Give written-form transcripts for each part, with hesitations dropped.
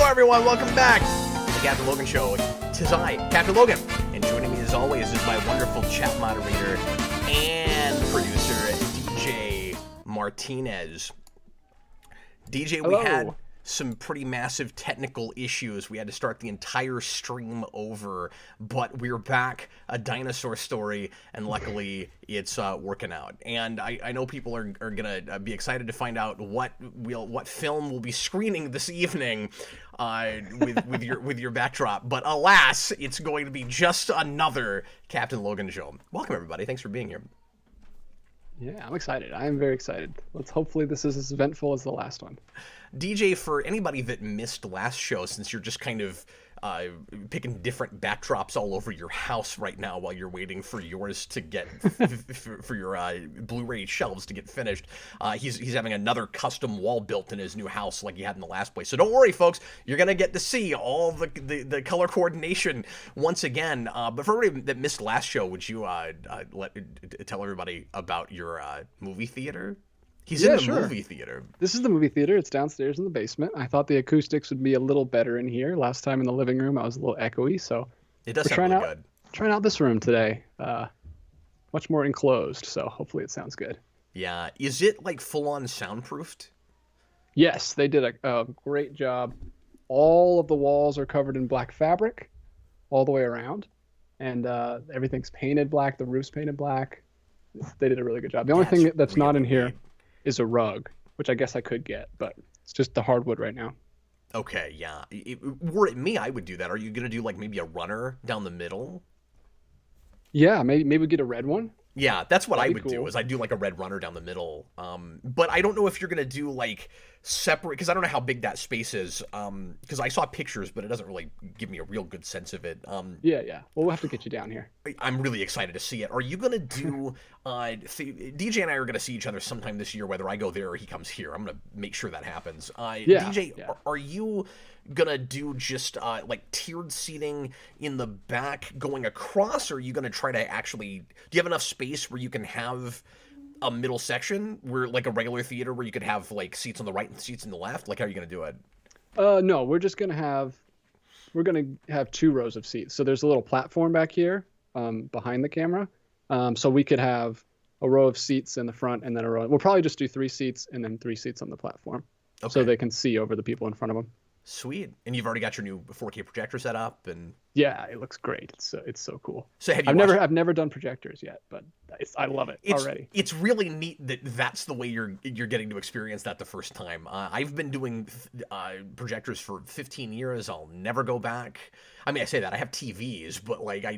everyone, welcome back to the Captain Logan Show. Tis I, Captain Logan, and joining me as always is my wonderful chat moderator and producer, DJ Martinez. DJ, Hello. We had some pretty massive technical issues. We had to start the entire stream over, but we're back, a dinosaur story, and luckily it's working out. And I know people are gonna be excited to find out what film we'll be screening this evening with your backdrop. But alas, it's going to be just another Captain Logan show. Welcome everybody. Thanks for being here. Yeah, I'm excited. I am very excited. Hopefully this is as eventful as the last one. DJ, for anybody that missed last show, since you're just kind of picking different backdrops all over your house right now while you're waiting for yours to get for your Blu-ray shelves to get finished, he's having another custom wall built in his new house like he had in the last place. So don't worry, folks, you're gonna get to see all the color coordination once again. But for everybody that missed last show, would you tell everybody about your movie theater? He's in the movie theater. This is the movie theater. It's downstairs in the basement. I thought the acoustics would be a little better in here. Last time in the living room, I was a little echoey, so it does sound really good. Trying out this room today. Much more enclosed, so hopefully it sounds good. Yeah. Is it like full-on soundproofed? Yes, they did a great job. All of the walls are covered in black fabric all the way around, and everything's painted black. The roof's painted black. They did a really good job. The only thing that's really not in here is a rug, which I guess I could get, but it's just the hardwood right now. Okay, yeah. Were it me, I would do that. Are you going to do like maybe a runner down the middle? Yeah, maybe get a red one. Yeah, that's what I would do, is I'd do like a red runner down the middle. But I don't know if you're going to do like separate, because I don't know how big that space is. Because I saw pictures, but it doesn't really give me a real good sense of it. Yeah. Well, we'll have to get you down here. I'm really excited to see it. Are you going to do, DJ and I are going to see each other sometime this year, whether I go there or he comes here. I'm going to make sure that happens. DJ, are you gonna do just like tiered seating in the back going across, or are you gonna try to actually, do you have enough space where you can have a middle section where like a regular theater where you could have like seats on the right and seats on the left? Like, how are you gonna do it? No, we're gonna have 2 rows of seats. So there's a little platform back here behind the camera, so we could have a row of seats in the front and then a row. We'll probably just do 3 seats and then 3 seats on the platform, so they can see over the people in front of them. Sweet. And you've already got your new 4K projector set up, and yeah, it looks great. It's so cool. So I've never done projectors yet, but I love it already. It's really neat that's the way you're getting to experience that the first time. I've been doing projectors for 15 years. I'll never go back. I mean, I say that I have TVs, but like I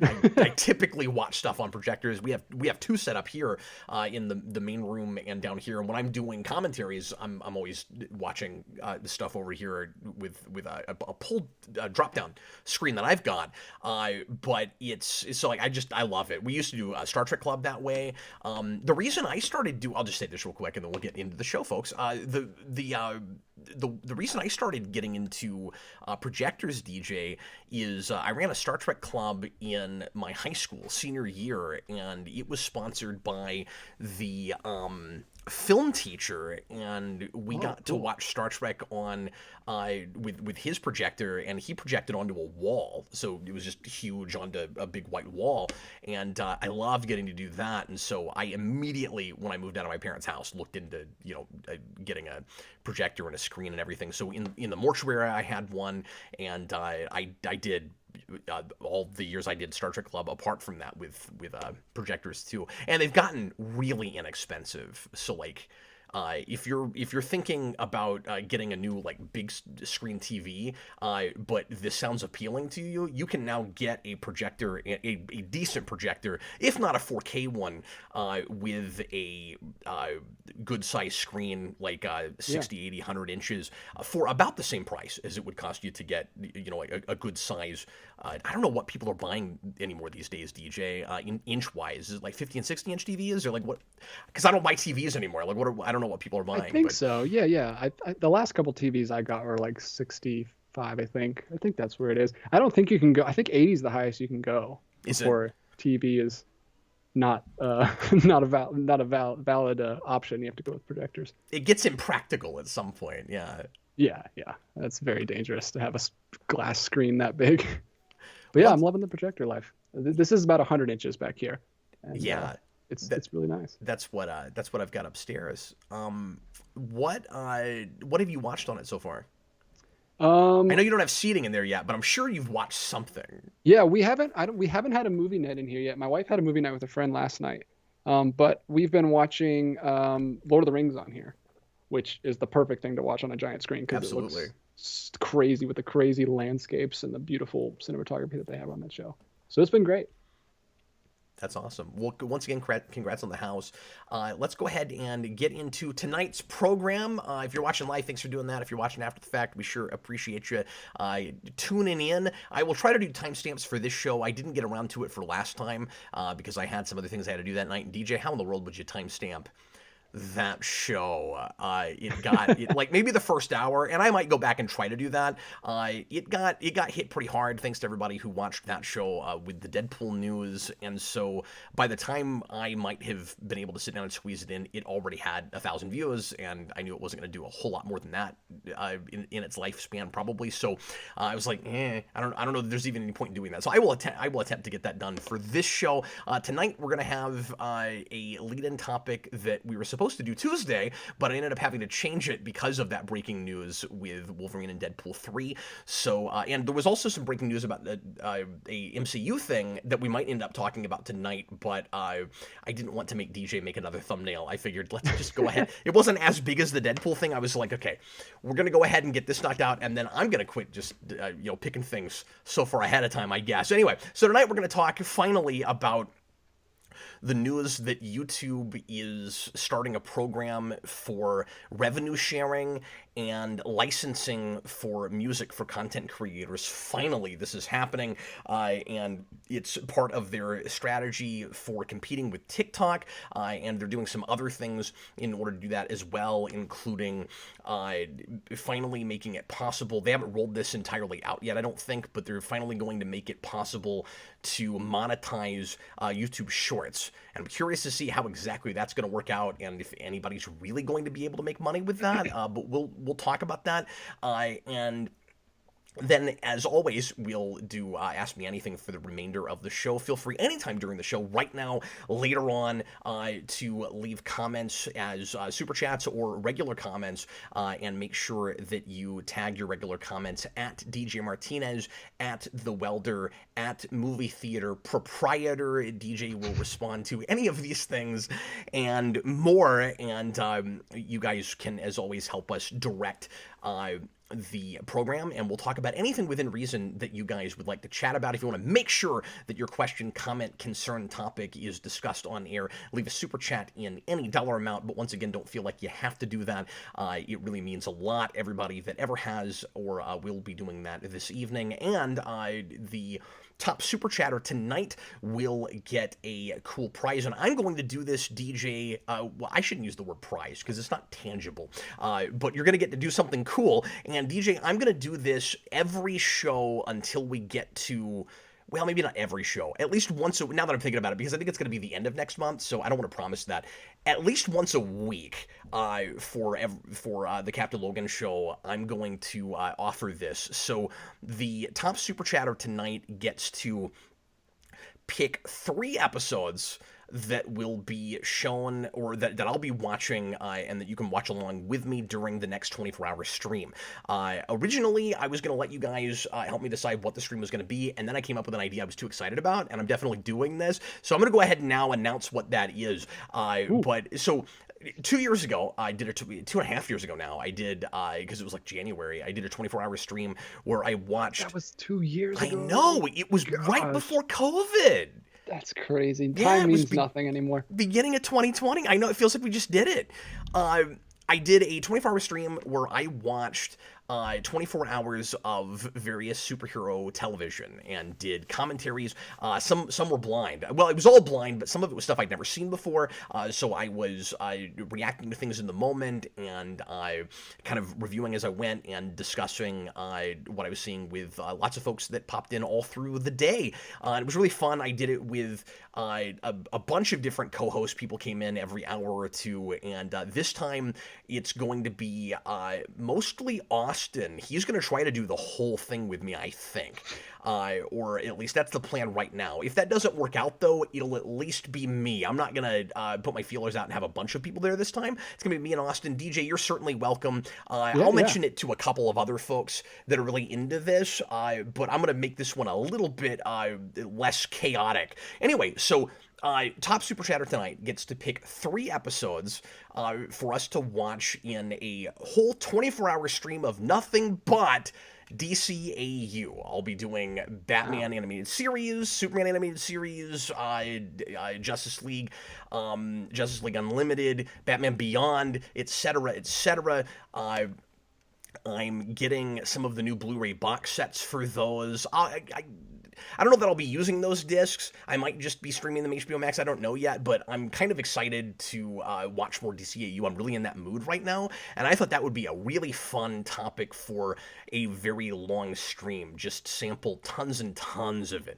typically watch stuff on projectors. We have 2 set up here in the main room and down here. And when I'm doing commentaries, I'm always watching the stuff over here with a pulled drop down screen that I've got. But it's so like I love it. We used to do a Star Trek Club that way. The reason I started I'll just say this real quick and then we'll get into the show, folks. The reason I started getting into projectors, DJ, is I ran a Star Trek Club in my high school senior year, and it was sponsored by the film teacher, and we got to watch Star Trek on with his projector, and he projected onto a wall, so it was just huge onto a big white wall, and I loved getting to do that. And so I immediately, when I moved out of my parents' house, looked into getting a projector and a screen and everything. So in the mortuary I had one, and I did all the years I did Star Trek Club apart from that with projectors too, and they've gotten really inexpensive. So like if you're thinking about getting a new like big screen TV, but this sounds appealing to you, you can now get a projector, a decent projector, if not a 4K one, with a good size screen, like 60, 80, 100 inches, for about the same price as it would cost you to get a good size. I don't know what people are buying anymore these days, DJ, inch wise. Is it like 50 and 60 inch TVs, or like what? Because I don't buy TVs anymore. Like I don't know what people are buying. I think so. Yeah. The last couple TVs I got were like 65. I think that's where it is. I don't think you can go. I think 80 is the highest you can go before TV is not a valid option. You have to go with projectors. It gets impractical at some point. Yeah. Yeah, yeah, that's very dangerous to have a glass screen that big. But yeah, I'm Once, loving the projector life. This is about 100 inches back here, and yeah, that it's really nice. that's what I've got upstairs. What have you watched on it so far? I Um, know you don't have seating in there yet, but I'm sure you've watched something. yeah, we haven't had a movie night in here yet. My wife had a movie night with a friend last night. But we've been watching Lord of the Rings on here, which is the perfect thing to watch on a giant screen because it Absolutely. looks crazy with the crazy landscapes and the beautiful cinematography that they have on that show. So it's been great. That's awesome. Well, once again, congrats on the house. Let's go ahead and get into tonight's program. If you're watching live, thanks for doing that. If you're watching after the fact, we sure appreciate you tuning in. I will try to do timestamps for this show. I didn't get around to it for last time because I had some other things I had to do that night. And DJ, how in the world would you timestamp that show? Like maybe the first hour, and I might go back and try to do that. It got hit pretty hard, thanks to everybody who watched that show with the Deadpool news, and so by the time I might have been able to sit down and squeeze it in, it already had 1,000 views, and I knew it wasn't going to do a whole lot more than that in its lifespan probably. So I was like, I don't know if there's even any point in doing that. So I will attempt to get that done for this show. Tonight we're gonna have a lead-in topic that we were supposed to do Tuesday, but I ended up having to change it because of that breaking news with Wolverine and Deadpool 3. So, and there was also some breaking news about a MCU thing that we might end up talking about tonight, but I didn't want to make DJ make another thumbnail. I figured let's just go ahead. It wasn't as big as the Deadpool thing. I was like, okay, we're going to go ahead and get this knocked out, and then I'm going to quit just, picking things so far ahead of time, I guess. Anyway, so tonight we're going to talk finally about the news that YouTube is starting a program for revenue sharing and licensing for music for content creators. Finally, this is happening, and it's part of their strategy for competing with TikTok, and they're doing some other things in order to do that as well, including finally making it possible. They haven't rolled this entirely out yet, I don't think, but they're finally going to make it possible to monetize YouTube Shorts. And I'm curious to see how exactly that's going to work out, and if anybody's really going to be able to make money with that. But we'll talk about that. And then, as always, we'll do Ask Me Anything for the remainder of the show. Feel free anytime during the show, right now, later on, to leave comments as super chats or regular comments, and make sure that you tag your regular comments at DJ Martinez, at The Welder, at Movie Theater Proprietor. DJ will respond to any of these things and more, and you guys can, as always, help us direct the program, and we'll talk about anything within reason that you guys would like to chat about. If you want to make sure that your question, comment, concern, topic is discussed on air, leave a super chat in any dollar amount, but once again, don't feel like you have to do that. It really means a lot. Everybody that ever has or will be doing that this evening, and the top super chatter tonight will get a cool prize, and I'm going to do this, DJ. Well, I shouldn't use the word prize because it's not tangible, but you're going to get to do something cool. And DJ, I'm going to do this every show until we get to, well, maybe not every show, at least once now that I'm thinking about it, because I think it's going to be the end of next month, so I don't want to promise that. At least once a week for the Captain Logan show, I'm going to offer this. So the top super chatter tonight gets to pick 3 episodes that will be shown, or that I'll be watching, and that you can watch along with me during the next 24-hour stream. Originally, I was going to let you guys help me decide what the stream was going to be, and then I came up with an idea I was too excited about, and I'm definitely doing this. So I'm going to go ahead and now announce what that is. But so 2 years ago, I did 2.5 years ago now, I did, because it was like January, I did a 24-hour stream where I watched. That was 2 years ago. I know, it was right before COVID. That's crazy. Yeah, Time means nothing anymore. Beginning of 2020. I know, it feels like we just did it. I did a 24-hour stream where I watched 24 hours of various superhero television and did commentaries. Some were blind. Well, it was all blind, but some of it was stuff I'd never seen before. So I was reacting to things in the moment and kind of reviewing as I went and discussing what I was seeing with lots of folks that popped in all through the day. It was really fun. I did it with a bunch of different co-hosts. People came in every hour or two, and this time it's going to be mostly Austin Austin. He's going to try to do the whole thing with me, I think. Or at least that's the plan right now. If that doesn't work out, though, it'll at least be me. I'm not going to put my feelers out and have a bunch of people there this time. It's going to be me and Austin. DJ, you're certainly welcome. I'll mention it to a couple of other folks that are really into this, but I'm going to make this one a little bit less chaotic. Anyway, so Top Super Chatter tonight gets to pick 3 episodes for us to watch in a whole 24-hour stream of nothing but DCAU. I'll be doing Batman animated series, Superman animated series, Justice League Unlimited, Batman Beyond, etc., etc. I'm getting some of the new Blu-ray box sets for those. I don't know that I'll be using those discs. I might just be streaming them HBO Max. I don't know yet, but I'm kind of excited to watch more DCAU. I'm really in that mood right now, and I thought that would be a really fun topic for a very long stream. Just sample tons and tons of it.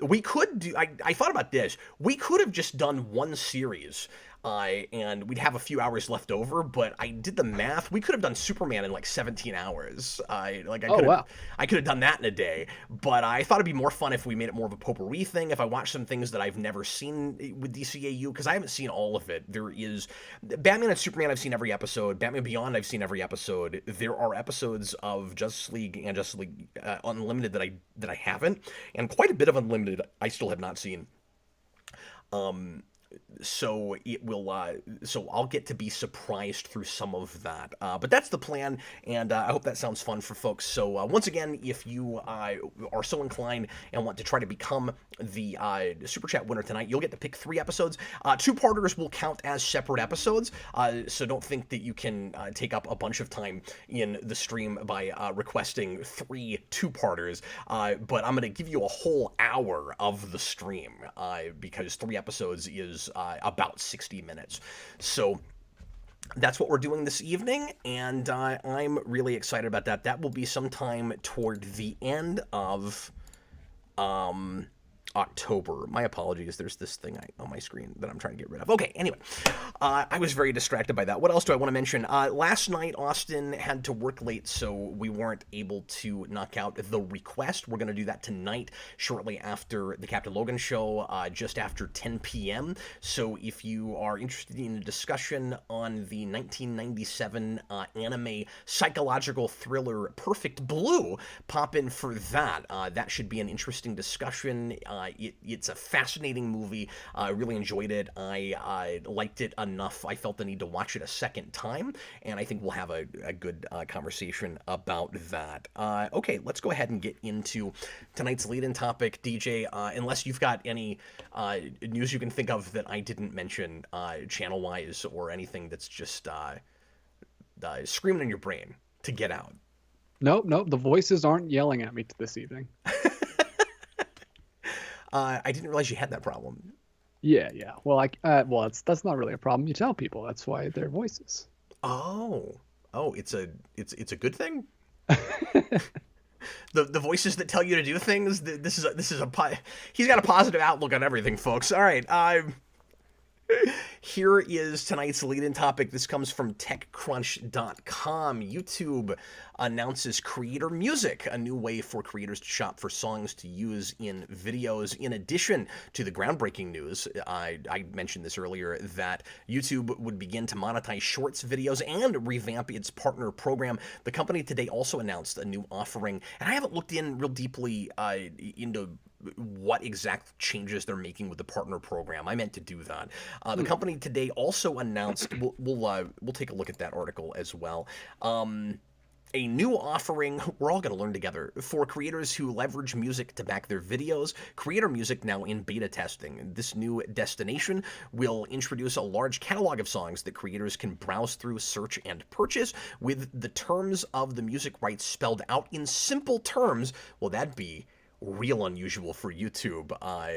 We could do. I thought about this. We could have just done one series. And we'd have a few hours left over, but I did the math. We could have done Superman in like 17 hours. I could have done that in a day, but I thought it'd be more fun if we made it more of a potpourri thing. If I watched some things that I've never seen with DCAU, because I haven't seen all of it. There is Batman and Superman. I've seen every episode. Batman Beyond. I've seen every episode. There are episodes of Justice League and Justice League Unlimited that I haven't, and quite a bit of Unlimited I still have not seen. So it will. So I'll get to be surprised through some of that. But that's the plan, and I hope that sounds fun for folks. So once again, if you are so inclined and want to try to become the Super Chat winner tonight, you'll get to pick 3 episodes. 2-parters will count as separate episodes, so don't think that you can take up a bunch of time in the stream by requesting 3 2-parters. But I'm going to give you a whole hour of the stream because 3 episodes is about 60 minutes. So that's what we're doing this evening, and I'm really excited about that. That will be sometime toward the end of October. My apologies. There's this thing on my screen that I'm trying to get rid of. Okay, anyway. I was very distracted by that. What else do I want to mention? Last night, Austin had to work late, so we weren't able to knock out the request. We're going to do that tonight, shortly after the Captain Logan show, just after 10 p.m. So if you are interested in a discussion on the 1997 anime psychological thriller Perfect Blue, pop in for that. That should be an interesting discussion. It's a fascinating movie. I really enjoyed it. I liked it enough. I felt the need to watch it a second time, and I think we'll have a good conversation about that. Okay, let's go ahead and get into tonight's lead-in topic, DJ. Unless you've got any news you can think of that I didn't mention channel-wise or anything that's just screaming in your brain to get out. Nope. The voices aren't yelling at me this evening. I didn't realize you had that problem. Yeah. Well, that's not really a problem. You tell people that's why they're voices. Oh, it's a good thing. The voices that tell you to do things. This is he's got a positive outlook on everything, folks. All right. Here is tonight's lead-in topic. This comes from TechCrunch.com. YouTube announces Creator Music, a new way for creators to shop for songs to use in videos. In addition to the groundbreaking news, I mentioned this earlier, that YouTube would begin to monetize Shorts videos and revamp its partner program. The company today also announced a new offering, and I haven't looked in real deeply into what exact changes they're making with the partner program. I meant to do that. The company today also announced, we'll take a look at that article as well, a new offering we're all going to learn together for creators who leverage music to back their videos. Creator Music now in beta testing. This new destination will introduce a large catalog of songs that creators can browse through, search, and purchase with the terms of the music rights spelled out in simple terms. Well, that'd be real unusual for YouTube. I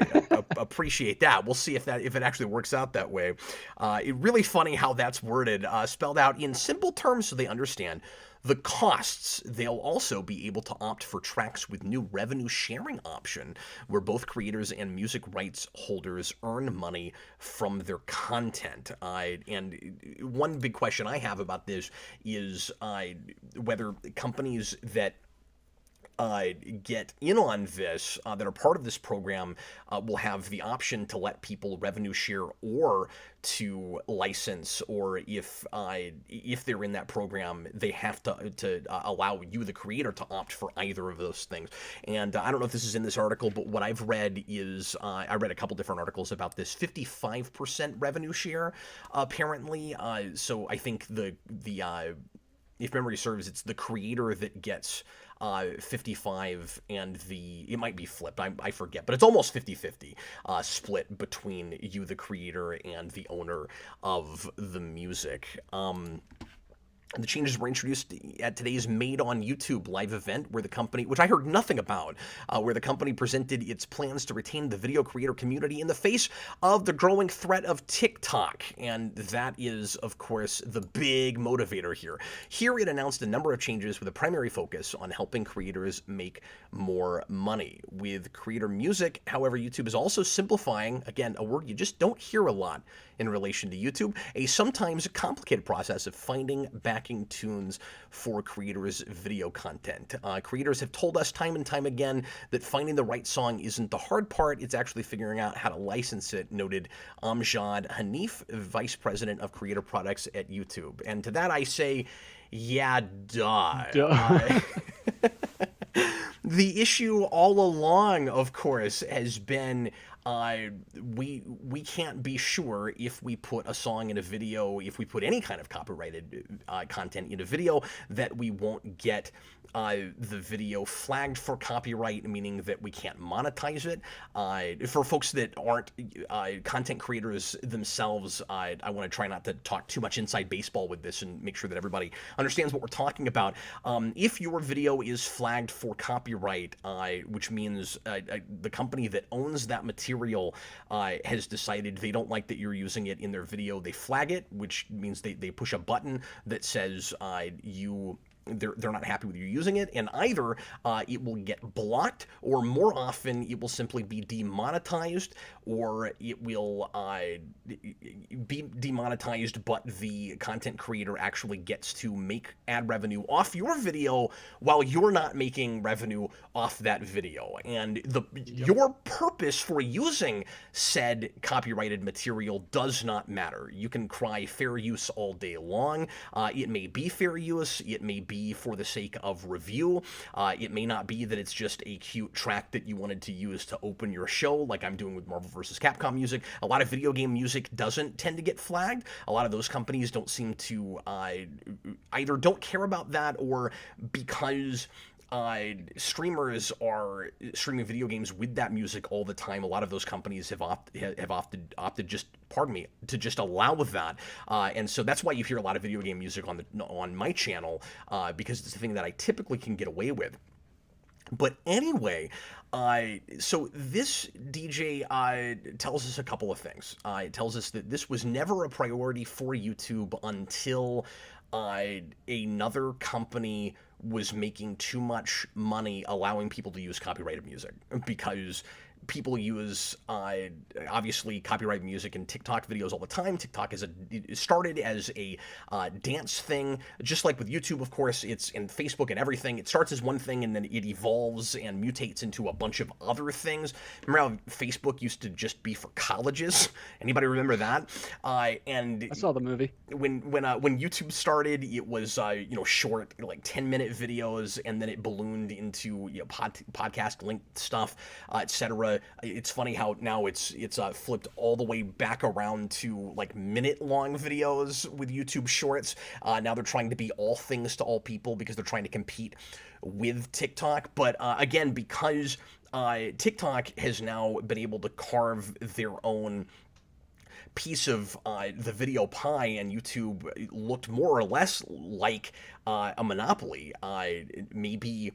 appreciate that. We'll see if it actually works out that way. It's really funny how that's worded, spelled out in simple terms so they understand. the costs, they'll also be able to opt for tracks with new revenue sharing option, where both creators and music rights holders earn money from their content. And one big question I have about this is whether companies that get in on this, that are part of this program, will have the option to let people revenue share or to license, or if they're in that program, they have to allow you, the creator, to opt for either of those things. And I don't know if this is in this article, but what I've read is I read a couple different articles about this 55% revenue share, apparently. So I think the if memory serves, it's the creator that gets 55, and it might be flipped, I forget, but it's almost 50-50 split between you, the creator, and the owner of the music. The changes were introduced at today's Made on YouTube live event, where the company, which I heard nothing about, where the company presented its plans to retain the video creator community in the face of the growing threat of TikTok. And that is, of course, the big motivator here. Here it announced a number of changes with a primary focus on helping creators make more money. With creator music, however, YouTube is also simplifying, again, a word you just don't hear a lot in relation to YouTube, a sometimes complicated process of finding backing tunes for creators' video content. Creators have told us time and time again that finding the right song isn't the hard part, it's actually figuring out how to license it, noted Amjad Hanif, Vice President of Creator Products at YouTube. And to that I say, yeah, duh. The issue all along, of course, has been we can't be sure if we put a song in a video, if we put any kind of copyrighted content in a video, that we won't get the video flagged for copyright, meaning that we can't monetize it. For folks that aren't content creators themselves, I want to try not to talk too much inside baseball with this and make sure that everybody understands what we're talking about. If your video is flagged for copyright, which means the company that owns that material has decided they don't like that you're using it in their video, they flag it, which means they push a button that says they're not happy with you using it, and either it will get blocked, or more often it will simply be demonetized, or it will be demonetized, but the content creator actually gets to make ad revenue off your video while you're not making revenue off that video. And your purpose for using said copyrighted material does not matter. You can cry fair use all day long. It may be fair use, it may be for the sake of review. It may not be that it's just a cute track that you wanted to use to open your show, like I'm doing with Marvel vs. Capcom music. A lot of video game music doesn't tend to get flagged. A lot of those companies don't seem to either don't care about that, or because streamers are streaming video games with that music all the time, a lot of those companies have opted just, pardon me, to just allow that, and so that's why you hear a lot of video game music on my channel, because it's a thing that I typically can get away with. But anyway, so this DJ tells us a couple of things. It tells us that this was never a priority for YouTube until another company was making too much money allowing people to use copyrighted music, because people use obviously copyrighted music in TikTok videos all the time. TikTok started as a dance thing, just like with YouTube, of course. It's in Facebook and everything. It starts as one thing and then it evolves and mutates into a bunch of other things. Remember how Facebook used to just be for colleges? Anybody remember that? And I saw the movie. When YouTube started, it was short, like 10-minute videos, and then it ballooned into podcast linked stuff, etc. It's funny how now it's flipped all the way back around to like minute-long videos with YouTube Shorts. Now they're trying to be all things to all people because they're trying to compete with TikTok. But again, because TikTok has now been able to carve their own piece of the video pie, and YouTube looked more or less like a monopoly, maybe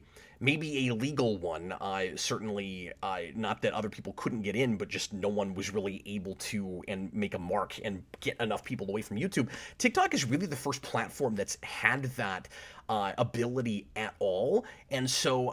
a legal one. Certainly, not that other people couldn't get in, but just no one was really able to and make a mark and get enough people away from YouTube. TikTok is really the first platform that's had that ability at all. And so,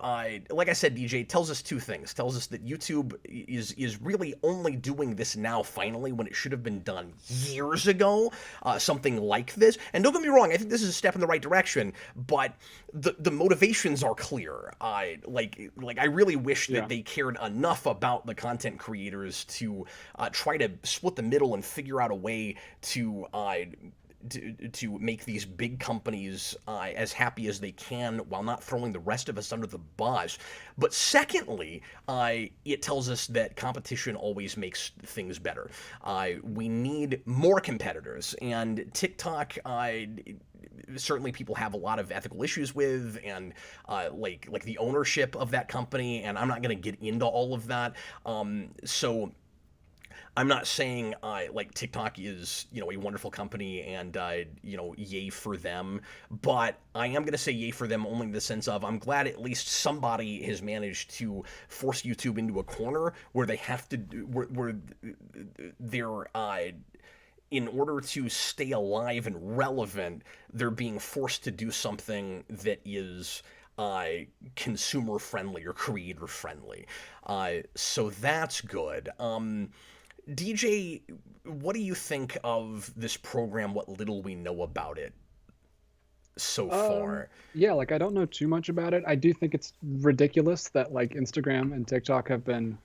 like I said, DJ, it tells us two things. Tells us that YouTube is really only doing this now, finally, when it should have been done years ago. Something like this. And don't get me wrong, I think this is a step in the right direction, but the motivations are clear. Like I really wish that Yeah. they cared enough about the content creators to try to split the middle and figure out a way to make these big companies as happy as they can while not throwing the rest of us under the bus. But secondly, it tells us that competition always makes things better. We need more competitors, and TikTok, certainly people have a lot of ethical issues with, and like the ownership of that company, and I'm not going to get into all of that. So I'm not saying like TikTok is a wonderful company and yay for them, but I am going to say yay for them only in the sense of I'm glad at least somebody has managed to force YouTube into a corner where they have to where they're in order to stay alive and relevant, they're being forced to do something that is consumer friendly or creator friendly. So that's good. DJ, what do you think of this program? What little we know about it so Um, far? yeah, like I don't know too much about it. I do think it's ridiculous that like Instagram and TikTok have been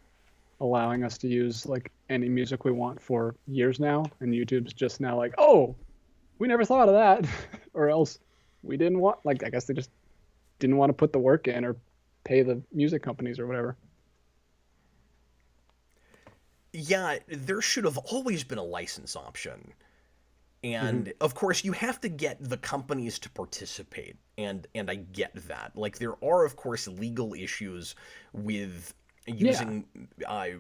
allowing us to use like any music we want for years now, and YouTube's just now like, oh, we never thought of that, or else we didn't want. Like, I guess they just didn't want to put the work in or pay the music companies or whatever. Yeah, there should have always been a license option. Hmm. And of course, you have to get the companies to participate, and I get that. Like there are, of course, legal issues with Yeah. using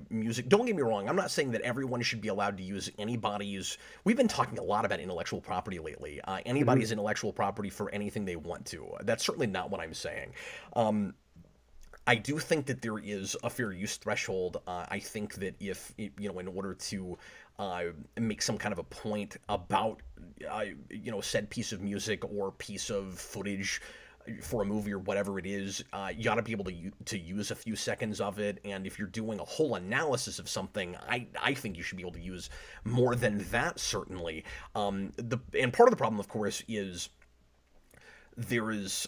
music. Don't get me wrong. I'm not saying that everyone should be allowed to use anybody's. We've been talking a lot about intellectual property lately. Hmm. Anybody's intellectual property for anything they want to. That's certainly not what I'm saying. Um, I do think that there is a fair use threshold. I think that if in order to make some kind of a point about said piece of music or piece of footage for a movie or whatever it is, you got to be able to use a few seconds of it. And if you're doing a whole analysis of something, I think you should be able to use more than that. Certainly, and part of the problem, of course, is there is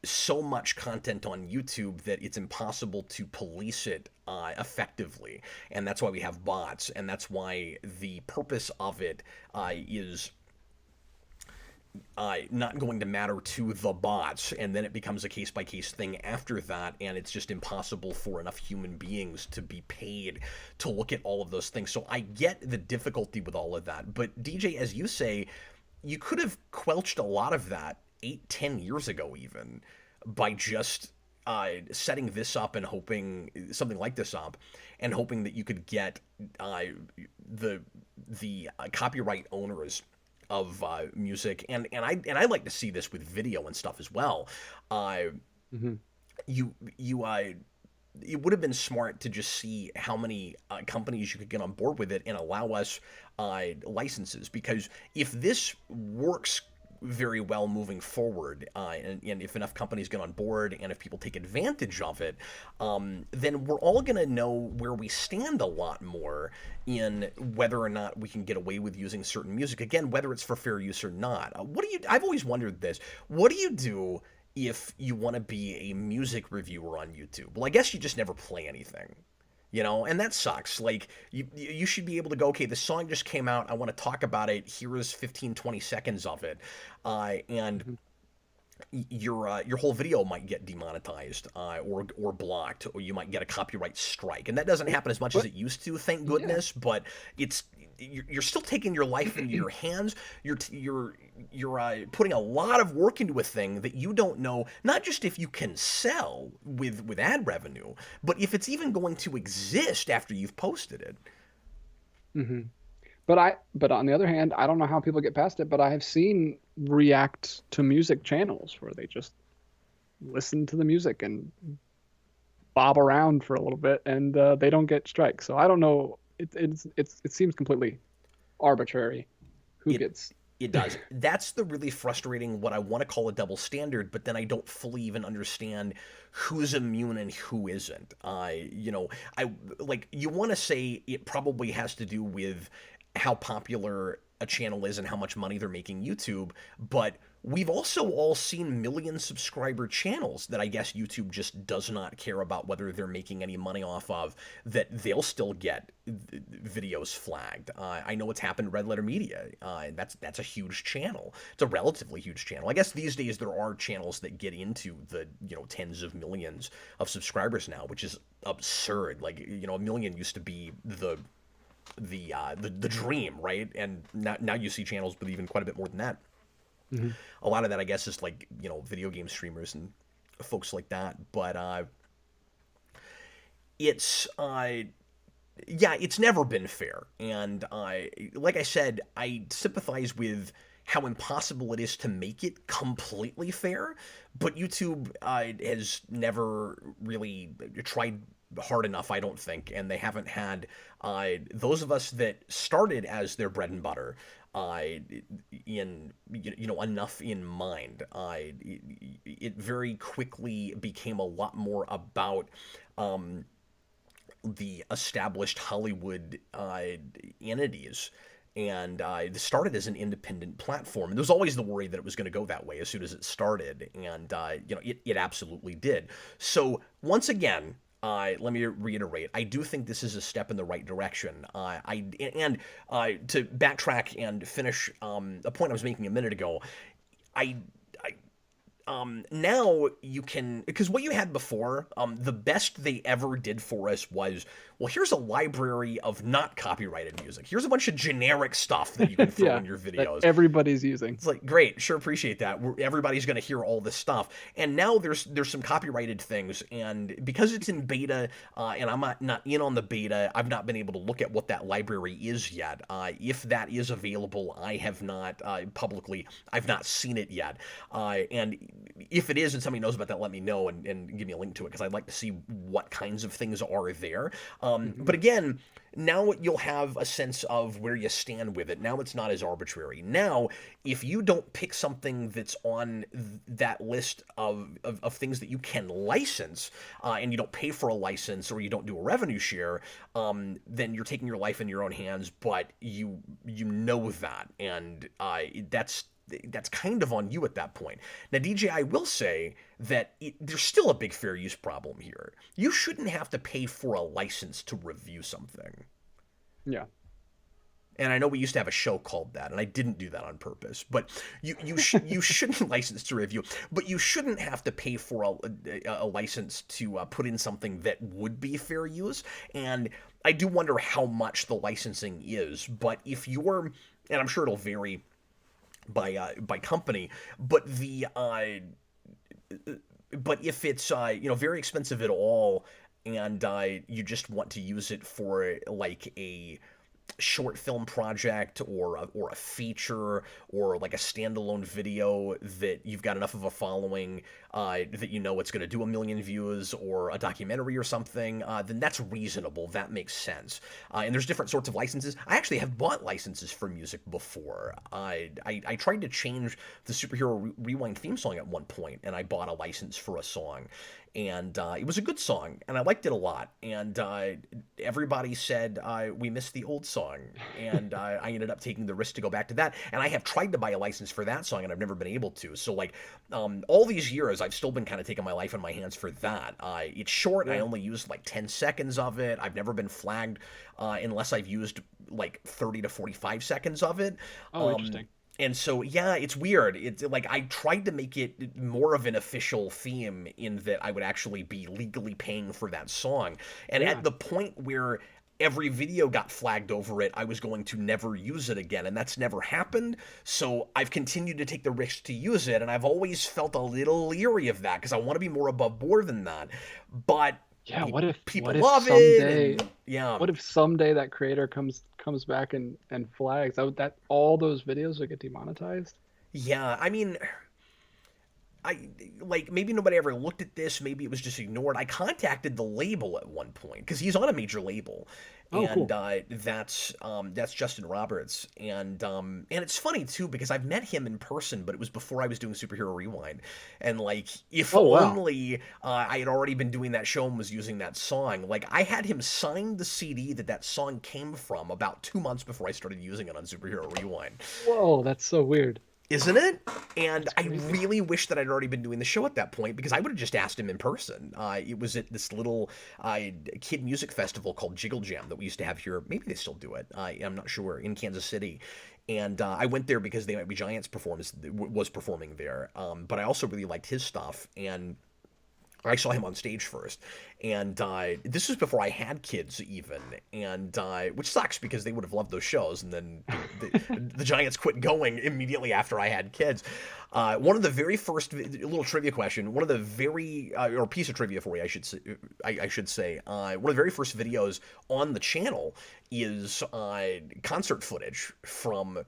so much content on YouTube that it's impossible to police it effectively. And that's why we have bots. And that's why the purpose of it is not going to matter to the bots. And then it becomes a case by case thing after that. And it's just impossible for enough human beings to be paid to look at all of those things. So I get the difficulty with all of that. But DJ, as you say, you could have quelched a lot of that 8, 10 years ago, even by just setting this up and hoping something like this up, and hoping that you could get the copyright owners of music, and I like to see this with video and stuff as well. Uh, Hmm. you it would have been smart to just see how many companies you could get on board with it and allow us licenses. Because if this works very well moving forward, and if enough companies get on board and if people take advantage of it, then we're all going to know where we stand a lot more in whether or not we can get away with using certain music. Again, whether it's for fair use or not. I've always wondered this. What do you do if you want to be a music reviewer on YouTube? Well, I guess you just never play anything. And that sucks. Like you should be able to go, okay, the song just came out, I want to talk about it, here is 15, 20 seconds of it, and Hmm. your whole video might get demonetized, or blocked, or you might get a copyright strike. And that doesn't happen as much as But it used to, thank yeah. goodness. But you're still taking your life into your hands. You're putting a lot of work into a thing that you don't know, not just if you can sell with ad revenue, but if it's even going to exist after you've posted it. Hmm. but on the other hand, I don't know how people get past it, but I have seen react to music channels where they just listen to the music and bob around for a little bit, and they don't get strikes. So I don't know. It seems completely arbitrary who It gets. it does. That's the really frustrating, what I want to call a double standard, but then I don't fully even understand who's immune and who isn't. I like, you want to say it probably has to do with how popular a channel is and how much money they're making YouTube, but we've also all seen million subscriber channels that I guess YouTube just does not care about whether they're making any money off of, that they'll still get videos flagged. I know it's happened to Red Letter Media. That's a huge channel. It's a relatively huge channel. I guess these days there are channels that get into the tens of millions of subscribers now, which is absurd. Like, a million used to be the dream, right? And now you see channels with even quite a bit more than that. Mhm. A lot of that, I guess, is like, video game streamers and folks like that. But it's yeah, it's never been fair. And like I said, I sympathize with how impossible it is to make it completely fair. But YouTube has never really tried hard enough, I don't think, and they haven't had those of us that started as their bread and butter in enough in mind. It very quickly became a lot more about the established Hollywood entities. And it started as an independent platform. And there was always the worry that it was going to go that way as soon as it started. And, it absolutely did. So, once again, let me reiterate, I do think this is a step in the right direction. To backtrack and finish a point I was making a minute ago, I now you can, because what you had before, the best they ever did for us was, well, here's a library of not copyrighted music. Here's a bunch of generic stuff that you can throw Yeah, in your that videos. everybody's using. It's like, great, sure, appreciate that. Everybody's going to hear all this stuff. And now there's some copyrighted things, and because it's in beta, and I'm not in on the beta, I've not been able to look at what that library is yet. If that is available, I have not publicly, I've not seen it yet. And if it is and somebody knows about that, let me know and give me a link to it, because I'd like to see what kinds of things are there. But again, now you'll have a sense of where you stand with it. Now it's not as arbitrary. Now, if you don't pick something that's on that list of things that you can license, and you don't pay for a license, or you don't do a revenue share, then you're taking your life in your own hands, but you know that, and that's kind of on you at that point. Now, DJ, I will say that there's still a big fair use problem here. You shouldn't have to pay for a license to review something. Yeah. And I know we used to have a show called that, and I didn't do that on purpose. But you shouldn't license to review, but you shouldn't have to pay for a license to put in something that would be fair use. And I do wonder how much the licensing is. But if you're, and I'm sure it'll vary by company, but but if it's very expensive at all, and you just want to use it for like a short film project or a feature, or like a standalone video that you've got enough of a following that it's going to do 1 million views, or a documentary or something, then that's reasonable. That makes sense. And there's different sorts of licenses. I actually have bought licenses for music before. I tried to change the Superhero Rewind theme song at one point, and I bought a license for a song. And it was a good song, and I liked it a lot. And everybody said we missed the old song, and I ended up taking the risk to go back to that. And I have tried to buy a license for that song, and I've never been able to. So, like, all these years, I've still been kind of taking my life in my hands for that. It's short. Yeah. I only used like 10 seconds of it. I've never been flagged unless I've used like 30 to 45 seconds of it. Oh, interesting. And so, yeah, it's weird. It's like, I tried to make it more of an official theme, in that I would actually be legally paying for that song. And at the point where every video got flagged over it, I was going to never use it again, and that's never happened. So I've continued to take the risk to use it, and I've always felt a little leery of that, because I want to be more above board than that. But Yeah, People what if love it, someday and yeah. that creator comes back and flags that all those videos will get demonetized? Yeah, I mean, I like maybe nobody ever looked at this. Maybe it was just ignored. I contacted the label at one point because he's on a major label, Oh, and cool. that's Justin Roberts, and it's funny too because I've met him in person, but it was before I was doing Superhero Rewind, and like if Oh, wow. only I had already been doing that show and was using that song. Like I had him sign the CD that song came from about 2 months before I started using it on Superhero Rewind. Whoa, that's so weird. Isn't it? And That's I crazy. really wish that I'd already been doing the show at that point because I would have just asked him in person. It was at this little kid music festival called Jiggle Jam that we used to have here. Maybe they still do it. I'm not sure, in Kansas City. And I went there because They Might Be Giants was performing there. But I also really liked his stuff. And I saw him on stage first, and this was before I had kids even, and which sucks because they would have loved those shows, and then the Giants quit going immediately after I had kids. One of the very first, a little trivia question, one of the very or piece of trivia for you, I should say, one of the very first videos on the channel is concert footage from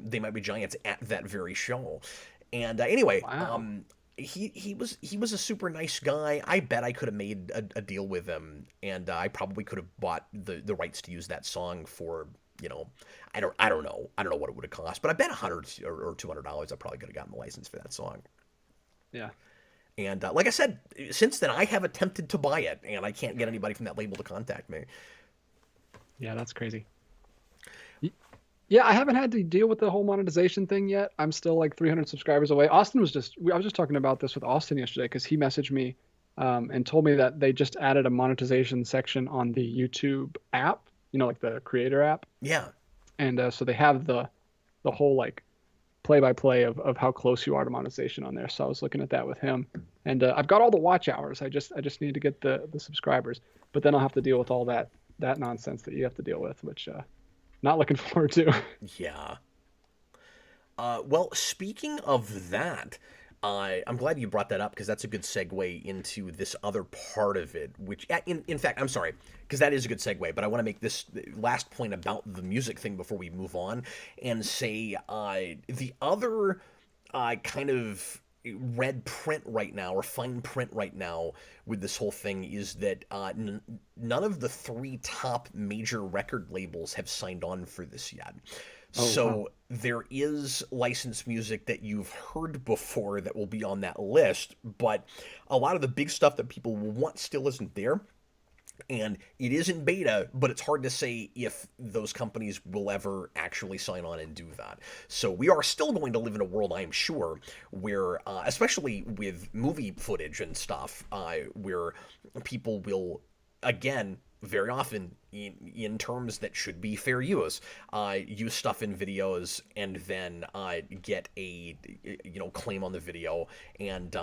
They Might Be Giants at that very show. And anyway, Wow. he was a super nice guy. I bet I could have made a deal with him, and I probably could have bought the rights to use that song for, I don't know what it would have cost, but I bet $100 or $200 I probably could have gotten the license for that song. Yeah. And like I said, since then I have attempted to buy it, and I can't get anybody from that label to contact me. Yeah, that's crazy. Yeah, I haven't had to deal with the whole monetization thing yet. I'm still like 300 subscribers away. I was just talking about this with Austin yesterday because he messaged me and told me that they just added a monetization section on the YouTube app, like the creator app. Yeah. And so they have the whole like play by play of how close you are to monetization on there. So I was looking at that with him, and I've got all the watch hours. I just need to get the subscribers, but then I'll have to deal with all that nonsense that you have to deal with, which not looking forward to. Yeah. Well, speaking of that, I'm glad you brought that up because that's a good segue into this other part of it. Which, in fact, I'm sorry, because that is a good segue. But I want to make this last point about the music thing before we move on, and say the other kind of red print right now or fine print right now with this whole thing is that none of the three top major record labels have signed on for this yet. Oh, wow. So there is licensed music that you've heard before that will be on that list, but a lot of the big stuff that people will want still isn't there. And it is in beta, but it's hard to say if those companies will ever actually sign on and do that. So we are still going to live in a world, I am sure, where, especially with movie footage and stuff, where people will, again, very often in terms that should be fair use stuff in videos and then get a claim on the video and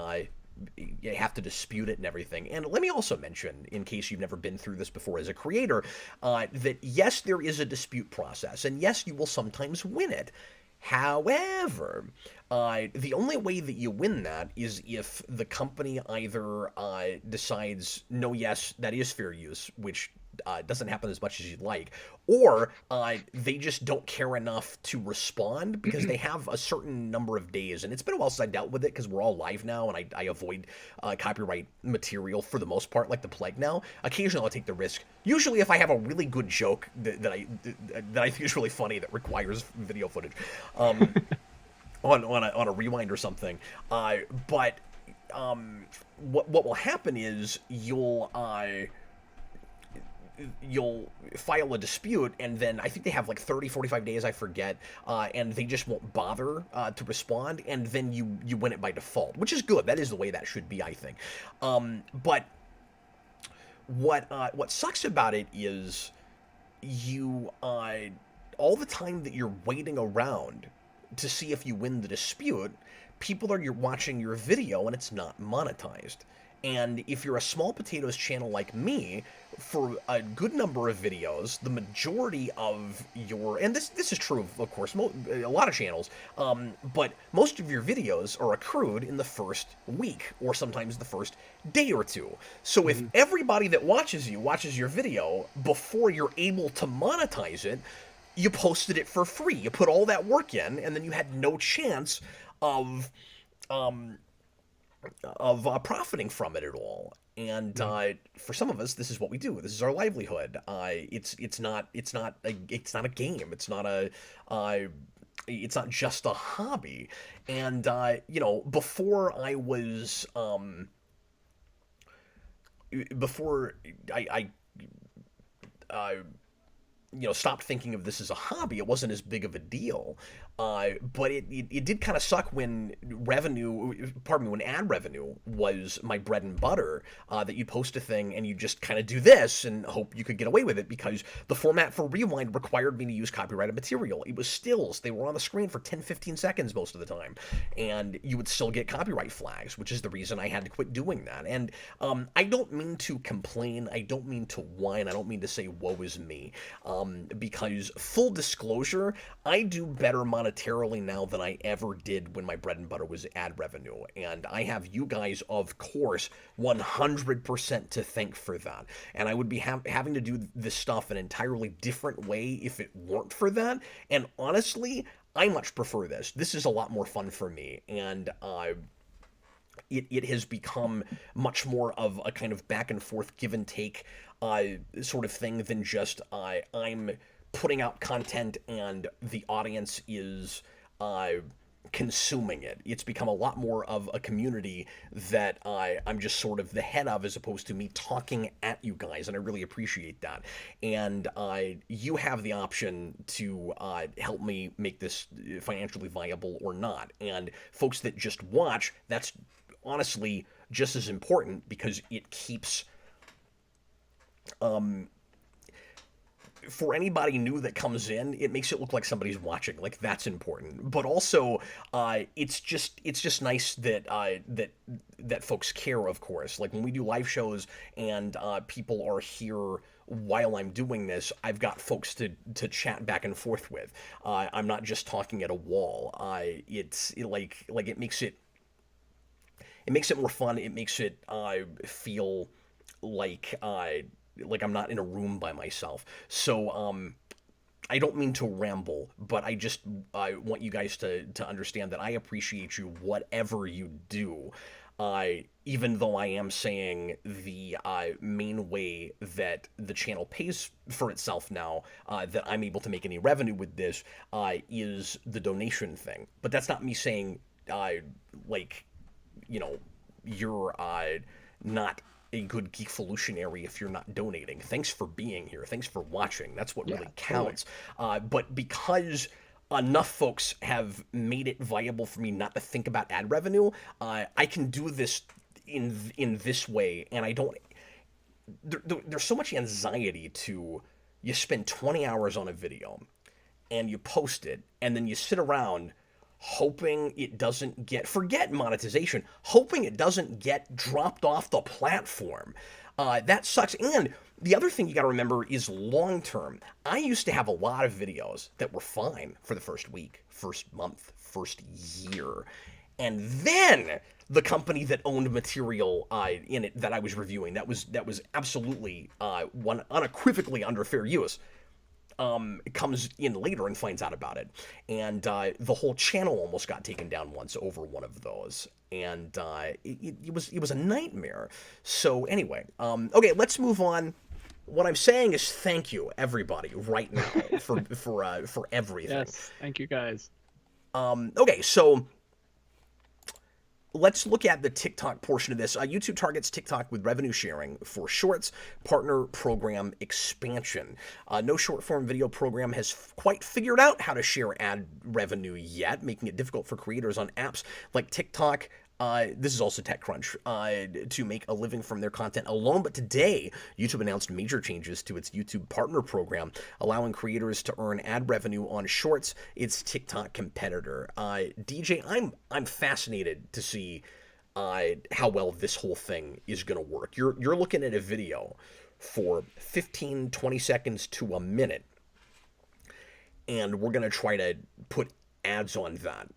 you have to dispute it and everything. And let me also mention, in case you've never been through this before as a creator, that yes, there is a dispute process, and yes, you will sometimes win it. However, the only way that you win that is if the company either decides, no, yes, that is fair use, which doesn't happen as much as you'd like, or they just don't care enough to respond because they have a certain number of days. And it's been a while since I dealt with it because we're all live now, and I avoid copyright material for the most part, like the plague now. Occasionally, I'll take the risk. Usually, if I have a really good joke that I think is really funny that requires video footage, on a rewind or something. But what will happen is you'll file a dispute, and then I think they have like 30, 45 days, I forget, and they just won't bother to respond, and then you win it by default, which is good. That is the way that should be, I think. But what sucks about it is you all the time that you're waiting around to see if you win the dispute, people are watching your video and it's not monetized. And if you're a small potatoes channel like me, for a good number of videos, the majority of your, and this is true of course a lot of channels, but most of your videos are accrued in the first week or sometimes the first day or two. So if Hmm. everybody that watches you watches your video before you're able to monetize it, you posted it for free. You put all that work in, and then you had no chance of um, profiting from it at all. And Yeah. for some of us, this is what we do. This is our livelihood. It's not a game. It's not just a hobby. And before I was before I stopped thinking of this as a hobby, it wasn't as big of a deal. But it did kind of suck when when ad revenue was my bread and butter, that you post a thing and you just kind of do this and hope you could get away with it because the format for Rewind required me to use copyrighted material. It was stills. They were on the screen for 10, 15 seconds most of the time. And you would still get copyright flags, which is the reason I had to quit doing that. And I don't mean to complain. I don't mean to whine. I don't mean to say, woe is me. Because full disclosure, I do better monetarily now than I ever did when my bread and butter was ad revenue. And I have you guys, of course, 100% to thank for that. And I would be having to do this stuff an entirely different way if it weren't for that. And honestly, I much prefer this. This is a lot more fun for me. And it has become much more of a kind of back and forth, give and take sort of thing than just I'm putting out content and the audience is consuming it. It's become a lot more of a community that I'm just sort of the head of, as opposed to me talking at you guys, and I really appreciate that. And you have the option to help me make this financially viable or not. And folks that just watch, that's honestly just as important because it keeps for anybody new that comes in, it makes it look like somebody's watching. Like, that's important. But also, it's just nice that that folks care. Of course, like when we do live shows and people are here while I'm doing this, I've got folks to chat back and forth with. I'm not just talking at a wall. It makes it more fun. It makes it feel like I'm not in a room by myself. So I don't mean to ramble, but I want you guys to understand that I appreciate you whatever you do. Even though I am saying the main way that the channel pays for itself now, that I'm able to make any revenue with this, is the donation thing. But that's not me saying like you're not a good geekvolutionary if you're not donating. Thanks for being here. Thanks for watching. That's what Yeah, really totally. counts. But because enough folks have made it viable for me not to think about ad revenue, I can do this in this way, and I don't. There's so much anxiety to you spend 20 hours on a video and you post it and then you sit around hoping it doesn't get, forget monetization, hoping it doesn't get dropped off the platform. That sucks. And the other thing you got to remember is long term. I used to have a lot of videos that were fine for the first week, first month, first year. And then the company that owned material in it that I was reviewing, that was absolutely one unequivocally under fair use, comes in later and finds out about it. And the whole channel almost got taken down once over one of those. And it was a nightmare. So anyway, okay, let's move on. What I'm saying is thank you, everybody, right now for everything. Yes, thank you guys. Okay, so let's look at the TikTok portion of this. YouTube targets TikTok with revenue sharing for shorts, partner program expansion. No short form video program has quite figured out how to share ad revenue yet, making it difficult for creators on apps like TikTok. This is also TechCrunch, to make a living from their content alone. But today, YouTube announced major changes to its YouTube Partner Program, allowing creators to earn ad revenue on Shorts, its TikTok competitor. DJ, I'm fascinated to see how well this whole thing is going to work. You're looking at a video for 15, 20 seconds to a minute, and we're going to try to put ads on that.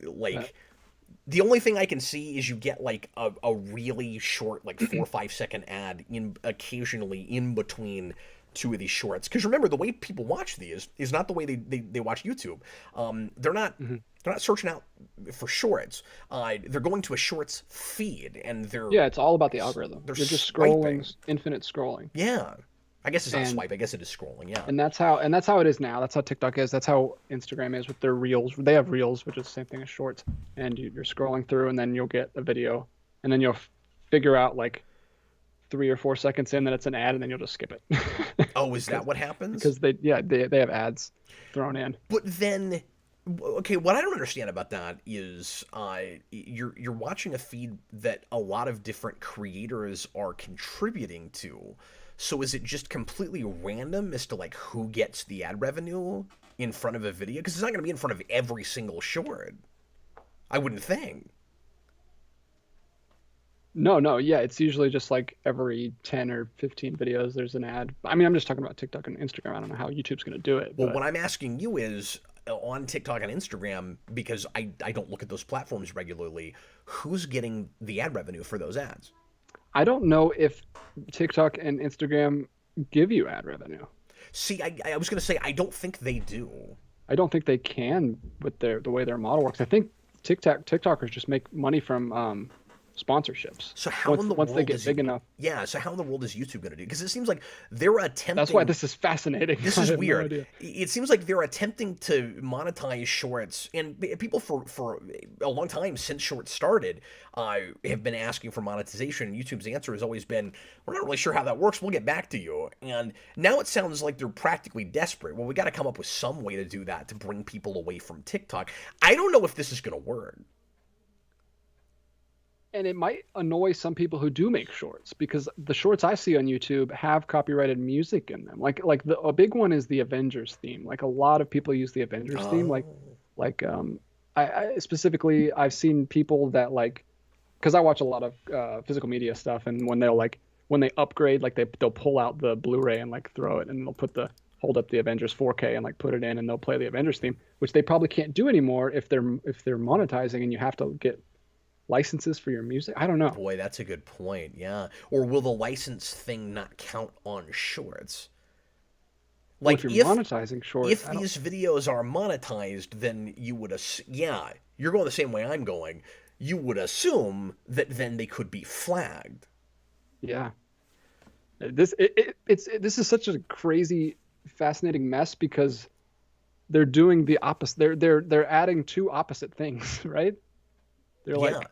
Like, the only thing I can see is you get like a really short, like 4 or 5 second ad in occasionally in between two of these shorts. Because remember, the way people watch these is not the way they watch YouTube. They're not searching out for shorts. They're going to a shorts feed, and Yeah, it's all about the algorithm. They're You're just swiping. scrolling, infinite scrolling. Yeah, I guess it's not And swipe. I guess it is scrolling. Yeah. and that's how it is now. That's how TikTok is. That's how Instagram is with their reels. They have reels, which is the same thing as shorts. And you're scrolling through, and then you'll get a video, and then you'll figure out like 3 or 4 seconds in that it's an ad, and then you'll just skip it. Oh, is that what happens? Because they have ads thrown in. But then, okay, what I don't understand about that is you're watching a feed that a lot of different creators are contributing to. So is it just completely random as to like who gets the ad revenue in front of a video? Because it's not going to be in front of every single short. I wouldn't think. No, yeah, it's usually just like every 10 or 15 videos there's an ad. I mean, I'm just talking about TikTok and Instagram. I don't know how YouTube's going to do it. Well, But what I'm asking you is on TikTok and Instagram, because I don't look at those platforms regularly, who's getting the ad revenue for those ads? I don't know if TikTok and Instagram give you ad revenue. See, I was going to say, I don't think they do. I don't think they can with the way their model works. I think TikTokers just make money from sponsorships. So how in the Once they world get is big enough. Yeah, so how in the world is YouTube going to do? Because it seems like they're attempting. That's why this is fascinating. This I is have no weird. idea. It seems like they're attempting to monetize shorts, and people for a long time since shorts started have been asking for monetization. And YouTube's answer has always been, "We're not really sure how that works. We'll get back to you." And now it sounds like they're practically desperate. Well, we got to come up with some way to do that to bring people away from TikTok. I don't know if this is going to work. And it might annoy some people who do make shorts because the shorts I see on YouTube have copyrighted music in them. A big one is the Avengers theme. Like a lot of people use the Avengers theme. I specifically I've seen people that like, because I watch a lot of physical media stuff, and when they upgrade, like they'll pull out the Blu-ray and like throw it, and they'll hold up the Avengers 4K and like put it in, and they'll play the Avengers theme, which they probably can't do anymore if they're monetizing, and you have to get licenses for your music. I don't know. Boy, that's a good point. Yeah. Or will the license thing not count on shorts? Like Well, if you're monetizing shorts, if these videos are monetized, then you would yeah, you're going the same way I'm going. You would assume that then they could be flagged. yeah, this this is such a crazy, fascinating mess because they're doing the opposite. They're adding two opposite things, right? They're Yeah. like,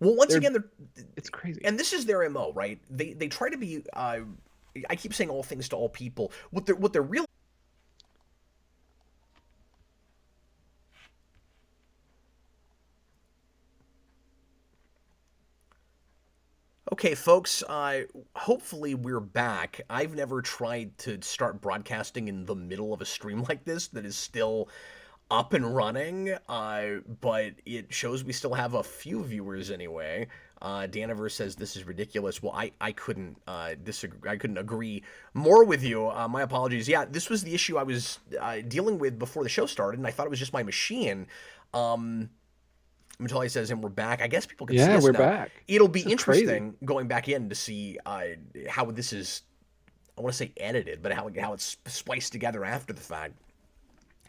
Well, once again, it's crazy. and this is their MO, right? They try to be. I keep saying all things to all people. What they're really. Okay, folks, hopefully we're back. I've never tried to start broadcasting in the middle of a stream like this that is still up and running, but it shows we still have a few viewers anyway. Daniver says this is ridiculous. Well, I couldn't disagree. I couldn't agree more with you. My apologies. Yeah, this was the issue I was dealing with before the show started, and I thought it was just my machine. Until he says, and we're back. I guess people can see us we're now. back. It'll be This is interesting going back in to see how this is, I want to say edited, but how it's spliced together after the fact.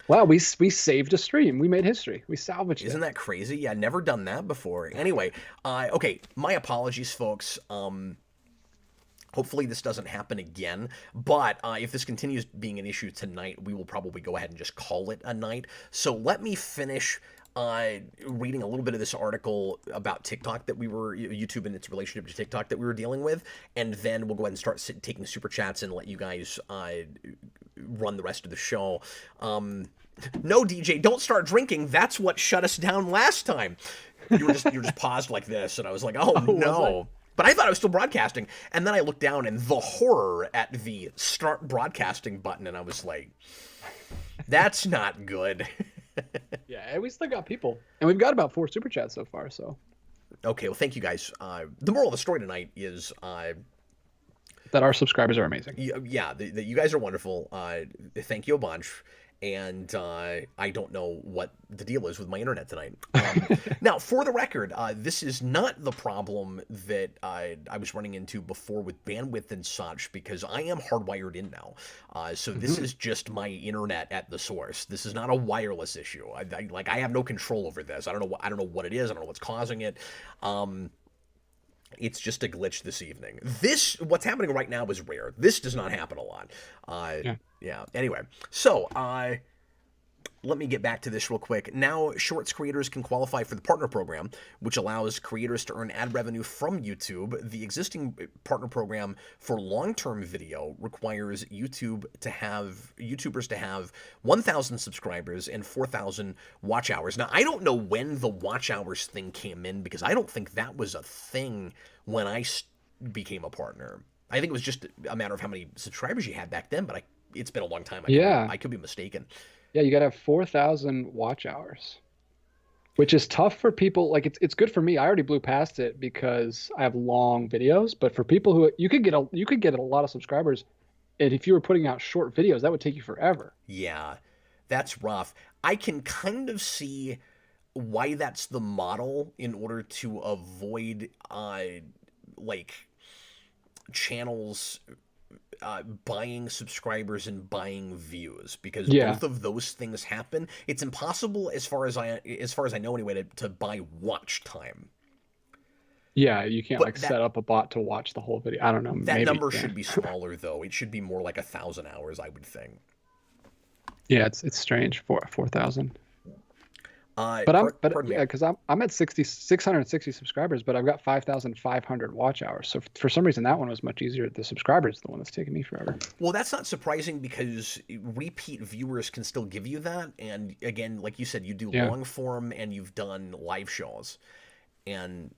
Wow, we saved a stream. We made history. We salvaged Isn't it. that crazy? Yeah, never done that before. Anyway, okay, my apologies, folks. Hopefully this doesn't happen again, but if this continues being an issue tonight, we will probably go ahead and just call it a night. So let me finish reading a little bit of this article about TikTok that we were, YouTube and its relationship to TikTok that we were dealing with, and then we'll go ahead and start taking super chats and let you guys run the rest of the show. No, DJ, don't start drinking. That's what shut us down last time. You were just paused like this, and I was like, oh no. But I thought I was still broadcasting, and then I looked down, and the horror at the start broadcasting button, and I was like, that's not good. Yeah, we still got people, and we've got about 4 super chats so far. So Okay, well, thank you guys. The moral of the story tonight is That our subscribers are amazing. yeah, you guys are wonderful. Thank you a bunch. And I don't know what the deal is with my internet tonight. Now, for the record, this is not the problem that I was running into before with bandwidth and such, because I am hardwired in now. So this is just my internet at the source. This is not a wireless issue. I have no control over this. I don't know what it is. I don't know what's causing it. It's just a glitch this evening. What's happening right now is rare. This does not happen a lot. Yeah. Yeah. Anyway, so let me get back to this real quick. Now, Shorts creators can qualify for the partner program, which allows creators to earn ad revenue from YouTube. The existing partner program for long-term video requires YouTubers to have 1,000 subscribers and 4,000 watch hours. Now, I don't know when the watch hours thing came in, because I don't think that was a thing when I became a partner. I think it was just a matter of how many subscribers you had back then, but it's been a long time. I could be mistaken. Yeah, you got to have 4,000 watch hours, which is tough for people. Like it's good for me. I already blew past it because I have long videos, but for people who you could get a lot of subscribers, and if you were putting out short videos, that would take you forever. Yeah, that's rough. I can kind of see why that's the model, in order to avoid like channels buying subscribers and buying views, because both of those things happen. It's impossible, as far as I know anyway, to buy watch time. Yeah, you can't set up a bot to watch the whole video. I don't know. That number should be smaller though. It should be more like 1,000 hours, I would think. Yeah, it's strange for 4,000. Because I'm at 660 subscribers, but I've got 5,500 watch hours. So for some reason, that one was much easier. The subscribers is the one that's taking me forever. Well, that's not surprising, because repeat viewers can still give you that. And again, like you said, you do long form and you've done live shows, and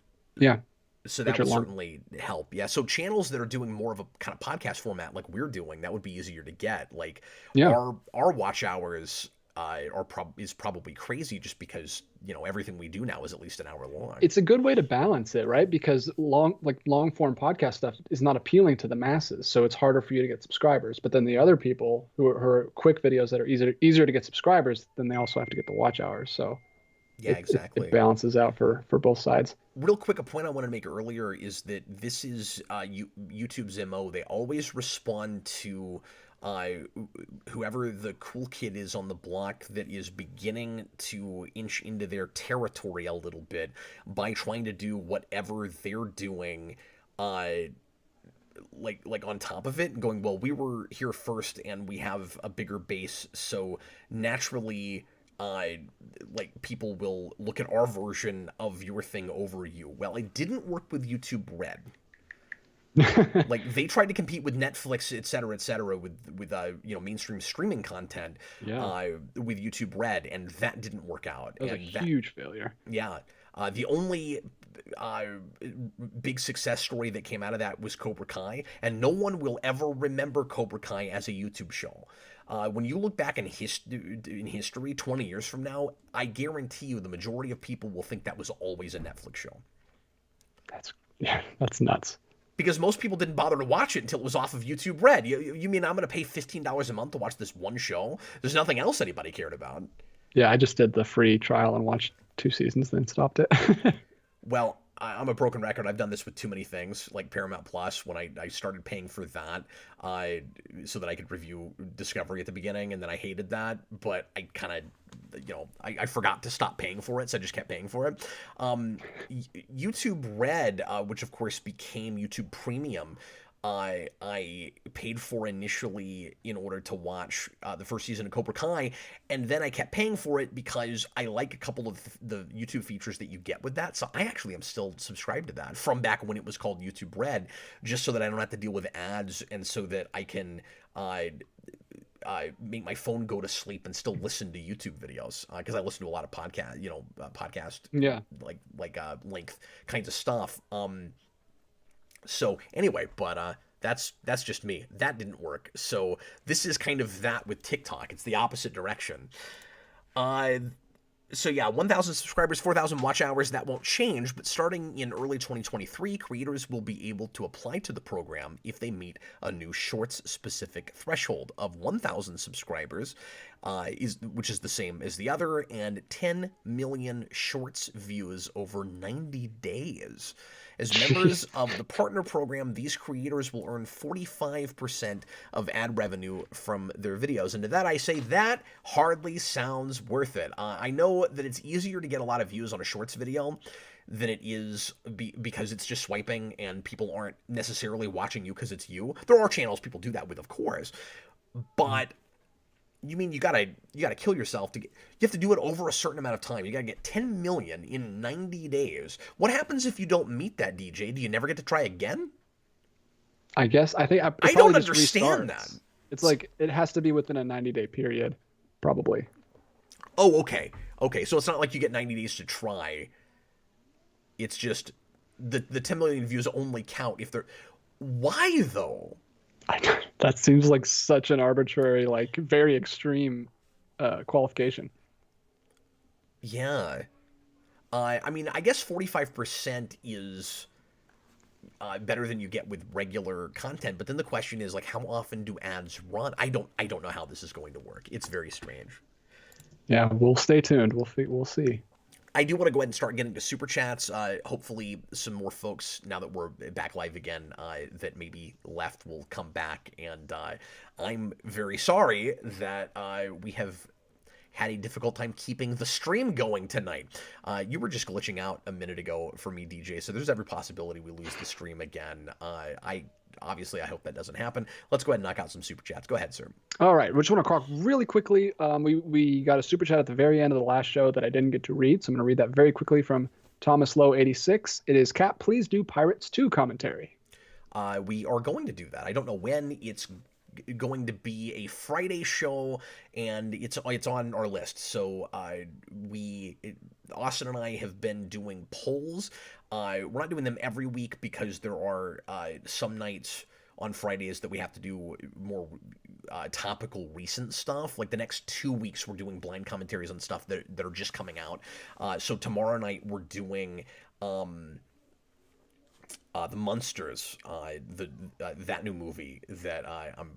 so that would certainly help. Yeah. So channels that are doing more of a kind of podcast format like we're doing, that would be easier to get. Like our watch hours is probably crazy, just because everything we do now is at least an hour long. It's a good way to balance it, right? Because long form podcast stuff is not appealing to the masses, so it's harder for you to get subscribers. But then the other people who are quick videos that are easier to get subscribers, then they also have to get the watch hours. So yeah, exactly. It balances out for both sides. Real quick, a point I wanted to make earlier is that this is YouTube's MO. They always respond to whoever the cool kid is on the block that is beginning to inch into their territory a little bit, by trying to do whatever they're doing, like on top of it, and going, well, we were here first and we have a bigger base, so naturally like people will look at our version of your thing over you. Well, it didn't work with YouTube Red. Like they tried to compete with Netflix, et cetera, with mainstream streaming content, with YouTube Red, and that didn't work out. It was a huge failure. Yeah. The only big success story that came out of that was Cobra Kai, and no one will ever remember Cobra Kai as a YouTube show. When you look back in history 20 years from now, I guarantee you the majority of people will think that was always a Netflix show. That's nuts. Because most people didn't bother to watch it until it was off of YouTube Red. You mean I'm going to pay $15 a month to watch this one show? There's nothing else anybody cared about. Yeah, I just did the free trial and watched 2 seasons, then stopped it. Well, I'm a broken record. I've done this with too many things, like Paramount Plus, when I started paying for that, so that I could review Discovery at the beginning, and then I hated that, but I kind of, I forgot to stop paying for it, so I just kept paying for it. YouTube Red, which of course became YouTube Premium, I paid for initially in order to watch the first season of Cobra Kai, and then I kept paying for it because I like a couple of the YouTube features that you get with that. So I actually am still subscribed to that from back when it was called YouTube Red, just so that I don't have to deal with ads, and so that I can make my phone go to sleep and still listen to YouTube videos, because I listen to a lot of podcast, like length kinds of stuff. So anyway, but that's just me. That didn't work. So this is kind of that with TikTok. It's the opposite direction. So yeah, 1,000 subscribers, 4,000 watch hours, that won't change, but starting in early 2023, creators will be able to apply to the program if they meet a new Shorts-specific threshold of 1,000 subscribers, which is the same as the other, and 10 million Shorts views over 90 days. As members of the partner program, these creators will earn 45% of ad revenue from their videos. And to that I say, that hardly sounds worth it. I know that it's easier to get a lot of views on a Shorts video than it is because it's just swiping and people aren't necessarily watching you because it's you. There are channels people do that with, of course, but you mean you gotta kill yourself to get, you have to do it over a certain amount of time. You gotta get 10 million in 90 days. What happens if you don't meet that, DJ? Do you never get to try again? I guess I don't understand that. It's like it has to be within a 90-day period, probably. Oh, okay. Okay, so it's not like you get 90 days to try. It's just the 10 million views only count if they're... Why, though? That seems like such an arbitrary, like very extreme qualification. Yeah. I mean, I guess 45% is better than you get with regular content, but then the question is, like, how often do ads run? I don't know how this is going to work. It's very strange. Yeah, we'll stay tuned. We'll see. I do want to go ahead and start getting to super chats. Hopefully, some more folks, now that we're back live again, that maybe left will come back. And I'm very sorry that we have had a difficult time keeping the stream going tonight. You were just glitching out a minute ago for me, DJ, so there's every possibility we lose the stream again. Obviously, I hope that doesn't happen. Let's go ahead and knock out some super chats. Go ahead, sir. All right, we just want to talk really quickly. We got a super chat at the very end of the last show that I didn't get to read, so I'm going to read that very quickly from Thomas Lowe 86. It is, Cap, please do Pirates 2 commentary. We are going to do that. I don't know when. It's going to be a Friday show, and it's on our list. So Austin and I have been doing polls. We're not doing them every week because there are some nights on Fridays that we have to do more topical recent stuff. Like the next 2 weeks we're doing blind commentaries on stuff that are just coming out. So tomorrow night we're doing the Munsters, that new movie that I'm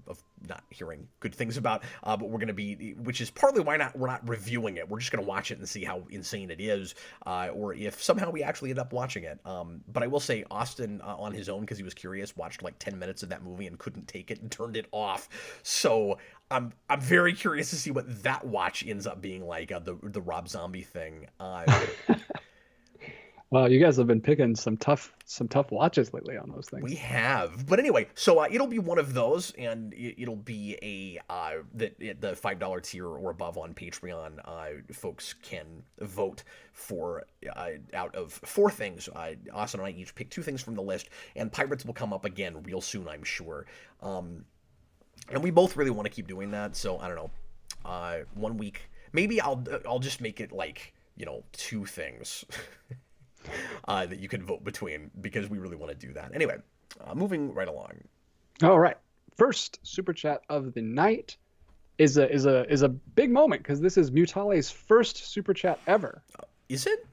not hearing good things about, but we're going to be, which is partly why we're not reviewing it. We're just going to watch it and see how insane it is, or if somehow we actually end up watching it. But I will say Austin, on his own, because he was curious, watched like 10 minutes of that movie and couldn't take it and turned it off. So I'm very curious to see what that watch ends up being like, the Rob Zombie thing. Well, you guys have been picking some tough watches lately on those things. We have, but anyway, so it'll be one of those, and it'll be the $5 tier or above on Patreon. Folks can vote for out of 4 things. Austin and I each pick 2 things from the list, and Pirates will come up again real soon, I'm sure. And we both really want to keep doing that, so I don't know. 1 week, maybe I'll just make it like 2 things. That you can vote between, because we really want to do that. Anyway, moving right along. All right, first super chat of the night is a big moment because this is Mutale's first super chat ever. Is it?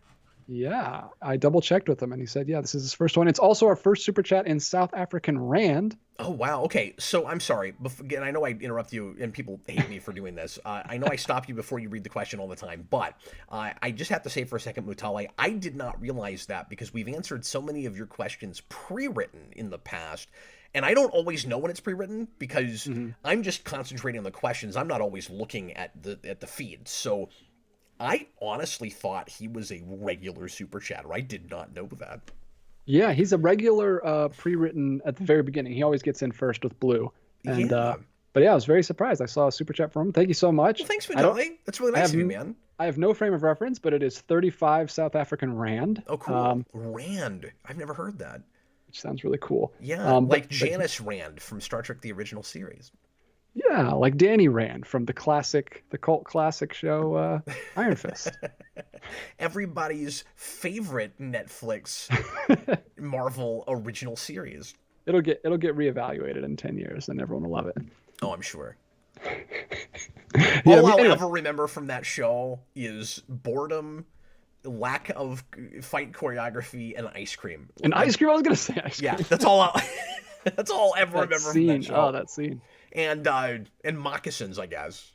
Yeah, I double checked with him and he said, yeah, this is his first one. It's also our first super chat in South African Rand. Oh, wow. Okay, so I'm sorry. Again, I know I interrupt you and people hate me for doing this. I know I stop you before you read the question all the time, but I just have to say for a second, Mutale, I did not realize that because we've answered so many of your questions pre-written in the past, and I don't always know when it's pre-written because I'm just concentrating on the questions. I'm not always looking at the feed, so I honestly thought he was a regular super chatter. I did not know that. Yeah, he's a regular pre-written at the very beginning. He always gets in first with Blue. And but yeah, I was very surprised. I saw a super chat from him. Thank you so much. Well, thanks for doing. That's really nice of you, man. I have no frame of reference, but it is 35 South African Rand. Oh, cool. Rand. I've never heard that. Which sounds really cool. Yeah, like Janice Rand from Star Trek: The Original Series. Yeah, like Danny Rand from the cult classic show Iron Fist. Everybody's favorite Netflix Marvel original series. It'll get reevaluated in 10 years and everyone will love it. Oh, I'm sure. Yeah. All I'll Anyway. ever remember from that show is boredom, lack of fight choreography, and ice cream. And ice cream. I was gonna say ice Yeah, cream. that's all. That's all I'll ever That remember from that scene. Oh, show. that scene. And moccasins, I guess.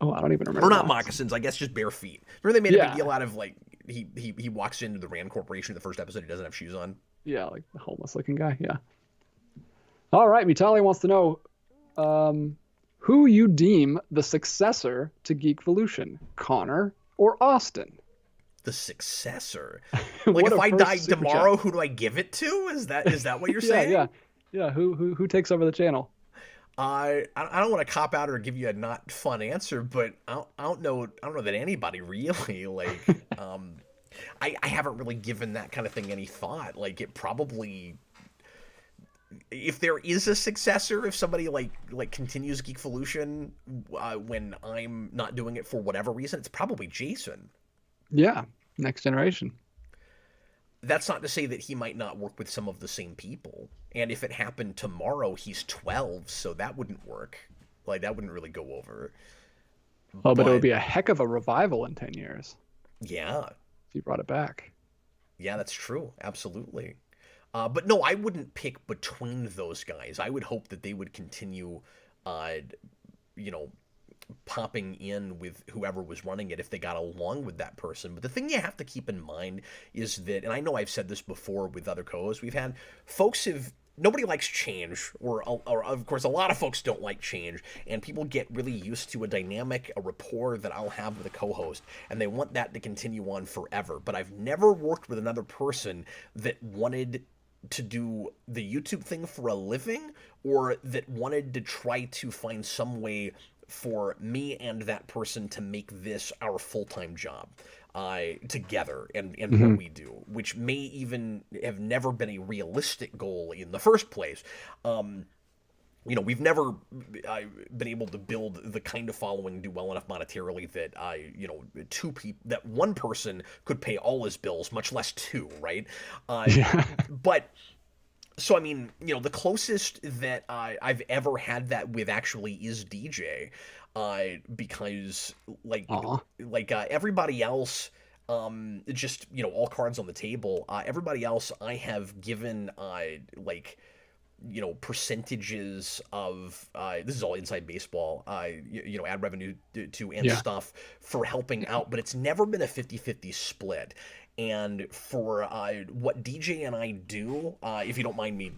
Oh, I don't even Or remember not that. moccasins, I guess just bare feet. Remember they made a big Yeah. deal out of like he walks into the Rand Corporation in the first episode, he doesn't have shoes on. Yeah, like the homeless looking guy. Yeah. All right. Vitali wants to know who you deem the successor to Geekvolution, Connor or Austin? The successor. Like What if a I first die super tomorrow, chat. who do I give it to? Is that what you're Yeah, saying? yeah. Who takes over the channel? I don't want to cop out or give you a not fun answer, but I don't know that anybody really like I haven't really given that kind of thing any thought. Like it probably, if there is a successor, if somebody like continues Geekvolution when I'm not doing it for whatever reason, it's probably Jason. Yeah, next generation. That's not to say that he might not work with some of the same people. And if it happened tomorrow, he's 12, so that wouldn't work. Like that wouldn't really go over. Oh, but it would But be a heck of a revival in 10 years yeah, if you brought it back. yeah, that's true. Absolutely. But no, I wouldn't pick between those guys. I would hope that they would continue, uh, you know, popping in with whoever was running it if they got along with that person. But the thing you have to keep in mind is that, and I know I've said this before with other co-hosts we've had, nobody likes change, or of course a lot of folks don't like change, and people get really used to a dynamic, a rapport that I'll have with a co-host, and they want that to continue on forever. But I've never worked with another person that wanted to do the YouTube thing for a living, or that wanted to try to find some way for me and that person to make this our full-time job together and what we do, which may even have never been a realistic goal in the first place. We've never been able to build the kind of following, do well enough monetarily that that one person could pay all his bills, much less two, right? Yeah. But so I mean, the closest that I've ever had that with actually is DJ, because Aw. everybody else, just all cards on the table. Everybody else I have given percentages of this is all inside baseball, ad revenue to and Yeah. stuff for helping out, but it's never been a 50-50 split. And for what DJ and I do, if you don't mind me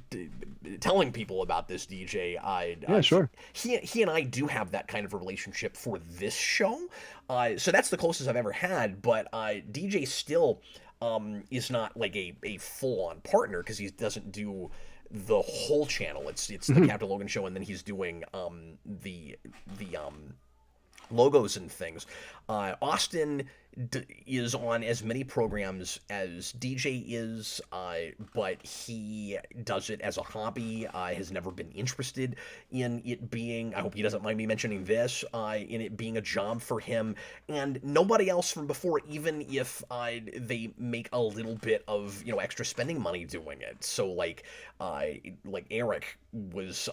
telling people about this, DJ, Yeah, sure. he and I do have that kind of a relationship for this show. So that's the closest I've ever had. But DJ still is not like a full-on partner because he doesn't do the whole channel. It's the Captain Logan show, and then he's doing the logos and things. Austin is on as many programs as DJ is, but he does it as a hobby. Has never been interested in it being, I hope he doesn't mind me mentioning this, in it being a job for him. And nobody else from before, even if they make a little bit of extra spending money doing it. So like Eric was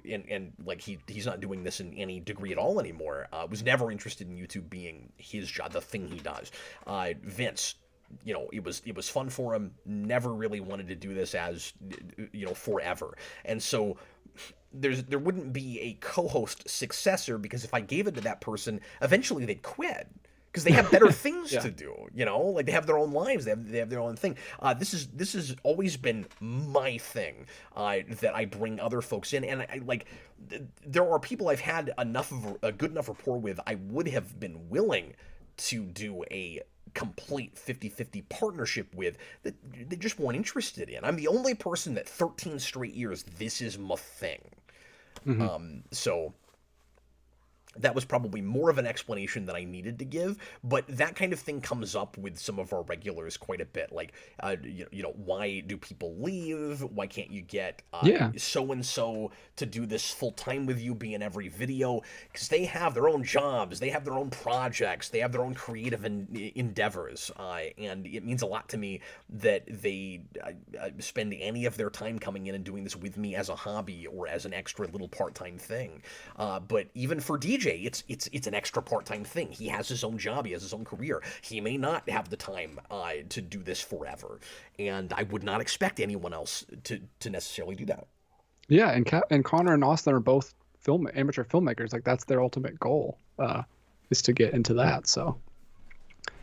and like he's not doing this in any degree at all anymore. Was never interested in YouTube being his job, the thing he does. Vince, it was fun for him. Never really wanted to do this as forever. And so there wouldn't be a co-host successor, because if I gave it to that person, eventually they'd quit. Because they have better things Yeah. to do, like they have their own lives, they have their own thing. This has always been my thing, that I bring other folks in, and there are people I've had a good enough rapport with. I would have been willing to do a complete 50-50 partnership with, that they just weren't interested in. I'm the only person that 13 straight years, this is my thing. Mhm. So that was probably more of an explanation than I needed to give, but that kind of thing comes up with some of our regulars quite a bit. Like, why do people leave? Why can't you get Yeah. so-and-so to do this full-time with you, be in every video? Because they have their own jobs, they have their own projects, they have their own creative endeavors, and it means a lot to me that they spend any of their time coming in and doing this with me as a hobby or as an extra little part-time thing. But even for DJ, it's an extra part-time thing. He has his own job, he has his own career. He may not have the time to do this forever, and I would not expect anyone else to necessarily do that. Yeah, and Connor and Austin are both amateur filmmakers. Like that's their ultimate goal, is to get into that. So,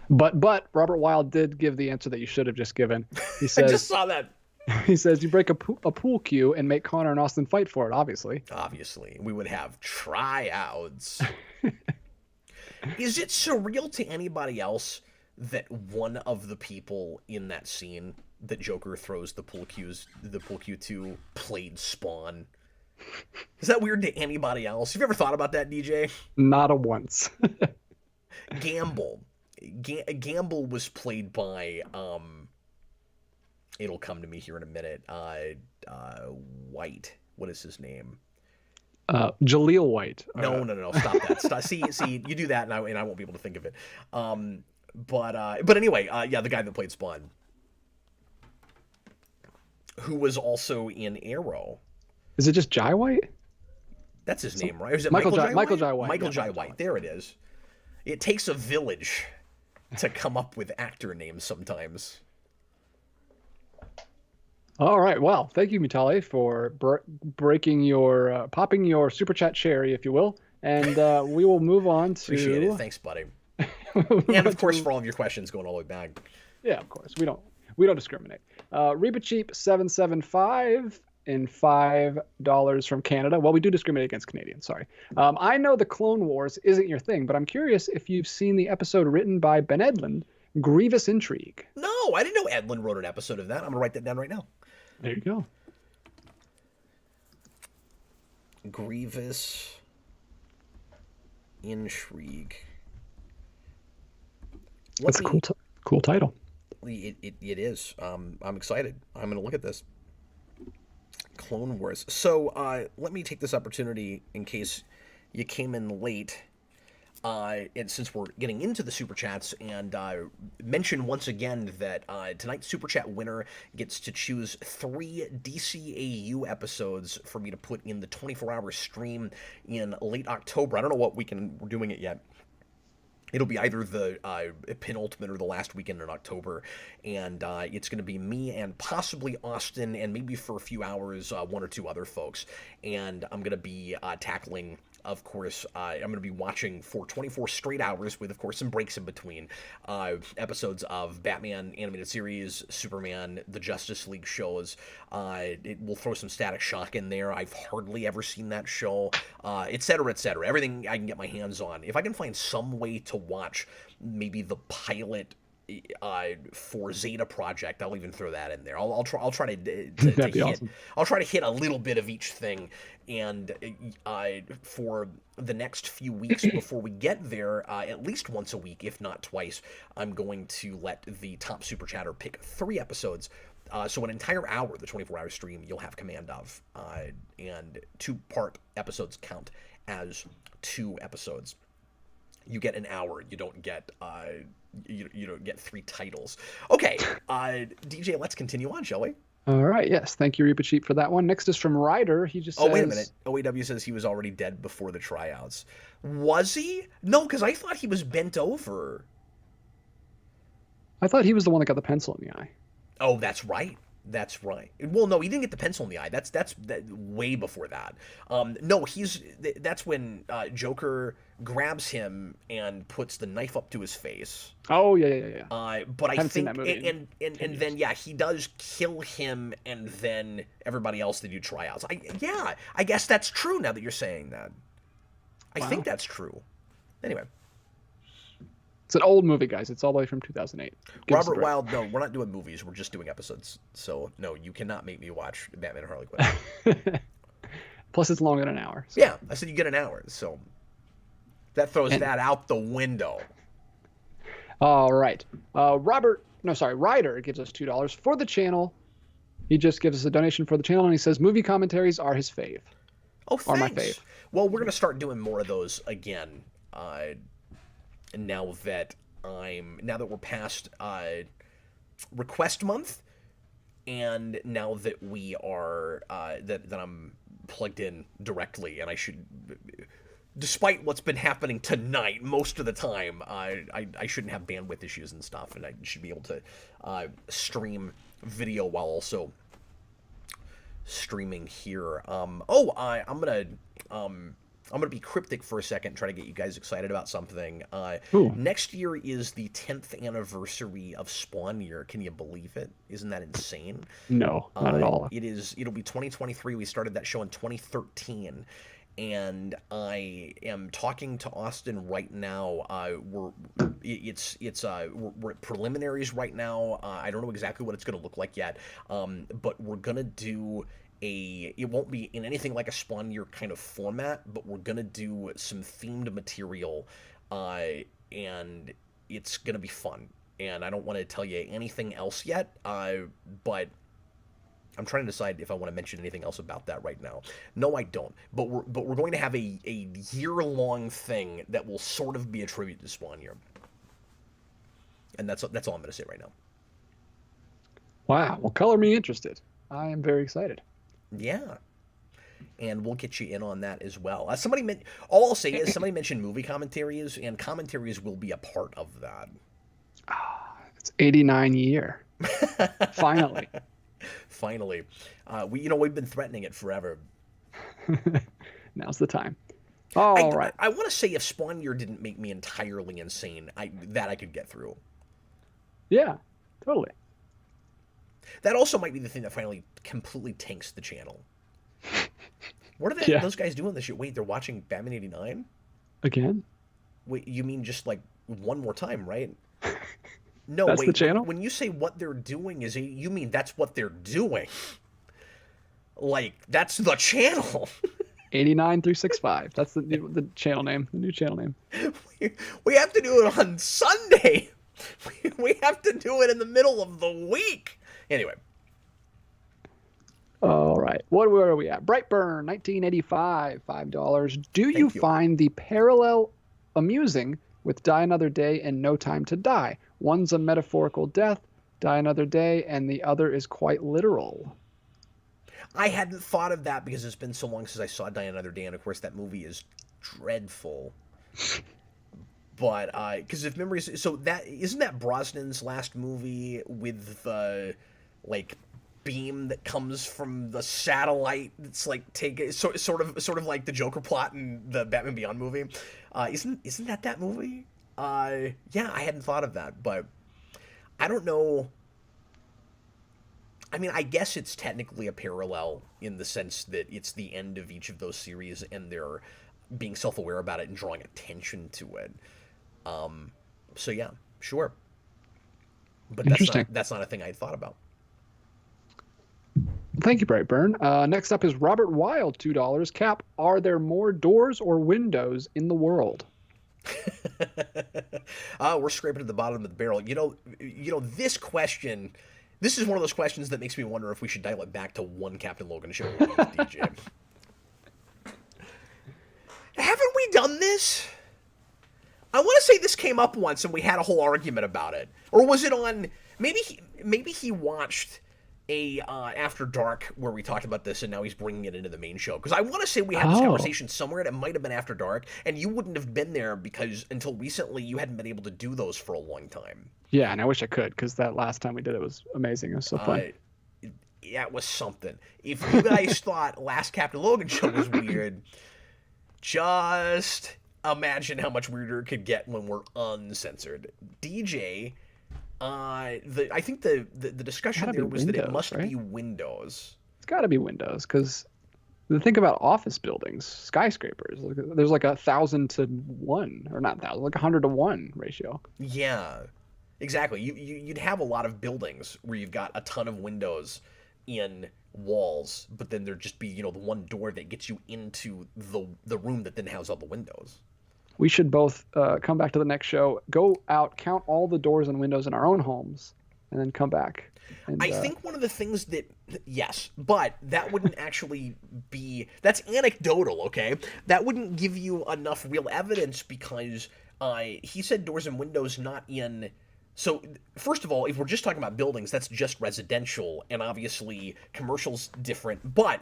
but Robert Wild did give the answer that you should have just given. He I says, just saw that. He says you break a pool cue and make Connor and Austin fight for it. Obviously, we would have tryouts. Is it surreal to anybody else that one of the people in that scene that Joker throws the pool cue to played Spawn? Is that weird to anybody else? Have you ever thought about that, DJ? Not a once. Gamble. Gamble was played by it'll come to me here in a minute. White. What is his name? Jaleel White. No. Stop that. See, you do that, and I won't be able to think of it. But anyway, yeah, the guy that played Spawn, who was also in Arrow. Is it just Jai White? That's his name, right? Or is it Michael Jai White? Michael Jai White. There it is. It takes a village to come up with actor names sometimes. All right. Well, thank you, Mitale, for popping your super chat cherry, if you will, and we will move on to. Appreciate it. Thanks, buddy. And of course, for all of your questions going all the way back. Yeah, of course. We don't discriminate. Reba Cheap 775 and $5 from Canada. Well, we do discriminate against Canadians. Sorry. I know the Clone Wars isn't your thing, but I'm curious if you've seen the episode written by Ben Edlund, Grievous Intrigue. No, I didn't know Edlund wrote an episode of that. I'm gonna write that down right now. There you go. Grievous Intrigue. That's a cool title. It is. I'm excited. I'm going to look at this. Clone Wars. So let me take this opportunity in case you came in late. And since we're getting into the Super Chats, and mention once again that tonight's Super Chat winner gets to choose 3 DCAU episodes for me to put in the 24-hour stream in late October. I don't know what weekend we're doing it yet. It'll be either the penultimate or the last weekend in October, and it's going to be me and possibly Austin, and maybe for a few hours, 1 or 2 other folks. And I'm going to be tackling, of course, I'm going to be watching for 24 straight hours with, of course, some breaks in between, episodes of Batman animated series, Superman, the Justice League shows. It will throw some Static Shock in there. I've hardly ever seen that show, etc., etc. Everything I can get my hands on. If I can find some way to watch maybe the pilot for Zeta Project, I'll even throw that in there. I'll try to hit. Awesome. I'll try to hit a little bit of each thing, and for the next few weeks before we get there, at least once a week, if not twice, I'm going to let the top super chatter pick 3 episodes. So an entire hour, the 24-hour stream, you'll have command of, and 2-part episodes count as 2 episodes. You get an hour. You don't get you don't get 3 titles. Okay, DJ, let's continue on, shall we? All right. Yes. Thank you, Reaper Cheap, for that one. Next is from Ryder. He just says... Oh, wait a minute. OAW says he was already dead before the tryouts. Was he? No, because I thought he was bent over. I thought he was the one that got the pencil in the eye. Oh, that's right. That's right. Well, no, he didn't get the pencil in the eye. That's way before that. No, that's when Joker grabs him and puts the knife up to his face. Oh yeah. But I think seen that movie and then yeah, he does kill him, and then everybody else they do tryouts. I guess that's true now that you're saying that. I think that's true. Anyway. It's an old movie, guys. It's all the way from 2008. Robert Wild, no, we're not doing movies. We're just doing episodes. So, no, you cannot make me watch Batman and Harley Quinn. Plus, it's longer than an hour. So. Yeah, I said you get an hour. So, That throws And that out the window. all right, Ryder gives us $2 for the channel. He just gives us a donation for the channel, and he says movie commentaries are his fave. Oh, Are my fave. thanks. Well, we're gonna start doing more of those again. Now that we're past request month, and now that we are that I'm plugged in directly, and I should, despite what's been happening tonight, most of the time, I shouldn't have bandwidth issues and stuff, and I should be able to stream video while also streaming here. I'm gonna be cryptic for a second, try to get you guys excited about something. Next year is the 10th anniversary of Spawn year. Can you believe it? Isn't that insane? No, not at all. It'll be 2023. We started that show in 2013. And I am talking to Austin right now. We're at preliminaries right now. I don't know exactly what it's going to look like yet, but we're going to do it won't be in anything like a Spawn year kind of format, but we're going to do some themed material, and it's going to be fun. And I don't want to tell you anything else yet, but I'm trying to decide if I want to mention anything else about that right now. No, I don't. But we're going to have a year-long thing that will sort of be a tribute to Spawn year. And that's all I'm going to say right now. Wow. Well, color me interested. I am very excited. Yeah. And we'll get you in on that as well. All I'll say is somebody mentioned movie commentaries, and commentaries will be a part of that. It's 89 year. Finally. Finally. We've been threatening it forever. Now's the time. All right. I want to say if Spawn year didn't make me entirely insane, I could get through. Yeah, totally. That also might be the thing that finally completely tanks the channel. What are those guys doing this year? Wait, they're watching Batman 89? Again? Wait, you mean just like one more time, right? No, that's wait. The channel? When you say what they're doing, you mean that's what they're doing? Like that's the channel. 89 through 65. That's the channel name. The new channel name. We have to do it on Sunday. We have to do it in the middle of the week. Anyway. All right. Where are we at? Brightburn, 1985, $5. Do you find the parallel amusing with Die Another Day and No Time to Die? One's a metaphorical death, Die Another Day, and the other is quite literal. I hadn't thought of that because it's been so long since I saw Die Another Day, and of course that movie is dreadful. But because if memories, so that isn't that Brosnan's last movie with the like beam that comes from the satellite that's like sort of like the Joker plot in the Batman Beyond movie. Isn't that movie? Yeah, I hadn't thought of that, but I don't know. I mean, I guess it's technically a parallel in the sense that it's the end of each of those series, and they're being self-aware about it and drawing attention to it. So yeah, sure. But that's not a thing I'd thought about. Thank you, Brightburn. Next up is Robert Wild, $2. Cap, are there more doors or windows in the world? We're scraping at the bottom of the barrel. You know, this question. This is one of those questions that makes me wonder if we should dial it back to one Captain Logan show with DJ. Haven't we done this? I want to say this came up once and we had a whole argument about it. Or was it on... Maybe he watched a After Dark where we talked about this and now he's bringing it into the main show. Because I want to say we had this conversation somewhere and it might have been After Dark. And you wouldn't have been there because until recently you hadn't been able to do those for a long time. Yeah, and I wish I could because that last time we did it was amazing. It was so fun. Yeah, it was something. If you guys thought last Captain Logan show was weird, just imagine how much weirder it could get when we're uncensored. DJ, I think the discussion there was Windows, that it must be Windows. It's got to be Windows because think about office buildings, skyscrapers. There's like 1,000 to 1, or not 1,000, like 100 to 1 ratio. Yeah, exactly. You'd have a lot of buildings where you've got a ton of windows in walls, but then there'd just be the one door that gets you into the room that then has all the windows. We should both come back to the next show, go out, count all the doors and windows in our own homes, and then come back. And I think one of the things that, yes, but that wouldn't actually be, that's anecdotal, okay? That wouldn't give you enough real evidence because he said doors and windows not in. So, first of all, if we're just talking about buildings, that's just residential, and obviously commercial's different. But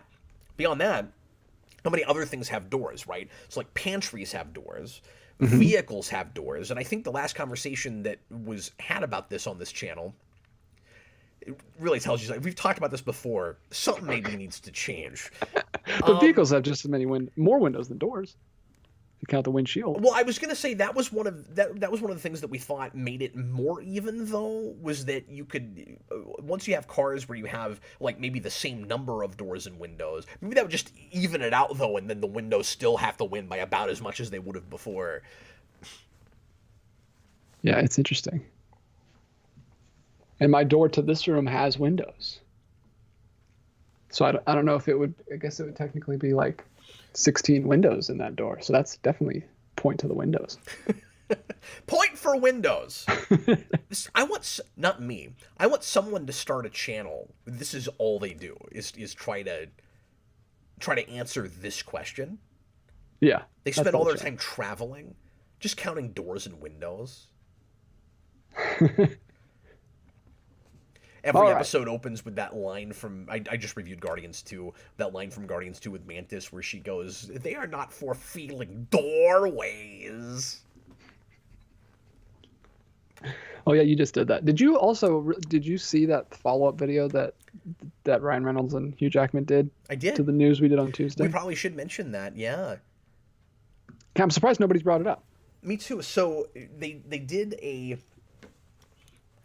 beyond that, how many other things have doors, right? So, like pantries have doors, vehicles have doors, and I think the last conversation that was had about this on this channel, it really tells you, like, we've talked about this before. Something maybe needs to change. but vehicles have just as many more windows than doors. If you count the windshield. Well, I was gonna say that was one of that was one of the things that we thought made it more even, though, was that you could once you have cars where you have like maybe the same number of doors and windows, maybe that would just even it out though, and then the windows still have to win by about as much as they would have before. Yeah, it's interesting. And my door to this room has windows. So I don't know if it would, I guess it would technically be like 16 windows in that door. So that's definitely point to the windows. Point for windows. I want, not me, I want someone to start a channel. This is all they do is try to answer this question. Yeah. They spend all their time traveling, just counting doors and windows. Every episode opens with that line from, I just reviewed Guardians 2, that line from Guardians 2 with Mantis where she goes, "They are not for feeling doorways." Oh yeah, you just did that. Did you see that follow-up video that Ryan Reynolds and Hugh Jackman did? I did. To the news we did on Tuesday? We probably should mention that, yeah. I'm surprised nobody's brought it up. Me too. So they did a...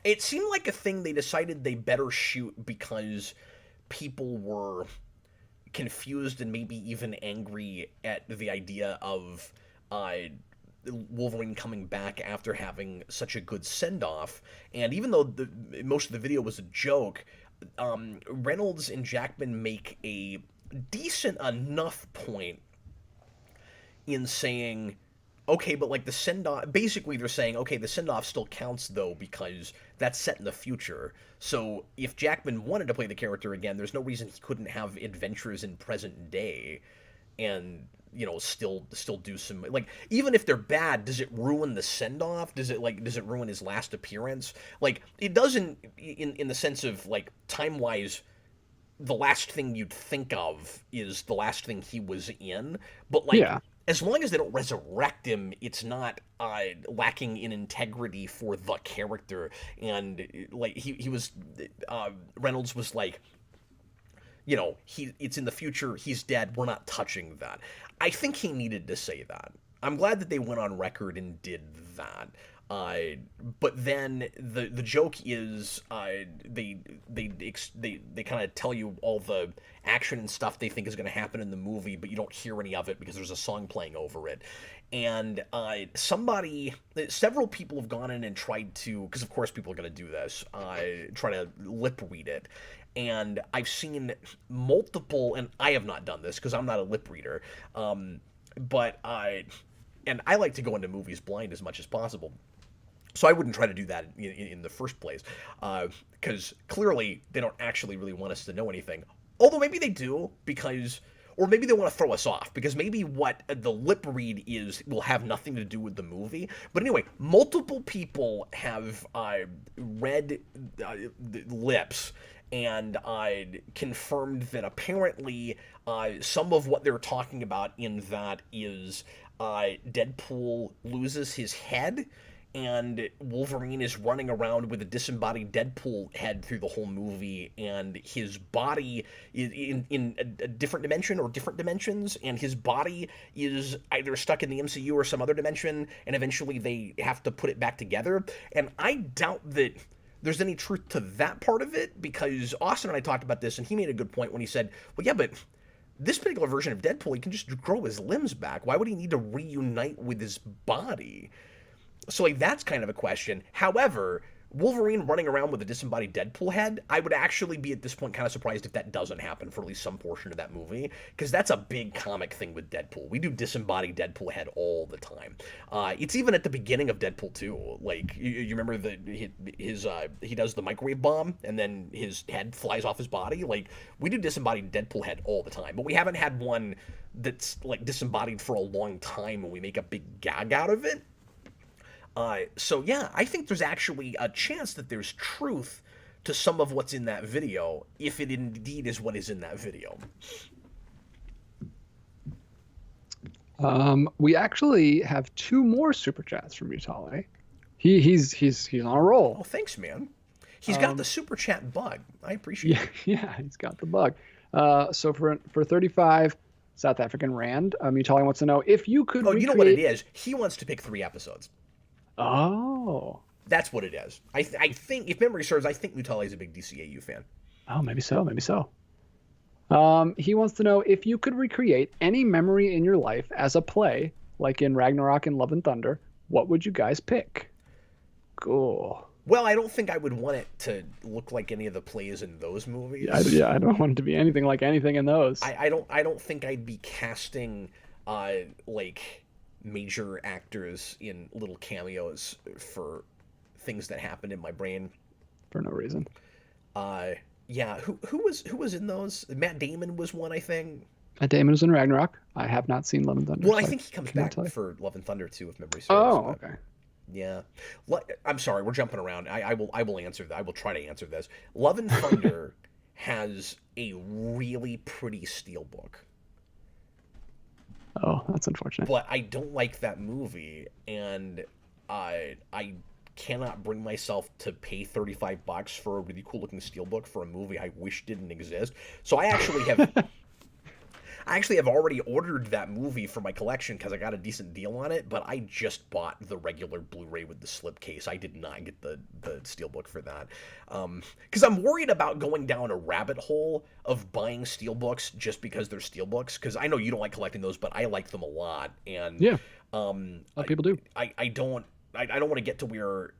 It seemed like a thing they decided they better shoot because people were confused and maybe even angry at the idea of Wolverine coming back after having such a good send-off. And even though most of the video was a joke, Reynolds and Jackman make a decent enough point in saying, okay, but like the send-off, basically they're saying, okay, the send-off still counts though because that's set in the future. So if Jackman wanted to play the character again, there's no reason he couldn't have adventures in present day and, you know, still do some, like, even if they're bad, does it ruin the send-off? Does it ruin his last appearance? Like, it doesn't in the sense of, like, time-wise, the last thing you'd think of is the last thing he was in, but like, yeah, as long as they don't resurrect him, it's not lacking in integrity for the character. And like he was, Reynolds was like, you know, it's in the future, he's dead, we're not touching that. I think he needed to say that. I'm glad that they went on record and did that. But then the joke is they kind of tell you all the action and stuff they think is going to happen in the movie, but you don't hear any of it because there's a song playing over it. And several people have gone in and tried to, because of course people are going to do this, try to lip read it. And I've seen multiple, and I have not done this because I'm not a lip reader, but I like to go into movies blind as much as possible. So I wouldn't try to do that in the first place, because clearly they don't actually really want us to know anything. Although maybe they do, because, or maybe they want to throw us off, because maybe what the lip read is will have nothing to do with the movie. But anyway, multiple people have read the lips and confirmed that apparently some of what they're talking about in that is Deadpool loses his head, and Wolverine is running around with a disembodied Deadpool head through the whole movie, and his body is in a different dimension or different dimensions, and his body is either stuck in the MCU or some other dimension, and eventually they have to put it back together. And I doubt that there's any truth to that part of it, because Austin and I talked about this, and he made a good point when he said, well, yeah, but this particular version of Deadpool, he can just grow his limbs back. Why would he need to reunite with his body? So, like, that's kind of a question. However, Wolverine running around with a disembodied Deadpool head, I would actually be at this point kind of surprised if that doesn't happen for at least some portion of that movie, because that's a big comic thing with Deadpool. We do disembodied Deadpool head all the time. It's even at the beginning of Deadpool 2. Like, you remember he does the microwave bomb, and then his head flies off his body? Like, we do disembodied Deadpool head all the time, but we haven't had one that's, like, disembodied for a long time, and we make a big gag out of it. So yeah, I think there's actually a chance that there's truth to some of what's in that video, if it indeed is what is in that video. We actually have 2 more super chats from Utale. He's on a roll. Oh, thanks, man. He's got the super chat bug. I appreciate it. Yeah, he's got the bug. So for 35 South African Rand, Utale wants to know if you could. Oh, you know what it is? He wants to pick 3 episodes. Oh. That's what it is. I think, if memory serves, I think Mutale is a big DCAU fan. Oh, maybe so. He wants to know if you could recreate any memory in your life as a play, like in Ragnarok and Love and Thunder, what would you guys pick? Cool. Well, I don't think I would want it to look like any of the plays in those movies. Yeah, I don't want it to be anything like anything in those. I don't think I'd be casting like major actors in little cameos for things that happened in my brain for no reason. Yeah, who was in those? Matt Damon was one, I think. Matt Damon was in Ragnarok. I have not seen Love and Thunder. Well, I think he comes back for Love and Thunder too, if memory serves. Oh, okay. Yeah, I'm sorry, we're jumping around. I will answer that. I will try to answer this. Love and Thunder has a really pretty steelbook. Oh, that's unfortunate. But I don't like that movie, and I cannot bring myself to pay $35 for a really cool looking steelbook for a movie I wish didn't exist. So I actually have already ordered that movie for my collection because I got a decent deal on it, but I just bought the regular Blu-ray with the slipcase. I did not get the steelbook for that. Because I'm worried about going down a rabbit hole of buying steelbooks just because they're steelbooks, because I know you don't like collecting those, but I like them a lot. And yeah, a lot of people do. I don't want to get to where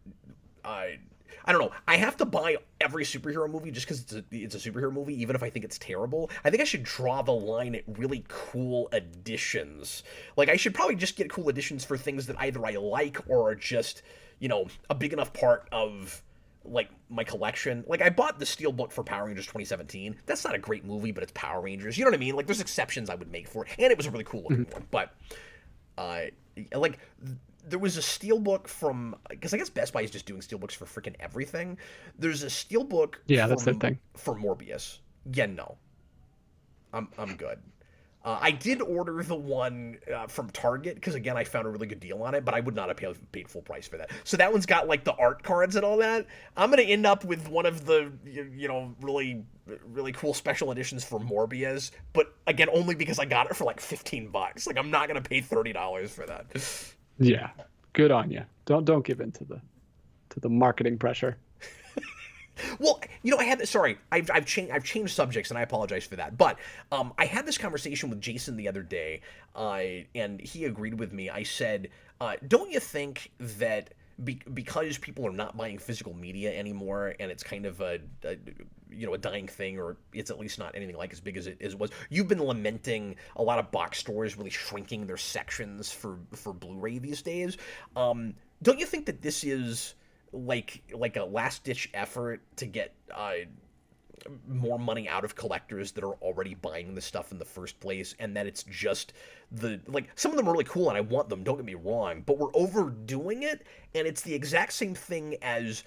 I don't know. I have to buy every superhero movie just because it's a superhero movie, even if I think it's terrible. I think I should draw the line at really cool editions. Like, I should probably just get cool editions for things that either I like or are just, a big enough part of, like, my collection. Like, I bought the steelbook for Power Rangers 2017. That's not a great movie, but it's Power Rangers. You know what I mean? Like, there's exceptions I would make for it. And it was a really cool looking one. But, like, there was a steelbook from, because I guess Best Buy is just doing steelbooks for freaking everything. There's a steelbook. Yeah, that's the thing. For Morbius. Yeah, no, I'm good. I did order the one from Target because, again, I found a really good deal on it, but I would not have paid full price for that. So that one's got, like, the art cards and all that. I'm gonna end up with one of the really really cool special editions for Morbius, but again, only because I got it for like $15. Like, I'm not gonna pay $30 for that. Yeah, good on you. Don't give in to the marketing pressure. Well, I had this. Sorry, I've changed subjects, and I apologize for that. But I had this conversation with Jason the other day, and he agreed with me. I said, "Don't you think that because people are not buying physical media anymore, and it's kind of a dying thing, or it's at least not anything like as big as it was. You've been lamenting a lot of box stores really shrinking their sections for Blu-ray these days. Don't you think that this is like a last-ditch effort to get more money out of collectors that are already buying the stuff in the first place, and that it's just some of them are really cool and I want them, don't get me wrong, but we're overdoing it, and it's the exact same thing as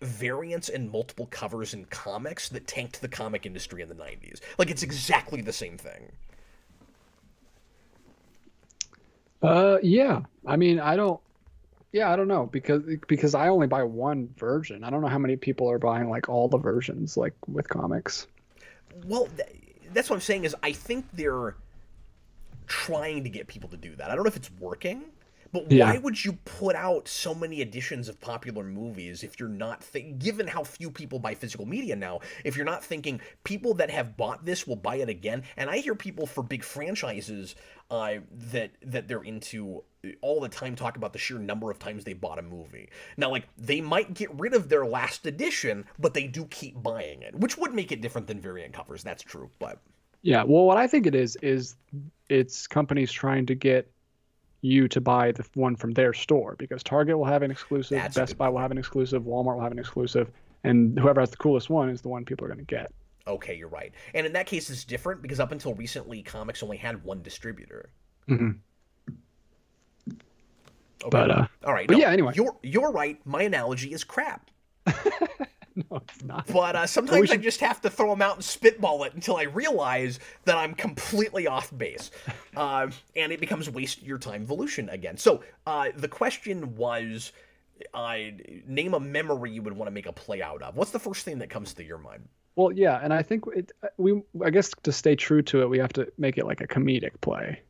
variants and multiple covers in comics that tanked the comic industry in the 90s. Like, it's exactly the same thing. Yeah. I mean, I don't know, because I only buy one version. I don't know how many people are buying like all the versions, like with comics. Well, that's what I'm saying is I think they're trying to get people to do that. I don't know if it's working, But why Yeah. would you put out so many editions of popular movies if you're not given how few people buy physical media now, if you're not thinking people that have bought this will buy it again? And I hear people for big franchises that they're into all the time talk about the sheer number of times they bought a movie. Now, like, they might get rid of their last edition, but they do keep buying it, which would make it different than variant covers. That's true, but Yeah. Well, what I think it is it's companies trying to get you to buy the one from their store, because Target will have an exclusive, that's a Best good Buy will point. have an exclusive, Walmart will have an exclusive, and whoever has the coolest one is the one people are going to get. Okay, you're right. And in that case, it's different because up until recently, comics only had one distributor. Hmm. Okay. But All right. but No, yeah. Anyway, you're right. My analogy is crap. no, it's not. But We sometimes I should. just have to throw them out and spitball it until I realize that I'm completely off base. And it becomes waste your time Volution again. So the question was, name a memory you would want to make a play out of. What's the first thing that comes to your mind? Well, yeah, and I think I guess to stay true to it, we have to make it like a comedic play.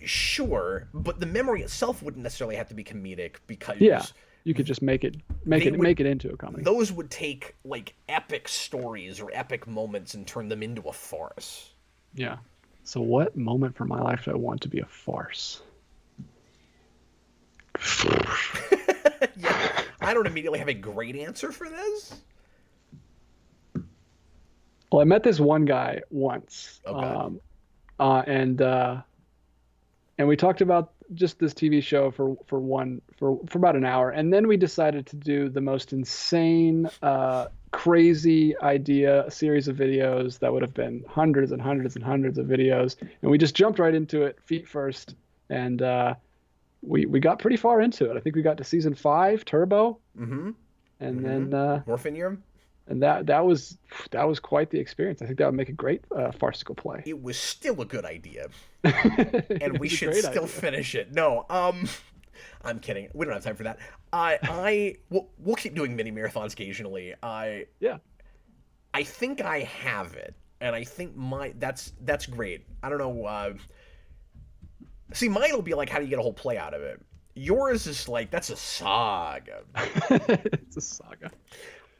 Sure, but the memory itself wouldn't necessarily have to be comedic Yeah, because you could just make it they would make it into a comedy. those would take like epic stories or epic moments and turn them into a farce. Yeah. So what moment from my life do I want to be a farce? Yeah, I don't immediately have a great answer for this. Well, I met this one guy once, Oh God. uh, and uh, and we talked about just this TV show for about an hour, and then we decided to do the most insane, crazy idea, a series of videos that would have been hundreds and hundreds and hundreds of videos, and we just jumped right into it, feet first, and we got pretty far into it. I think we got to season 5, Turbo, Mm-hmm. and Mm-hmm. then Morphinium. and that was quite the experience. I think that would make a great farcical play. It was still a good idea, and It we was a should great still idea. finish it. No, I'm kidding. We don't have time for that. We'll keep doing mini marathons occasionally. Yeah. I think I have it, and I think that's great. I don't know. See, mine will be like, how do you get a whole play out of it? Yours is like, that's a saga. It's a saga.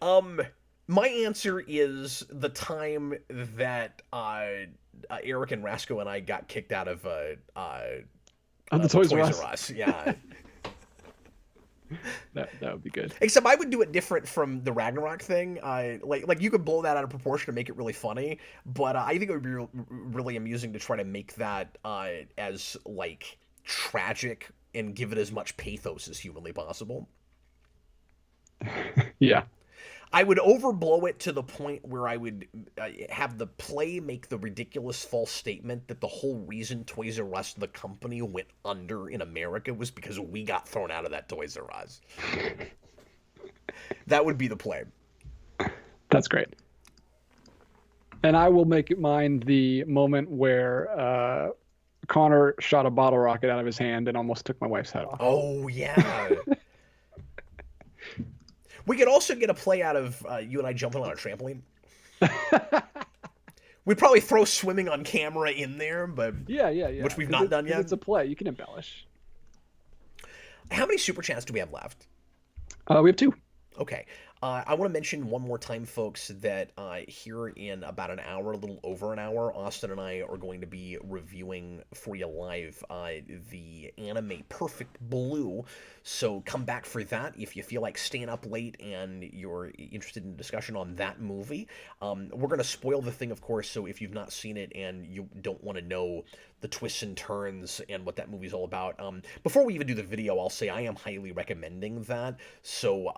Um, my answer is the time that Eric and Rasco and I got kicked out of The the Toys R Toys Us. R Us. Yeah. That would be good. Except I would do it different from the Ragnarok thing. Like you could blow that out of proportion to make it really funny, but I think it would be really amusing to try to make that as like tragic and give it as much pathos as humanly possible. Yeah. I would overblow it to the point where I would have the play make the ridiculous false statement that the whole reason Toys R Us, the company, went under in America was because we got thrown out of that Toys R Us. That would be the play. That's great. And I will make mine the moment where Connor shot a bottle rocket out of his hand and almost took my wife's head off. Oh, yeah. We could also get a play out of you and I jumping on a trampoline. We'd probably throw swimming on camera in there, but Yeah. which we've 'Cause not done 'cause yet. It's a play. You can embellish. How many super chats do we have left? We have 2. Okay. I want to mention one more time, folks, that here in about an hour, a little over an hour, Austin and I are going to be reviewing for you live the anime Perfect Blue. So come back for that if you feel like staying up late and you're interested in discussion on that movie. We're going to spoil the thing, of course, so if you've not seen it and you don't want to know the twists and turns and what that movie's all about, before we even do the video, I'll say I am highly recommending that. So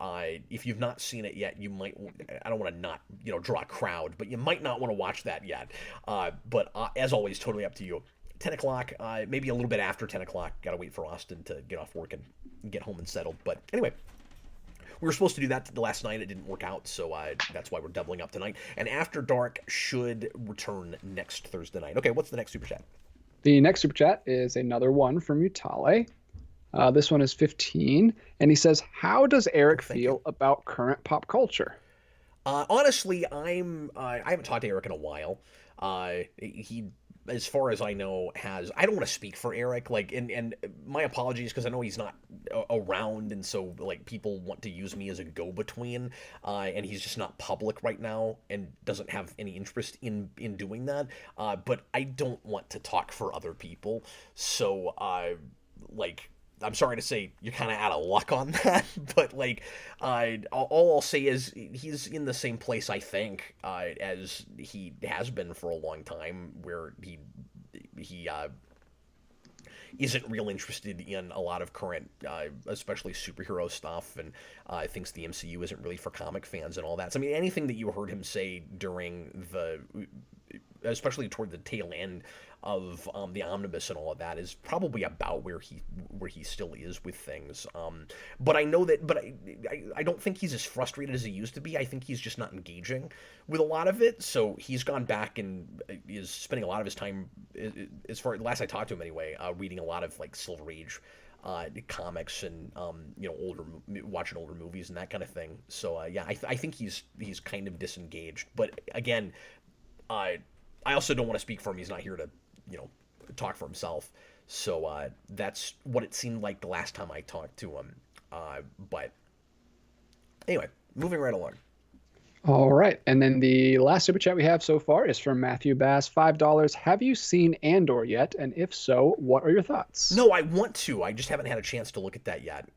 if you've not seen it yet, you might, I don't want to not, draw a crowd, but you might not want to watch that yet. But as always, totally up to you. 10 o'clock, maybe a little bit after 10 o'clock. Got to wait for Austin to get off work and get home and settled. But anyway, we were supposed to do that the last night. It didn't work out, so that's why we're doubling up tonight. And After Dark should return next Thursday night. Okay, what's the next super chat? The next super chat is another one from Utale. This one is 15, and he says, "How does Eric feel about current pop culture?" Honestly, I haven't talked to Eric in a while. He as far as I know, has. I don't want to speak for Eric, like, and my apologies because I know he's not around, and so like people want to use me as a go-between, and he's just not public right now and doesn't have any interest in doing that. But I don't want to talk for other people, so like. I'm sorry to say you're kind of out of luck on that, but like, all I'll say is he's in the same place I think as he has been for a long time, where he isn't real interested in a lot of current, especially superhero stuff, and thinks the MCU isn't really for comic fans and all that. So I mean, anything that you heard him say during especially toward the tail end of the omnibus and all of that, is probably about where he still is with things. But I know that, but I don't think he's as frustrated as he used to be. I think he's just not engaging with a lot of it. So he's gone back and is spending a lot of his time, as far last I talked to him anyway, reading a lot of like Silver Age comics and watching older movies and that kind of thing. So yeah, I think he's kind of disengaged. But again, I also don't want to speak for him. He's not here to talk for himself. So that's what it seemed like the last time I talked to him. But anyway, moving right along. All right. And then the last super chat we have so far is from Matthew Bass, $5. Have you seen Andor yet? And if so, what are your thoughts? No, I want to. I just haven't had a chance to look at that yet.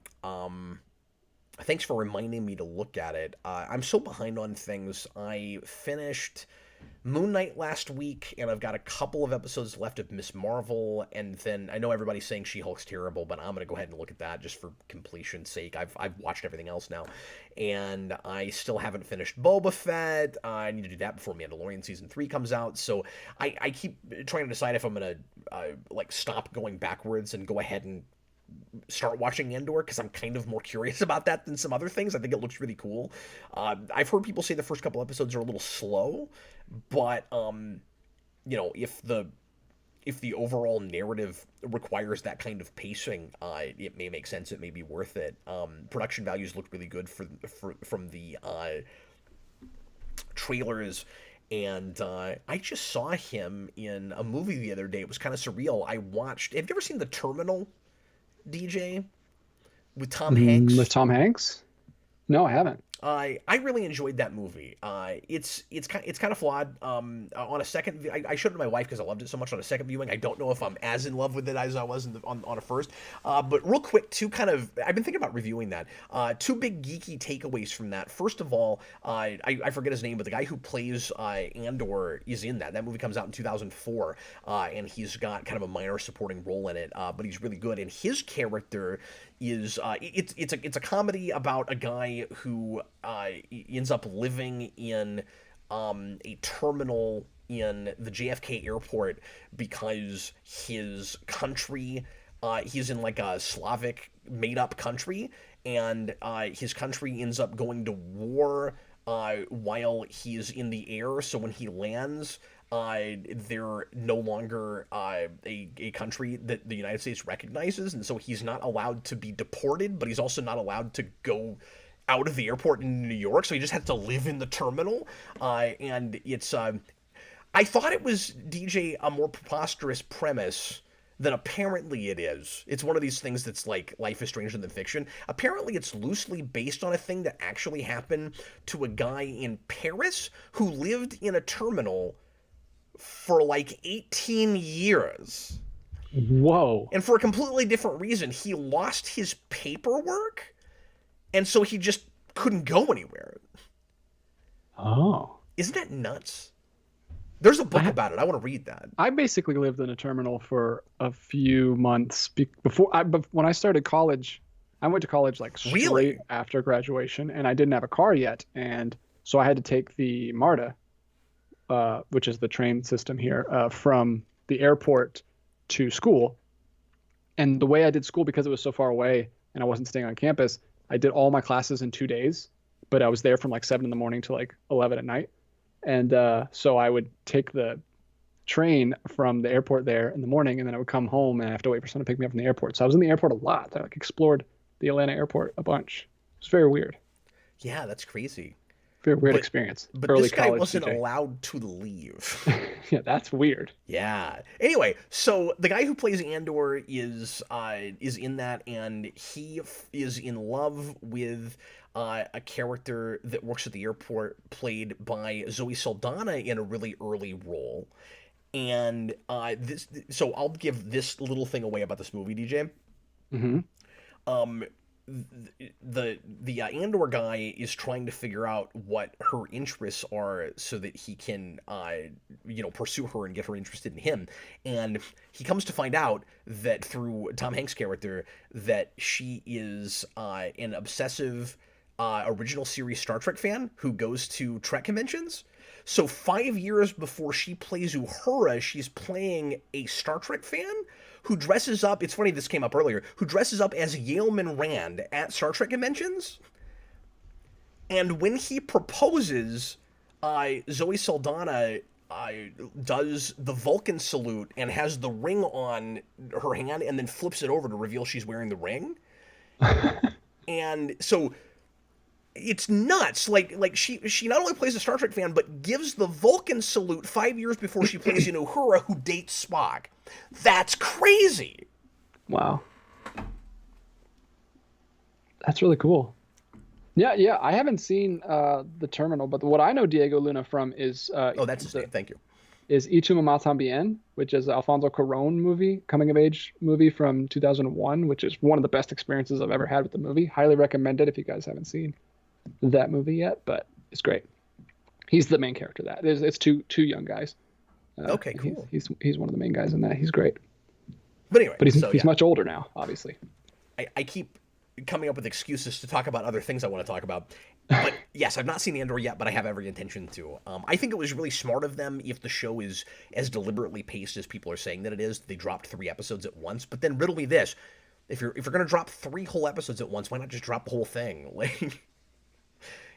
Thanks for reminding me to look at it. I'm so behind on things. I finished Moon Knight last week, and I've got a couple of episodes left of Miss Marvel, and then I know everybody's saying She-Hulk's terrible, but I'm going to go ahead and look at that just for completion's sake. I've watched everything else now, and I still haven't finished Boba Fett. I need to do that before Mandalorian Season 3 comes out, so I keep trying to decide if I'm going to like stop going backwards and go ahead and start watching Andor, because I'm kind of more curious about that than some other things. I think it looks really cool. I've heard people say the first couple episodes are a little slow, but if the overall narrative requires that kind of pacing, it may make sense. It may be worth it. Production values look really good from the trailers. And I just saw him in a movie the other day. It was kind of surreal. I watched. Have you ever seen The Terminal, DJ, with Tom Hanks? With Tom Hanks? No, I haven't. I really enjoyed that movie. It's kind of flawed. On a second, I showed it to my wife because I loved it so much. On a second viewing, I don't know if I'm as in love with it as I was on a first. But real quick, I've been thinking about reviewing that. Two big geeky takeaways from that. First of all, I forget his name, but the guy who plays Andor is in that. That movie comes out in 2004, and he's got kind of a minor supporting role in it. But he's really good, and his character is it's a comedy about a guy who ends up living in a terminal in the JFK airport because his country, he's in like a Slavic made-up country, and his country ends up going to war while he's in the air. So when he lands, they're no longer a country that the United States recognizes, and so he's not allowed to be deported, but he's also not allowed to go out of the airport in New York, so he just has to live in the terminal. And it's I thought it was, DJ, a more preposterous premise than apparently it is. It's one of these things that's like Life is Stranger Than Fiction. Apparently it's loosely based on a thing that actually happened to a guy in Paris who lived in a terminal for like 18 years. Whoa. And for a completely different reason. He lost his paperwork, and so he just couldn't go anywhere. Oh. Isn't that nuts? There's a book about it. I want to read that. I basically lived in a terminal for a few months when I started college. I went to college like straight after graduation, and I didn't have a car yet. And so I had to take the MARTA, which is the train system here, from the airport to school. And the way I did school, because it was so far away and I wasn't staying on campus, I did all my classes in 2 days, but I was there from like 7 in the morning to like 11 at night. And so I would take the train from the airport there in the morning, and then I would come home and I have to wait for someone to pick me up from the airport. So I was in the airport a lot. I like explored the Atlanta airport a bunch. It was very weird. Yeah, that's crazy. Very weird but experience. but Early this guy college wasn't DJ. allowed to leave. Yeah, that's weird. Yeah. Anyway, so the guy who plays Andor is in that, and is in love with a character that works at the airport, played by Zoe Saldana in a really early role. And so I'll give this little thing away about this movie, DJ. Hmm. Um, the Andor guy is trying to figure out what her interests are so that he can pursue her and get her interested in him. And he comes to find out that through Tom Hanks' character that she is an obsessive original series Star Trek fan who goes to Trek conventions. So 5 years before she plays Uhura, she's playing a Star Trek fan who dresses up. It's funny this came up earlier. Who dresses up as Yeoman Rand at Star Trek conventions, and when he proposes, Zoe Saldana does the Vulcan salute and has the ring on her hand, and then flips it over to reveal she's wearing the ring. And so it's nuts. Like she not only plays a Star Trek fan, but gives the Vulcan salute 5 years before she plays Uhura, who dates Spock. That's crazy. Wow. That's really cool. Yeah, yeah. I haven't seen The Terminal, but what I know Diego Luna from is Oh, that's his name. Thank you. is Y Tu Mamá También, which is an Alfonso Cuarón movie, coming of age movie from 2001, which is one of the best experiences I've ever had with the movie. Highly recommend it if you guys haven't seen that movie yet, but it's great. He's the main character. It's two young guys. Okay, cool. He's one of the main guys in that. He's great. But anyway, But he's much older now, obviously. I keep coming up with excuses to talk about other things I want to talk about. But yes, I've not seen Andor yet, but I have every intention to. I think it was really smart of them, if the show is as deliberately paced as people are saying that it is. They dropped 3 episodes at once. But then riddle me this: if you're going to drop 3 whole episodes at once, why not just drop the whole thing? Like,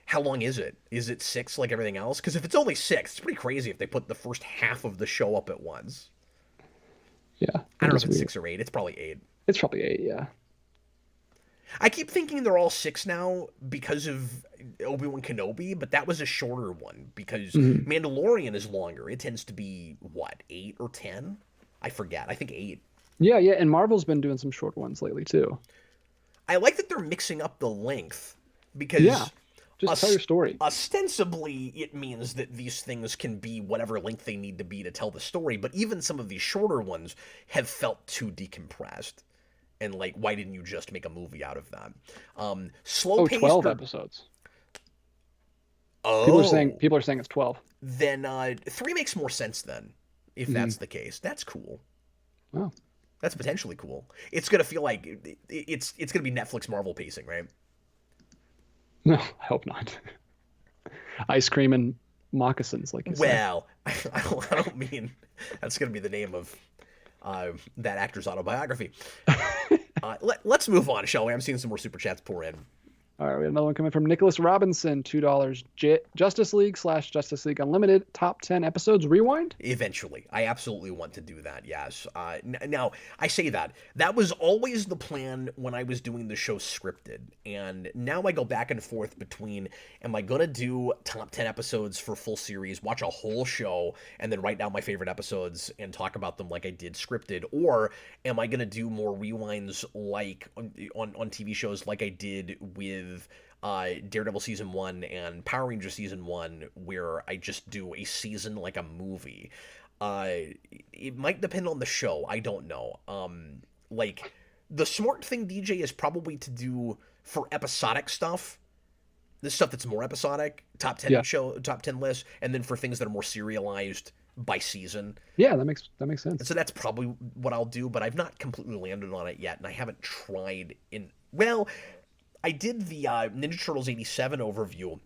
how long is it? Is it 6 like everything else? Because if it's only 6, it's pretty crazy if they put the first half of the show up at once. Yeah. I don't know if it's 6 or 8. It's probably 8. It's probably 8, yeah. I keep thinking they're all 6 now because of Obi-Wan Kenobi, but that was a shorter one because Mandalorian is longer. It tends to be, what, 8 or 10? I forget. I think 8. Yeah, yeah, and Marvel's been doing some short ones lately, too. I like that they're mixing up the length because... Yeah, just tell your story. Ostensibly, it means that these things can be whatever length they need to be to tell the story, but even some of these shorter ones have felt too decompressed. And, like, why didn't you just make a movie out of that? Slow-paced... 12 episodes. Oh. People are saying it's 12. Then 3 makes more sense then, if that's the case. That's cool. Wow. That's potentially cool. It's going to feel like... It's going to be Netflix Marvel pacing, right? No, I hope not. Ice cream and moccasins, like you said. Well, I don't mean that's going to be the name of that actor's autobiography. Let's move on, shall we? I'm seeing some more super chats pour in. All right, we have another one coming from Nicholas Robinson, $2. Justice League / Justice League Unlimited top 10 episodes rewind? Eventually. I absolutely want to do that, yes. Now, I say that was always the plan when I was doing the show scripted. And now I go back and forth between, am I going to do top 10 episodes for full series, watch a whole show, and then write down my favorite episodes and talk about them like I did scripted? Or am I going to do more rewinds like on TV shows like I did with Daredevil Season 1 and Power Rangers Season 1, where I just do a season like a movie? It might depend on the show. I don't know. Like, the smart thing, DJ, is probably to do for episodic stuff, the stuff that's more episodic, top 10 top 10 list, and then for things that are more serialized by season. Yeah, that makes sense. And so that's probably what I'll do, but I've not completely landed on it yet, and I haven't tried well, I did the Ninja Turtles 87 overview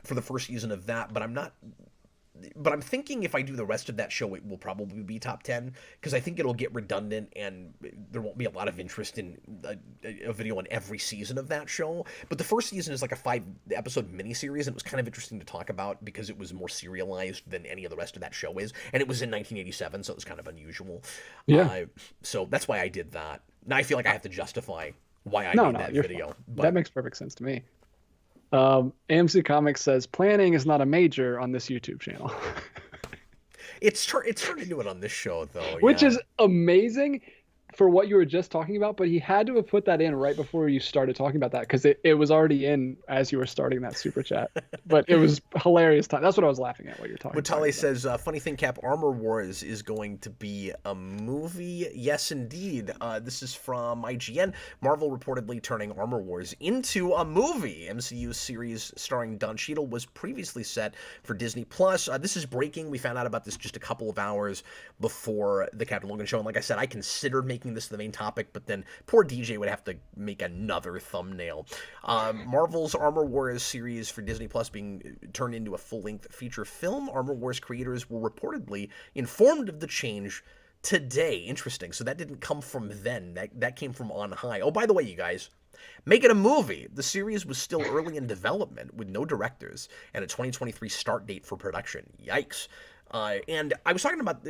for the first season of that, but I'm thinking if I do the rest of that show, it will probably be top 10, because I think it'll get redundant and there won't be a lot of interest in a video on every season of that show. But the first season is like a 5-episode miniseries, and it was kind of interesting to talk about because it was more serialized than any of the rest of that show is, and it was in 1987, so it was kind of unusual. Yeah. So that's why I did that. Now I feel like I have to justify why I made that video. But that makes perfect sense to me. AMC Comics says planning is not a major on this YouTube channel, It's turned into it on this show though. which Yeah. is amazing for what you were just talking about. But he had to have put that in right before you started talking about that because it was already in as you were starting that super chat. But it was hilarious time. That's what I was laughing at what you're talking Mutale about. says, funny thing, Cap, Armor Wars is going to be a movie. Yes, indeed. This is from IGN. Marvel reportedly turning Armor Wars into a movie. MCU series starring Don Cheadle was previously set for Disney+. This is breaking. We found out about this just a couple of hours before the Captain Logan show. And like I said, I considered making this the main topic, but then poor DJ would have to make another thumbnail. Marvel's Armor Wars series for Disney Plus being turned into a full-length feature film. Armor Wars creators were reportedly informed of the change today. Interesting. So that didn't come from then. That came from on high. Oh, by the way, you guys, make it a movie. The series was still early in development with no directors and a 2023 start date for production. Yikes. And I was talking about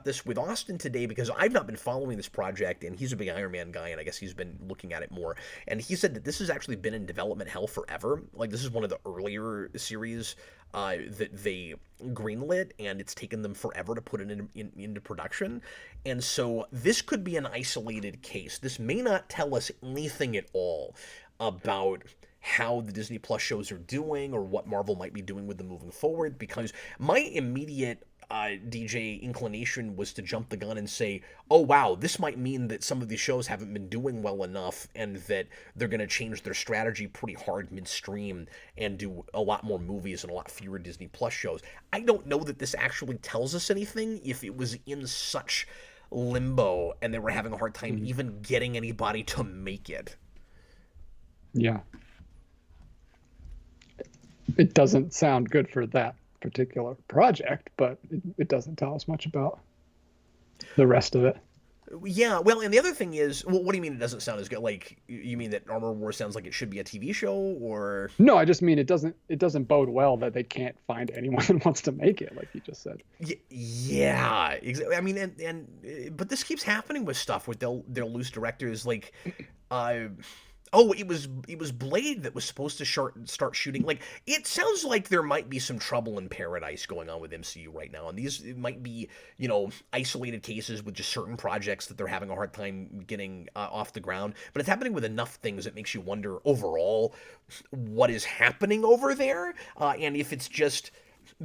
this with Austin today because I've not been following this project, and he's a big Iron Man guy, and I guess he's been looking at it more. And he said that this has actually been in development hell forever. Like, this is one of the earlier series that they greenlit, and it's taken them forever to put it into production. And so this could be an isolated case. This may not tell us anything at all about how the Disney Plus shows are doing or what Marvel might be doing with them moving forward, because my immediate DJ inclination was to jump the gun and say, oh wow, this might mean that some of these shows haven't been doing well enough and that they're going to change their strategy pretty hard midstream and do a lot more movies and a lot fewer Disney Plus shows. I don't know that this actually tells us anything if it was in such limbo and they were having a hard time even getting anybody to make it. Yeah. It doesn't sound good for that particular project, but it doesn't tell us much about the rest of it. Yeah, well, and the other thing is, well, what do you mean it doesn't sound as good? Like, you mean that Armor Wars sounds like it should be a TV show, or? No, I just mean it doesn't bode well that they can't find anyone that wants to make it, like you just said. Yeah, exactly. I mean, but this keeps happening with stuff where they'll lose directors. Like, oh, it was Blade that was supposed to start shooting. Like, it sounds like there might be some trouble in paradise going on with MCU right now, and these might be, isolated cases with just certain projects that they're having a hard time getting off the ground. But it's happening with enough things that makes you wonder overall what is happening over there, and if it's just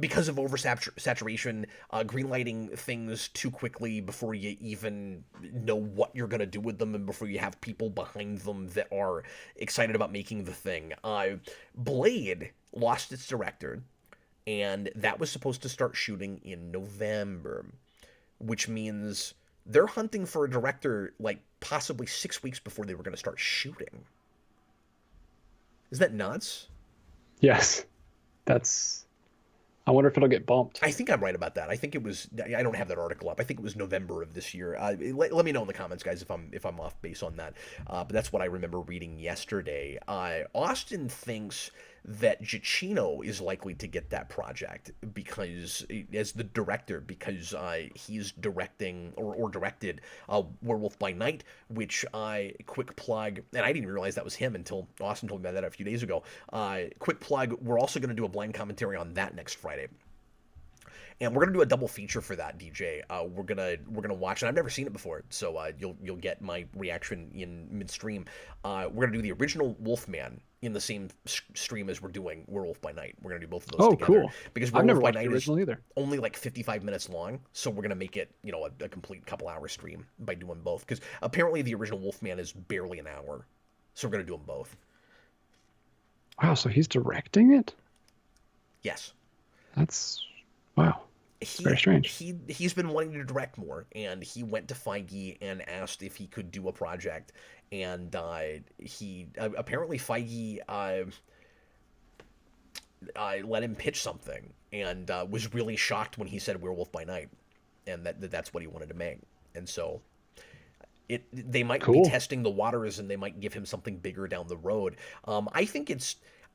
because of oversaturation, greenlighting things too quickly before you even know what you're going to do with them and before you have people behind them that are excited about making the thing. Blade lost its director, and that was supposed to start shooting in November, which means they're hunting for a director like possibly 6 weeks before they were going to start shooting. Is that nuts? Yes. I wonder if it'll get bumped. I think I'm right about that. I think it was. I don't have that article up. I think it was November of this year. Let me know in the comments, guys, if I'm off base on that. But that's what I remember reading yesterday. Austin thinks that Giacchino is likely to get that project because as the director, because he's directing or directed Werewolf by Night, which quick plug, and I didn't even realize that was him until Austin told me about that a few days ago. Quick plug, we're also going to do a blind commentary on that next Friday. And we're gonna do a double feature for that, DJ. We're gonna watch, and I've never seen it before, so you'll get my reaction in midstream. We're gonna do the original Wolfman in the same stream as we're doing Werewolf by Night. We're gonna do both of those together. Cool. Because I've never Werewolf by watched Night the original is either. only like 55 minutes long, so we're gonna make it a complete couple-hour stream by doing both. Because apparently the original Wolfman is barely an hour, so we're gonna do them both. Wow, so he's directing it? Yes. That's wow. It's very strange. He's been wanting to direct more, and he went to Feige and asked if he could do a project, and he apparently Feige let him pitch something, and was really shocked when he said Werewolf by Night, and that's what he wanted to make, and so they might be testing the waters, and they might give him something bigger down the road.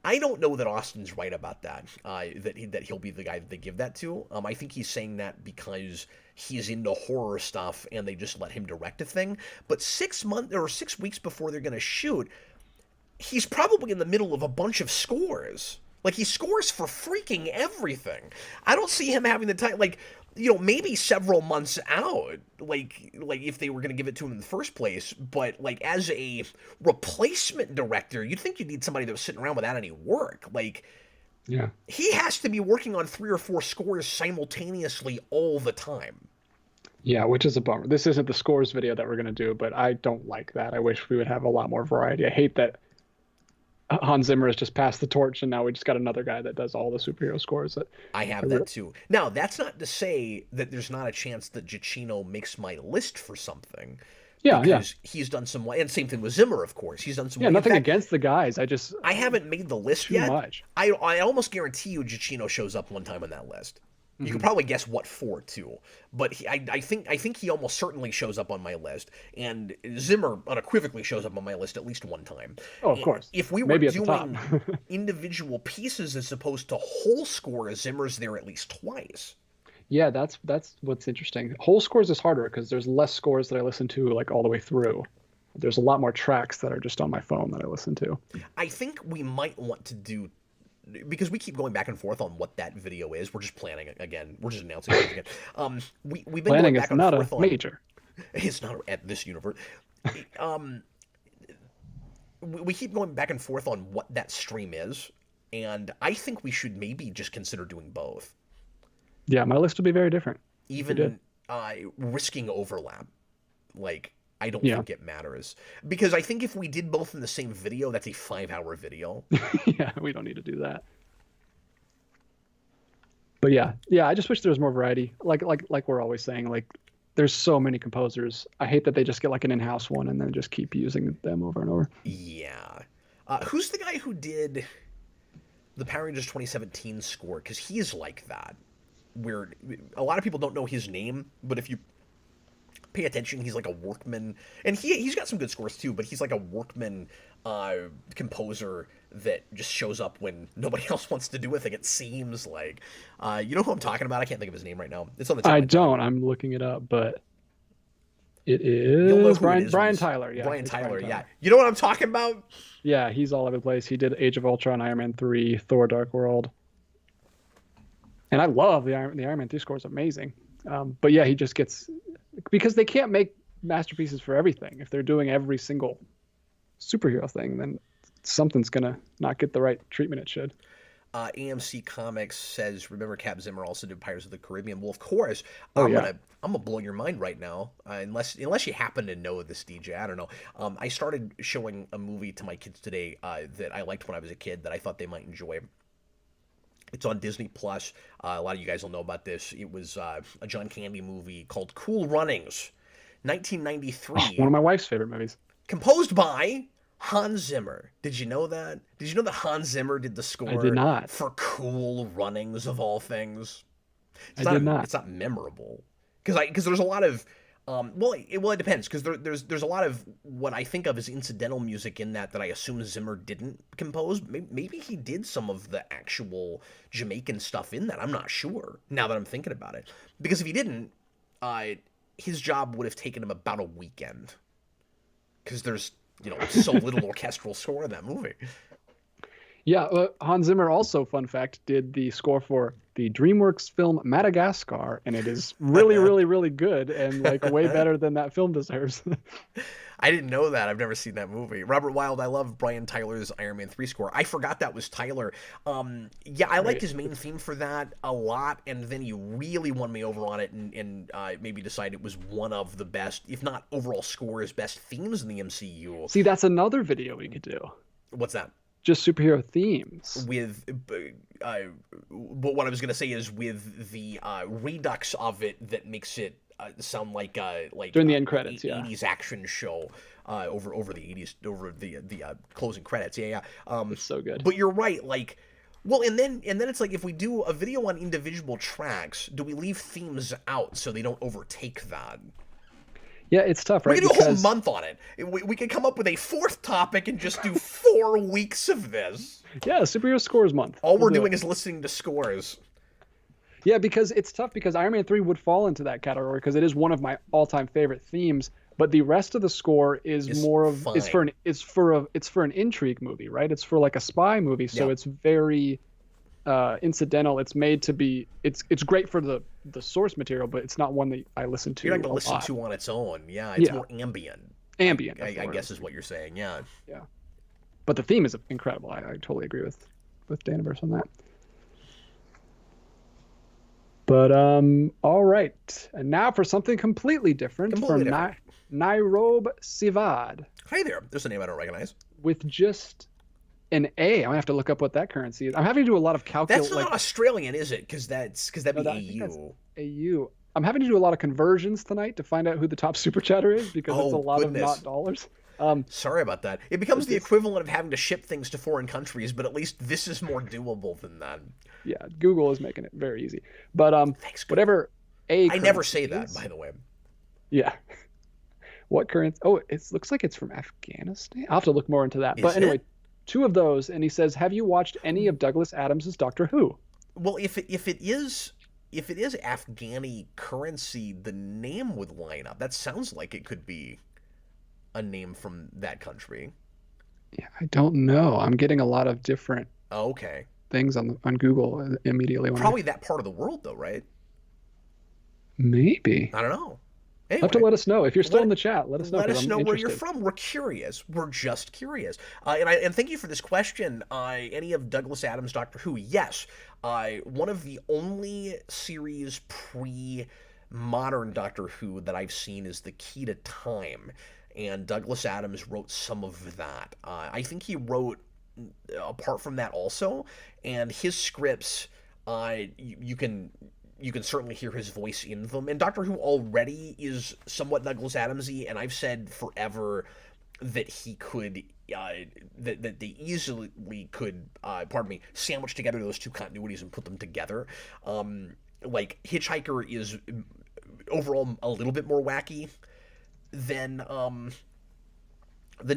I don't know that Austin's right about that, that he'll be the guy that they give that to. I think he's saying that because he's into horror stuff and they just let him direct a thing. But 6 months or 6 weeks before they're going to shoot, he's probably in the middle of a bunch of scores. Like, he scores for freaking everything. I don't see him having the time, like, you know, maybe several months out, like if they were going to give it to him in the first place, but, like, as a replacement director, you'd think you'd need somebody that was sitting around without any work. Like, Yeah. he has to be working on 3 or 4 scores simultaneously all the time. Yeah, which is a bummer. This isn't the scores video that we're going to do, but I don't like that. I wish we would have a lot more variety. I hate that Hans Zimmer has just passed the torch, and now we just got another guy that does all the superhero scores. I have that too. Now, that's not to say that there's not a chance that Giacchino makes my list for something. Yeah, because he's done some, and same thing with Zimmer, of course. He's done some. Yeah, nothing against the guys. I haven't made the list too yet. Much. I almost guarantee you Giacchino shows up one time on that list. You can probably guess what for too, but I think he almost certainly shows up on my list, and Zimmer unequivocally shows up on my list at least one time. Oh, of course. If we were Maybe doing individual pieces as opposed to whole score, Zimmer's there at least twice. Yeah, that's what's interesting. Whole scores is harder because there's less scores that I listen to like all the way through. There's a lot more tracks that are just on my phone that I listen to. I think we might want to do, because we keep going back and forth on what that video is. We're just planning it again. We're just announcing it again. We've been planning going back is and not forth a on, major. It's not at this universe. We keep going back and forth on what that stream is, and I think we should maybe just consider doing both. Yeah, my list would be very different. Even risking overlap. Like, I don't think it matters. Because I think if we did both in the same video, that's a 5-hour video. Yeah, we don't need to do that. But yeah, I just wish there was more variety. Like we're always saying, like, there's so many composers. I hate that they just get like an in-house one and then just keep using them over and over. Yeah. Who's the guy who did the Power Rangers 2017 score? Because he's like that. Where a lot of people don't know his name, but if you pay attention, he's like a workman, and he's got some good scores too, but he's like a workman composer that just shows up when nobody else wants to do anything, it seems like. You know who I'm talking about? I can't think of his name right now. It's on the tip. I don't. I'm looking it up, but it is Brian Tyler. Yeah, Brian Tyler, yeah. You know what I'm talking about? Yeah, he's all over the place. He did Age of Ultron, Iron Man 3, Thor Dark World. And I love the Iron Man 3 score is amazing. But yeah, he just gets, because they can't make masterpieces for everything. If they're doing every single superhero thing, then something's going to not get the right treatment it should. AMC Comics says, remember Cap Zimmer also did Pirates of the Caribbean? Well, of course. I'm gonna blow your mind right now, unless you happen to know this DJ. I don't know. I started showing a movie to my kids today that I liked when I was a kid that I thought they might enjoy. It's on Disney Plus. A lot of you guys will know about this. It was a John Candy movie called Cool Runnings, 1993. Oh, one of my wife's favorite movies. Composed by Hans Zimmer. Did you know that? Did you know that Hans Zimmer did the score I did not. for Cool Runnings of all things? I did not. It's not memorable because there's a lot of it depends, because there's a lot of what I think of as incidental music in that I assume Zimmer didn't compose. Maybe he did some of the actual Jamaican stuff in that. I'm not sure now that I'm thinking about it, because if he didn't, his job would have taken him about a weekend, because there's so little orchestral score in that movie. Yeah, Hans Zimmer also, fun fact, did the score for the DreamWorks film Madagascar, and it is really, really, really good, and like way better than that film deserves. I didn't know that. I've never seen that movie. Robert Wild, I love Brian Tyler's Iron Man 3 score. I forgot that was Tyler. Yeah, I liked his main theme for that a lot, and then he really won me over on it and maybe decided it was one of the best, if not overall scores, best themes in the MCU. See, that's another video we could do. What's that? Just superhero themes. But what I was gonna say is with the redux of it that makes it sound like during the end credits, 80s action show over the 80s, over the closing credits. It's so good. But you're right, like. Well, and then it's like, if we do a video on individual tracks, do we leave themes out so they don't overtake that? Yeah, it's tough, right? We could do a whole month on it. We could come up with a 4th topic and just do 4 weeks of this. Yeah, superhero scores month. All we're doing is listening to scores. Yeah, because it's tough, because Iron Man 3 would fall into that category, because it is one of my all-time favorite themes, But the rest of the score is Is more of fine. it's for an intrigue movie, right? It's for like a spy movie, so Yeah. it's very incidental. It's made to be it's great for the source material, but it's not one that I listen You're not to going to a listen lot. to on its own. Yeah, it's Yeah, more ambient. ambient. That's the I word I guess was is what thinking. you're saying. Yeah. Yeah, but the theme is incredible. I totally agree with Daniverse on that. But all right. And now for something completely different Completely from different. Nairobi Sivad Hi there. There's a name I don't recognize. with just an A. I'm gonna have to look up what that currency is. I'm having to do a lot of That's calcul not like Australian, is it? Because that'd no, be I think that's AU. AU. I'm having to do a lot of conversions tonight to find out who the top super chatter is because it's a Oh lot of not goodness. dollars. Sorry about that. It becomes the This equivalent of having to ship things to foreign countries, but at least this is more doable than that. yeah, Google is making it very easy. But Thanks, Google. whatever A I never currency say that, is, by the way. yeah. What currency? Oh, it looks like it's from Afghanistan. I'll have to look more into that. But Is anyway, it? two of those, and he says, "Have you watched any of Douglas Adams's Doctor Who?" Well, if it is Afghani currency, the name would line up. That sounds like it could be a name from that country. Yeah, I don't know. I'm getting a lot of different Oh, okay. things on Google immediately when I Probably that part of the world, though, right? maybe. I don't know. Have to Anyway, let us know if you're still let in the chat. Let us know let because us I'm know where you're interested. from. We're curious. We're just curious. And thank you for this question. Any of Douglas Adams' Doctor Who? Yes. One of the only series pre modern Doctor Who that I've seen is The Key to Time, and Douglas Adams wrote some of that. I think he wrote apart from that also, and his scripts. You can certainly hear his voice in them. And Doctor Who already is somewhat Douglas Adamsy, and I've said forever that he could that they easily could pardon me sandwich together those two continuities and put them together. Like Hitchhiker is overall a little bit more wacky than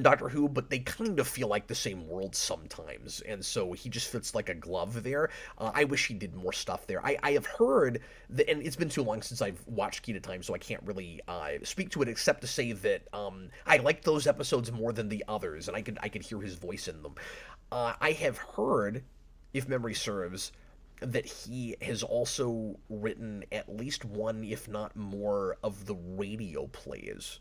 Doctor Who, but they kind of feel like the same world sometimes, and so he just fits like a glove there. I wish he did more stuff there. I have heard that, and it's been too long since I've watched Key to Time, so I can't really speak to it except to say that I like those episodes more than the others, and I could hear his voice in them. I have heard, if memory serves, that he has also written at least one, if not more, of the radio plays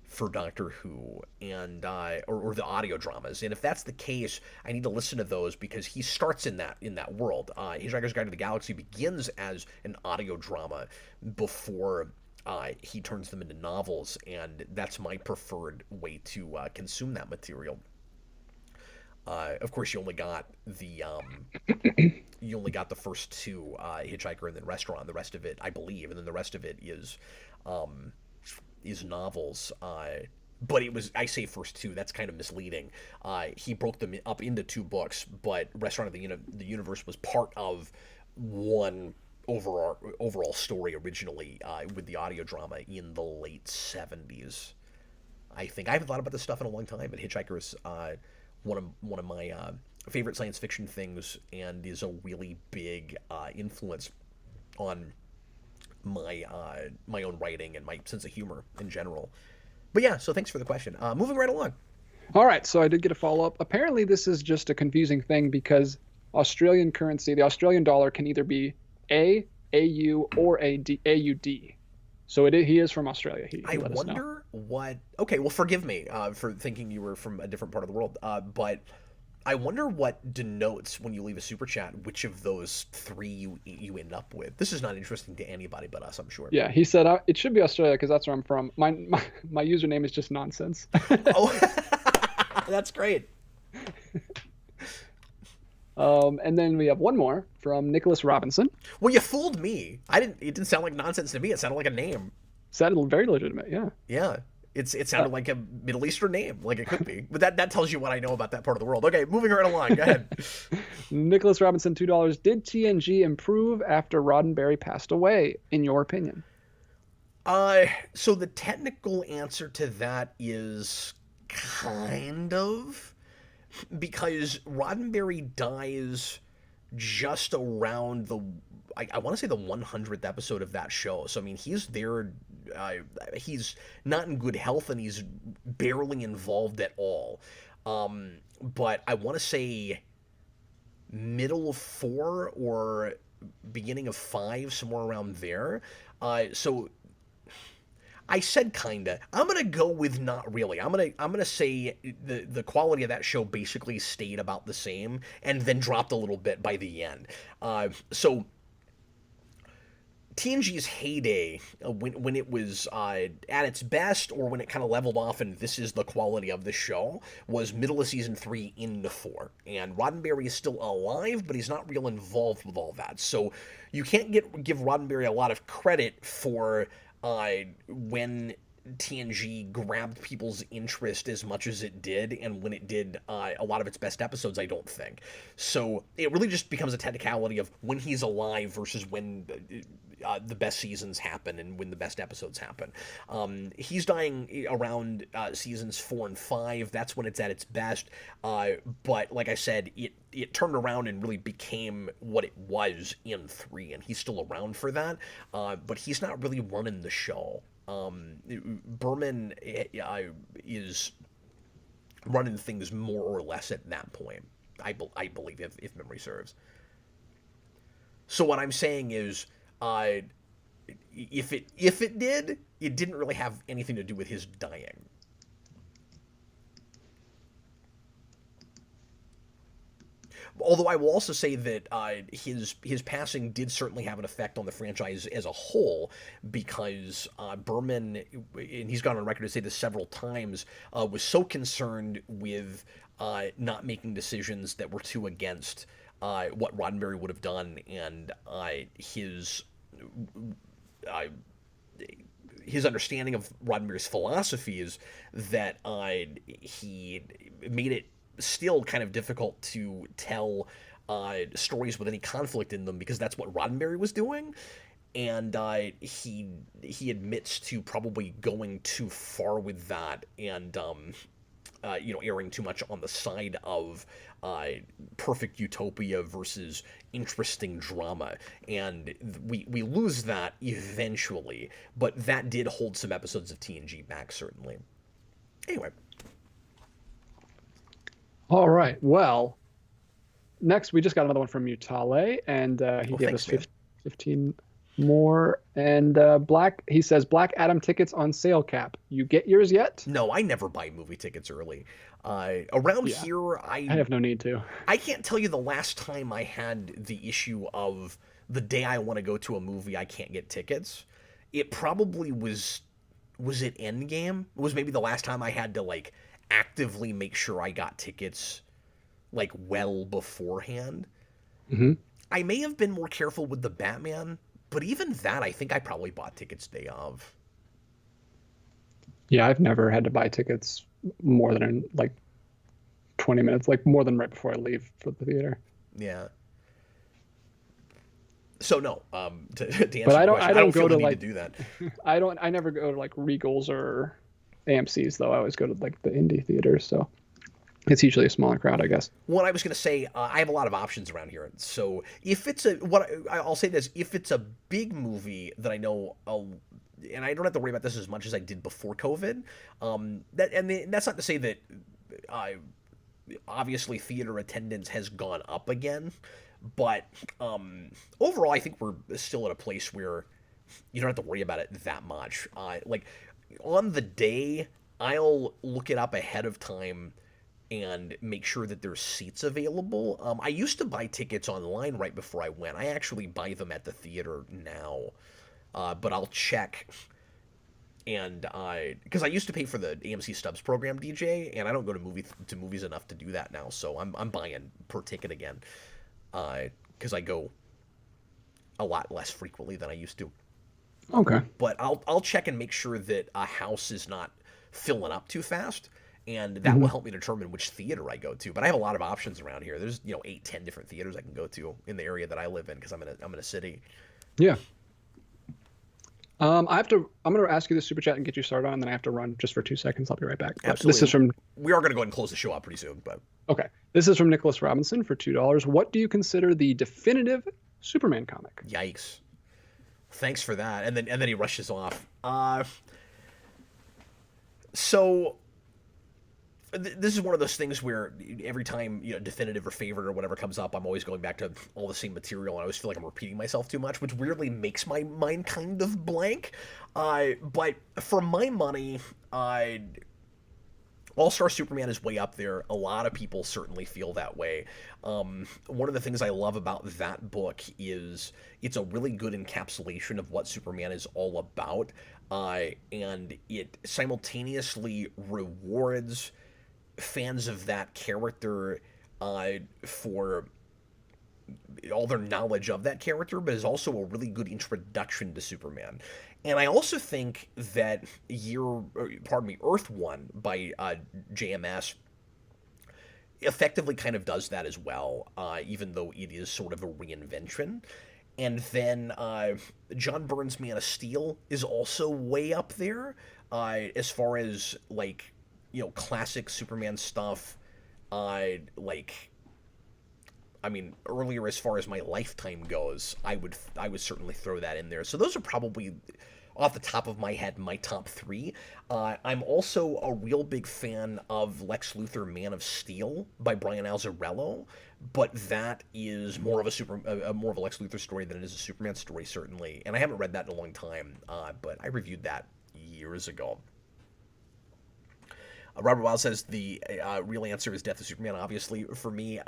for Doctor Who and or the audio dramas. And if that's the case, I need to listen to those because he starts in that world. Hitchhiker's Guide to the Galaxy begins as an audio drama before he turns them into novels, and that's my preferred way to consume that material. Of course, you only got the first two, Hitchhiker and then Restaurant. The rest of it, I believe, and then the rest of it is novels. But it was, I say first two, that's kind of misleading. He broke them up into two books, but Restaurant of the Universe was part of one overall story originally with the audio drama in the late 70s. I think I haven't thought about this stuff in a long time, but Hitchhiker is one of my favorite science fiction things, and is a really big influence on my own writing and my sense of humor in general. But yeah, so thanks for the question. Moving right along. All right, so I did get a follow up. Apparently, this is just a confusing thing because Australian currency, the Australian dollar, can either be AU, or AUD. So he is from Australia. He I let us know. wonder what. Okay, well, forgive me for thinking you were from a different part of the world, but I wonder what denotes when you leave a super chat which of those three you end up with. This is not interesting to anybody but us, I'm sure. Yeah, he said it should be Australia because that's where I'm from. My username is just nonsense. Oh, that's great. And then we have one more from Nicholas Robinson. Well, you fooled me. I didn't. It didn't sound like nonsense to me. It sounded like a name. Sounded very legitimate. Yeah. Yeah. It sounded like a Middle Eastern name, like it could be. But that tells you what I know about that part of the world. Okay, moving right along. Go ahead. Nicholas Robinson, $2. Did TNG improve after Roddenberry passed away, in your opinion? So the technical answer to that is kind of, because Roddenberry dies just around I want to say the 100th episode of that show. So I mean, he's there he's not in good health and he's barely involved at all. But I want to say middle of 4 or beginning of 5, somewhere around there. So I said kinda. I'm gonna go with not really. I'm gonna say the quality of that show basically stayed about the same and then dropped a little bit by the end. So TNG's heyday, when it was at its best, or when it kind of leveled off and this is the quality of the show, was middle of season 3 into 4. And Roddenberry is still alive, but he's not real involved with all that. So you can't give Roddenberry a lot of credit for when TNG grabbed people's interest as much as it did, and when it did a lot of its best episodes, I don't think. So it really just becomes a technicality of when he's alive versus when the best seasons happen and when the best episodes happen. He's dying around seasons 4 and 5. That's when it's at its best. But like I said, it turned around and really became what it was in 3, and he's still around for that. But he's not really running the show. Berman is running things more or less at that point, I believe, if memory serves. So what I'm saying is, if it did, it didn't really have anything to do with his dying. Although I will also say that his passing did certainly have an effect on the franchise as a whole, because Berman, and he's gone on record to say this several times, was so concerned with not making decisions that were too against what Roddenberry would have done, and his understanding of Roddenberry's philosophy is that he made it still kind of difficult to tell stories with any conflict in them, because that's what Roddenberry was doing. And he admits to probably going too far with that, and erring too much on the side of perfect utopia versus interesting drama. And we lose that eventually, but that did hold some episodes of TNG back, certainly. Anyway. All right. Well, next we just got another one from Mutale, and he gave us 15 more. And he says, Black Adam tickets on sale cap. You get yours yet? No, I never buy movie tickets early. Around here, I have no need to. I can't tell you the last time I had the issue of the day I want to go to a movie, I can't get tickets. It probably was it Endgame? It was maybe the last time I had to, like, actively make sure I got tickets, like, well beforehand. Mm-hmm. I may have been more careful with the Batman, but even that, I think I probably bought tickets day of. Yeah, I've never had to buy tickets more than in, like, 20 minutes, like more than right before I leave for the theater. Yeah. So no, to answer the question, I don't feel go the to, need like, to do that. I never go to, like, Regals or AMC's, though. I always go to, like, the indie theaters, so it's usually a smaller crowd, I guess. What I was going to say, I have a lot of options around here. So if it's I'll say this, if it's a big movie that I know, and I don't have to worry about this as much as I did before COVID, that's not to say that obviously theater attendance has gone up again, but overall I think we're still at a place where you don't have to worry about it that much. Like, on the day, I'll look it up ahead of time and make sure that there's seats available. I used to buy tickets online right before I went. I actually buy them at the theater now, but I'll check. And because I used to pay for the AMC Stubs program, DJ, and I don't go to movies enough to do that now, so I'm buying per ticket again, because I go a lot less frequently than I used to. Okay. But I'll check and make sure that a house is not filling up too fast, and that will help me determine which theater I go to. But I have a lot of options around here. There's 8-10 different theaters I can go to in the area that I live in, because I'm in a city. Yeah. I'm going to ask you the super chat and get you started on, and then I have to run just for 2 seconds. I'll be right back. Absolutely. This is from. We are going to go ahead and close the show out pretty soon, but okay. This is from Nicholas Robinson for $2. What do you consider the definitive Superman comic? Yikes. Thanks for that. And then he rushes off. So this is one of those things where every time, definitive or favorite or whatever comes up, I'm always going back to all the same material, and I always feel like I'm repeating myself too much, which weirdly makes my mind kind of blank. But for my money, All-Star Superman is way up there. A lot of people certainly feel that way. One of the things I love about that book is it's a really good encapsulation of what Superman is all about, and it simultaneously rewards fans of that character for all their knowledge of that character, but is also a really good introduction to Superman. And I also think that Earth One by JMS effectively kind of does that as well, even though it is sort of a reinvention. And then John Byrne's Man of Steel is also way up there as far as like classic Superman stuff. Earlier as far as my lifetime goes, I would certainly throw that in there. So those are probably, off the top of my head, my top three. I'm also a real big fan of Lex Luthor Man of Steel by Brian Azzarello, but that is more of a Lex Luthor story than it is a Superman story, certainly. And I haven't read that in a long time, but I reviewed that years ago. Robert Wild says the real answer is Death of Superman. Obviously, for me,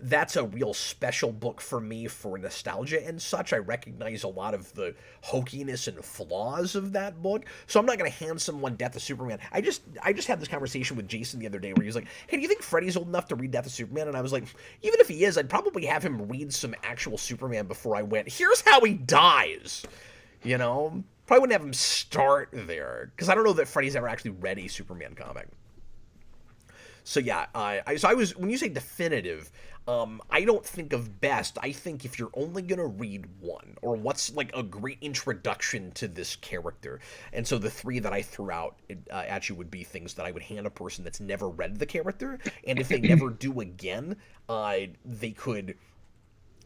that's a real special book for me for nostalgia and such. I recognize a lot of the hokiness and flaws of that book, so I'm not going to hand someone Death of Superman. I just had this conversation with Jason the other day where he was like, "Hey, do you think Freddy's old enough to read Death of Superman?" And I was like, "Even if he is, I'd probably have him read some actual Superman before I went, here's how he dies." Probably wouldn't have him start there, because I don't know that Freddy's ever actually read a Superman comic. So yeah, when you say definitive, I don't think of best. I think if you're only gonna read one, or what's like a great introduction to this character, and so the three that I threw out at you would be things that I would hand a person that's never read the character, and if they never do again, they could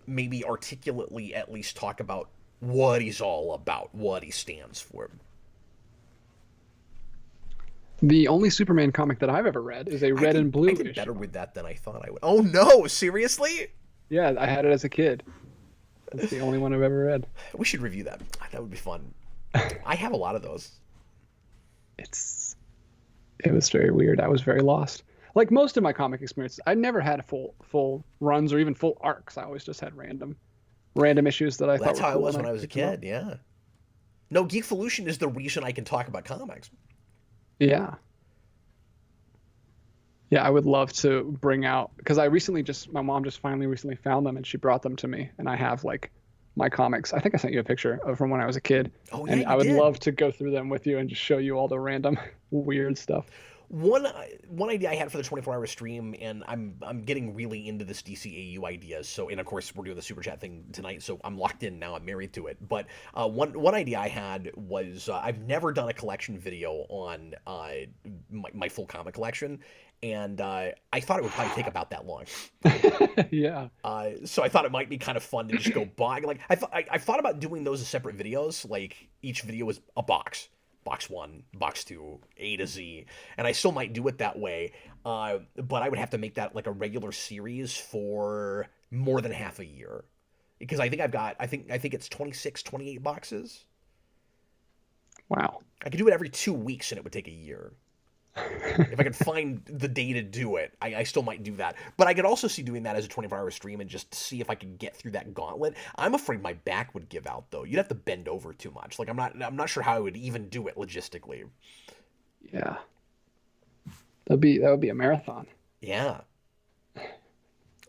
maybe articulately at least talk about what he's all about, what he stands for. The only Superman comic that I've ever read is a red and blue issue. I did better with that than I thought I would. Oh no, seriously? Yeah, I had it as a kid. It's the only one I've ever read. We should review that. That would be fun. I have a lot of those. It was very weird. I was very lost. Like most of my comic experiences, I never had full runs or even full arcs. I always just had random issues that I thought were cool. That's how I was when I was a kid, yeah. No, Geekvolution is the reason I can talk about comics. Yeah. Yeah, I would love to bring out, because my mom just finally recently found them and she brought them to me, and I have like my comics. I think I sent you a picture from when I was a kid. Oh yeah, and I would love to go through them with you and just show you all the random weird stuff. One idea I had for the 24-hour stream, and I'm getting really into this DCAU idea. So, and of course we're doing the super chat thing tonight, so I'm locked in now. I'm married to it. But one idea I had was I've never done a collection video on my full comic collection, and I thought it would probably take about that long. Yeah. So I thought it might be kind of fun to just go buy. Like I thought about doing those as separate videos. Like each video was a box. Box 1, Box 2, A to Z, and I still might do it that way, but I would have to make that like a regular series for more than half a year, because I think I think it's 26, 28 boxes. Wow. I could do it every 2 weeks and it would take a year. If I could find the day to do it, I still might do that. But I could also see doing that as a 24-hour stream and just see if I could get through that gauntlet. I'm afraid my back would give out, though. You'd have to bend over too much. Like I'm not sure how I would even do it logistically. Yeah. That would be a marathon. Yeah.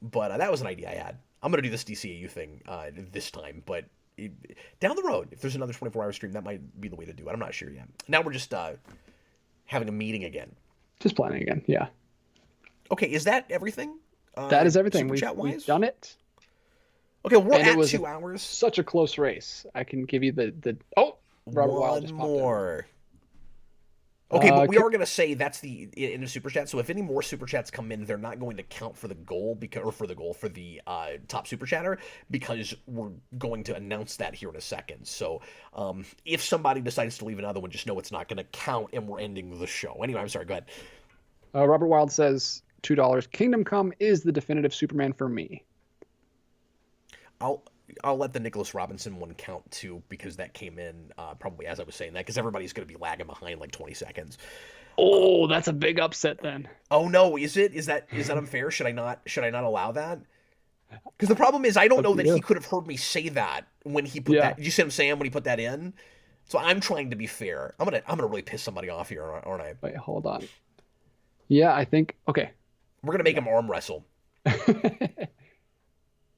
But that was an idea I had. I'm gonna do this DCAU thing this time, but down the road, if there's another 24-hour stream, that might be the way to do it. I'm not sure yet. Now we're just having a meeting again. Just planning again, yeah. Okay, is that everything? That is everything. We've done it. Okay, we're at 2 hours. Such a close race. I can give you the Robert Wild just popped more. Okay, but we are going to say that's the in the super chat. So if any more super chats come in, they're not going to count for the goal for the top super chatter, because we're going to announce that here in a second. So if somebody decides to leave another one, just know it's not going to count, and we're ending the show. Anyway, I'm sorry. Go ahead. Robert Wild says $2. Kingdom Come is the definitive Superman for me. I'll let the Nicholas Robinson one count too, because that came in probably as I was saying that, because everybody's going to be lagging behind like 20 seconds. Oh, that's a big upset then. Oh no, is it? Is that unfair? Should I not allow that? Because the problem is I don't know that he could have heard me say that when he put that. Did you see him saying when he put that in? So I'm trying to be fair. I'm gonna really piss somebody off here, aren't I? Wait, hold on. Yeah, I think okay. We're gonna make him arm wrestle.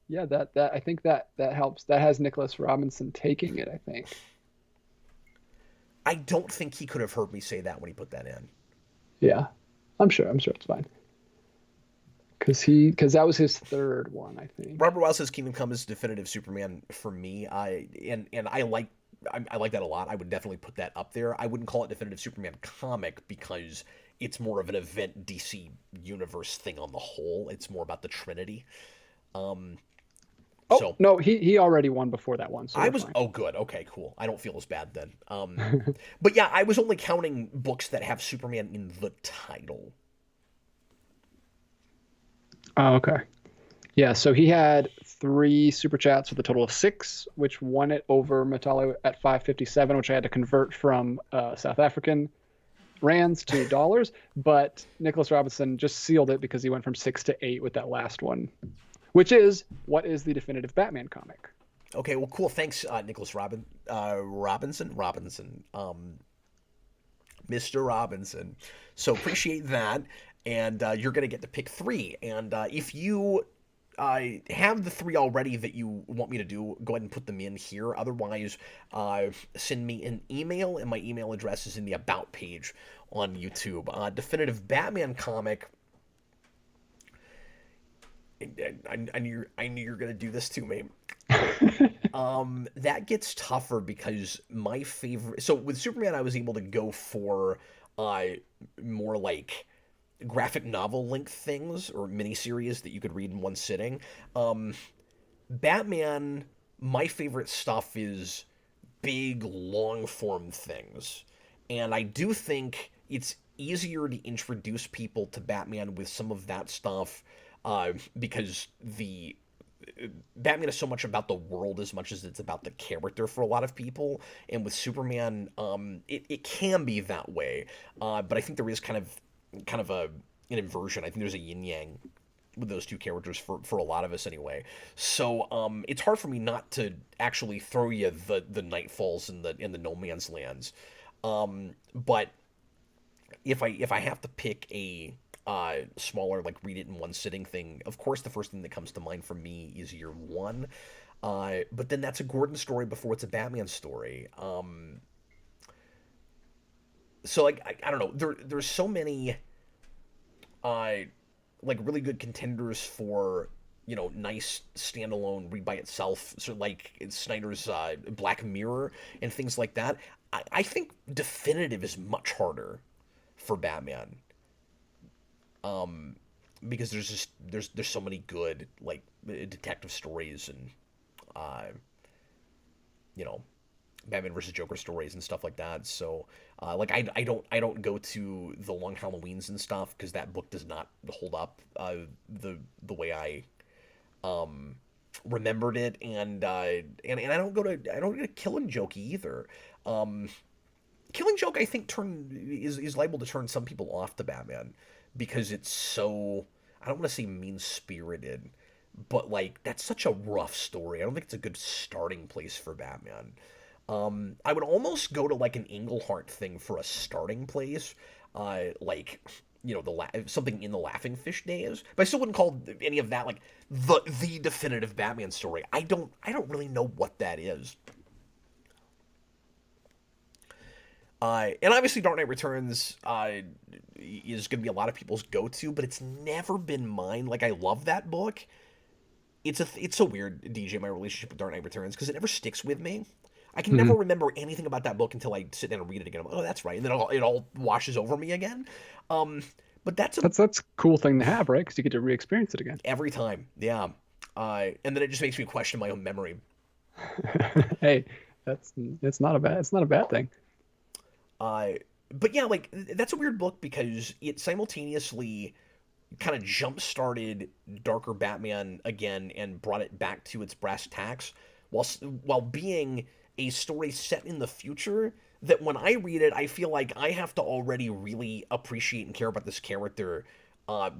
Yeah, that I think that helps. That has Nicholas Robinson taking it, I think. I don't think he could have heard me say that when he put that in. Yeah. I'm sure it's fine. Because that was his third one, I think. Robert Wild says Kingdom Come is definitive Superman for me. I like that a lot. I would definitely put that up there. I wouldn't call it definitive Superman comic because it's more of an event DC universe thing on the whole. It's more about the Trinity. So no, he already won before that one. So fine. Good. Okay, cool. I don't feel as bad then. But yeah, I was only counting books that have Superman in the title. Oh, okay. Yeah, so he had 3 super chats with a total of 6, which won it over Matalo at 5.57, which I had to convert from South African rands to dollars. But Nicholas Robinson just sealed it because he went from 6 to 8 with that last one, which is what is the definitive Batman comic. Okay, well, cool. Thanks, Nicholas Robinson, Mr. Robinson. So appreciate that. And you're going to get to pick 3. And if you have the 3 already that you want me to do, go ahead and put them in here. Otherwise, send me an email, and my email address is in the About page on YouTube. Definitive Batman comic. I knew you were going to do this to me. That gets tougher because my favorite... So with Superman, I was able to go for more like graphic novel length things or miniseries that you could read in one sitting. Batman, my favorite stuff is big, long-form things. And I do think it's easier to introduce people to Batman with some of that stuff because the Batman is so much about the world as much as it's about the character for a lot of people. And with Superman, it can be that way. But I think there is kind of an inversion. I think there's a yin yang with those two characters for a lot of us anyway. So it's hard for me not to actually throw you the Nightfalls and the No Man's Lands. But if I have to pick a smaller, like read it in one sitting thing, of course the first thing that comes to mind for me is Year One. But then that's a Gordon story before it's a Batman story. So like I don't know, there's so many like really good contenders for, you know, nice standalone read by itself, so like Snyder's Black Mirror and things like that. I think definitive is much harder for Batman. Because there's so many good like detective stories and you know, Batman versus Joker stories and stuff like that. So like I don't go to the Long Halloweens and stuff because that book does not hold up the way I remembered it, and I don't go to Killing Joke either. Killing Joke, I think, is liable to turn some people off to Batman because it's so, I don't want to say mean-spirited, but like that's such a rough story. I don't think it's a good starting place for Batman. I would almost go to like an Englehart thing for a starting place, like, you know, something in the Laughing Fish days. But I still wouldn't call any of that like the definitive Batman story. I don't really know what that is. And obviously Dark Knight Returns is going to be a lot of people's go-to, but it's never been mine. Like, I love that book. It's so weird, DJ, my relationship with Dark Knight Returns, because it never sticks with me. I can never remember anything about that book until I sit down and read it again. I'm like, oh, that's right, and then it all washes over me again. But that's a That's a cool thing to have, right? Because you get to re-experience it again. every time, yeah. And then it just makes me question my own memory. Hey, it's not a bad thing. Uh, but yeah, like that's a weird book because it simultaneously kind of jump started darker Batman again and brought it back to its brass tacks while being a story set in the future that when I read it I feel like I have to already really appreciate and care about this character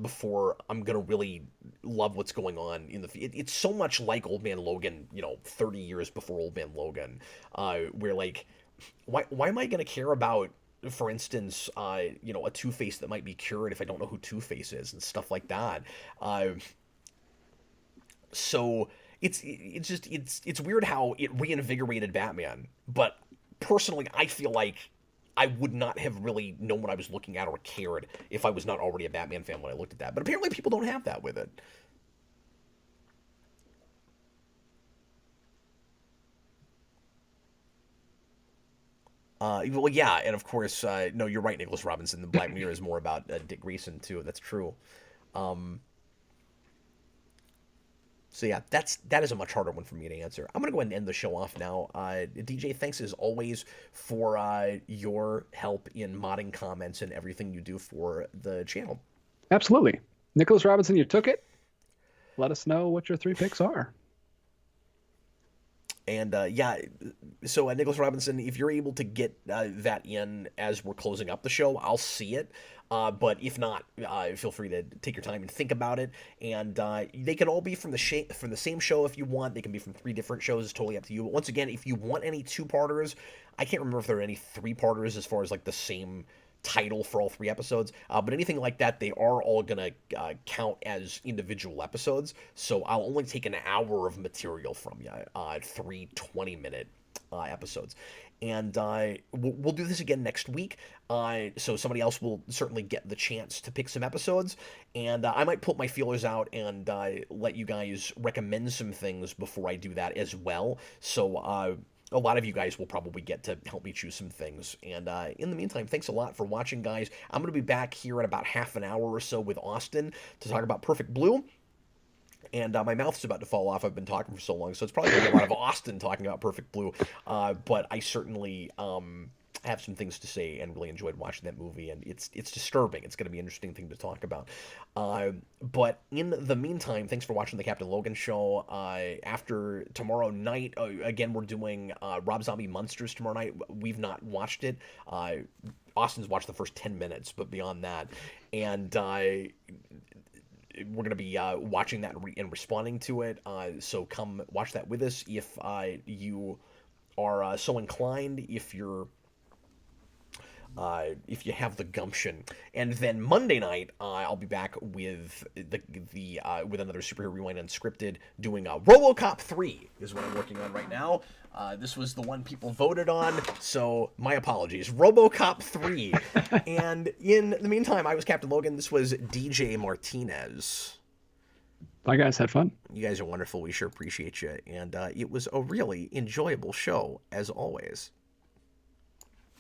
before I'm gonna really love what's going on in it's so much like Old Man Logan, 30 years before Old Man Logan, where like why am I gonna care about, for instance, a Two-Face that might be cured if I don't know who Two-Face is and stuff like that. Uh, so it's weird how it reinvigorated Batman, but personally, I feel like I would not have really known what I was looking at or cared if I was not already a Batman fan when I looked at that. But apparently, people don't have that with it. Well, yeah, and of course, no, you're right, Nicholas Robinson. The Black Mirror is more about Dick Grayson too. That's true. Um, So yeah, that is a much harder one for me to answer. I'm gonna go ahead and end the show off now. DJ, thanks as always for your help in modding comments and everything you do for the channel. Absolutely. Nicholas Robinson, you took it. Let us know what your 3 picks are. And yeah, so Nicholas Robinson, if you're able to get that in as we're closing up the show, I'll see it. But if not, feel free to take your time and think about it. And they can all be from the same show if you want. They can be from 3 different shows. It's totally up to you. But once again, if you want any 2-parters, I can't remember if there are any 3-parters as far as like the same title for all 3 episodes, but anything like that, they are all gonna count as individual episodes, so I'll only take an hour of material from you, 3 20-minute episodes, and we'll do this again next week, so somebody else will certainly get the chance to pick some episodes, and I might put my feelers out and let you guys recommend some things before I do that as well, so a lot of you guys will probably get to help me choose some things. And in the meantime, thanks a lot for watching, guys. I'm going to be back here in about half an hour or so with Austin to talk about Perfect Blue. And my mouth's about to fall off. I've been talking for so long, so it's probably going to be a lot of Austin talking about Perfect Blue. But I certainly have some things to say and really enjoyed watching that movie. And it's disturbing. It's going to be an interesting thing to talk about. But in the meantime, thanks for watching the Captain Logan Show. After tomorrow night, again, we're doing Rob Zombie Monsters tomorrow night. We've not watched it. Austin's watched the first 10 minutes, but beyond that. And we're going to be watching that and responding to it. So come watch that with us if you are so inclined, if you have the gumption. And then Monday night, I'll be back with with another Superhero Rewind Unscripted, doing RoboCop 3 is what I'm working on right now. This was the one people voted on, so my apologies. RoboCop 3. And in the meantime, I was Captain Logan. This was DJ Martinez. Bye, guys. Had fun. You guys are wonderful. We sure appreciate you. And it was a really enjoyable show, as always.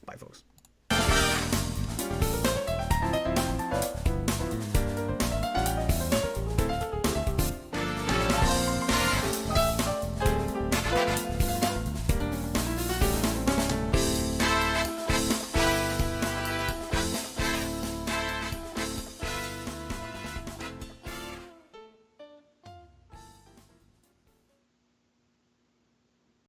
Bye, folks.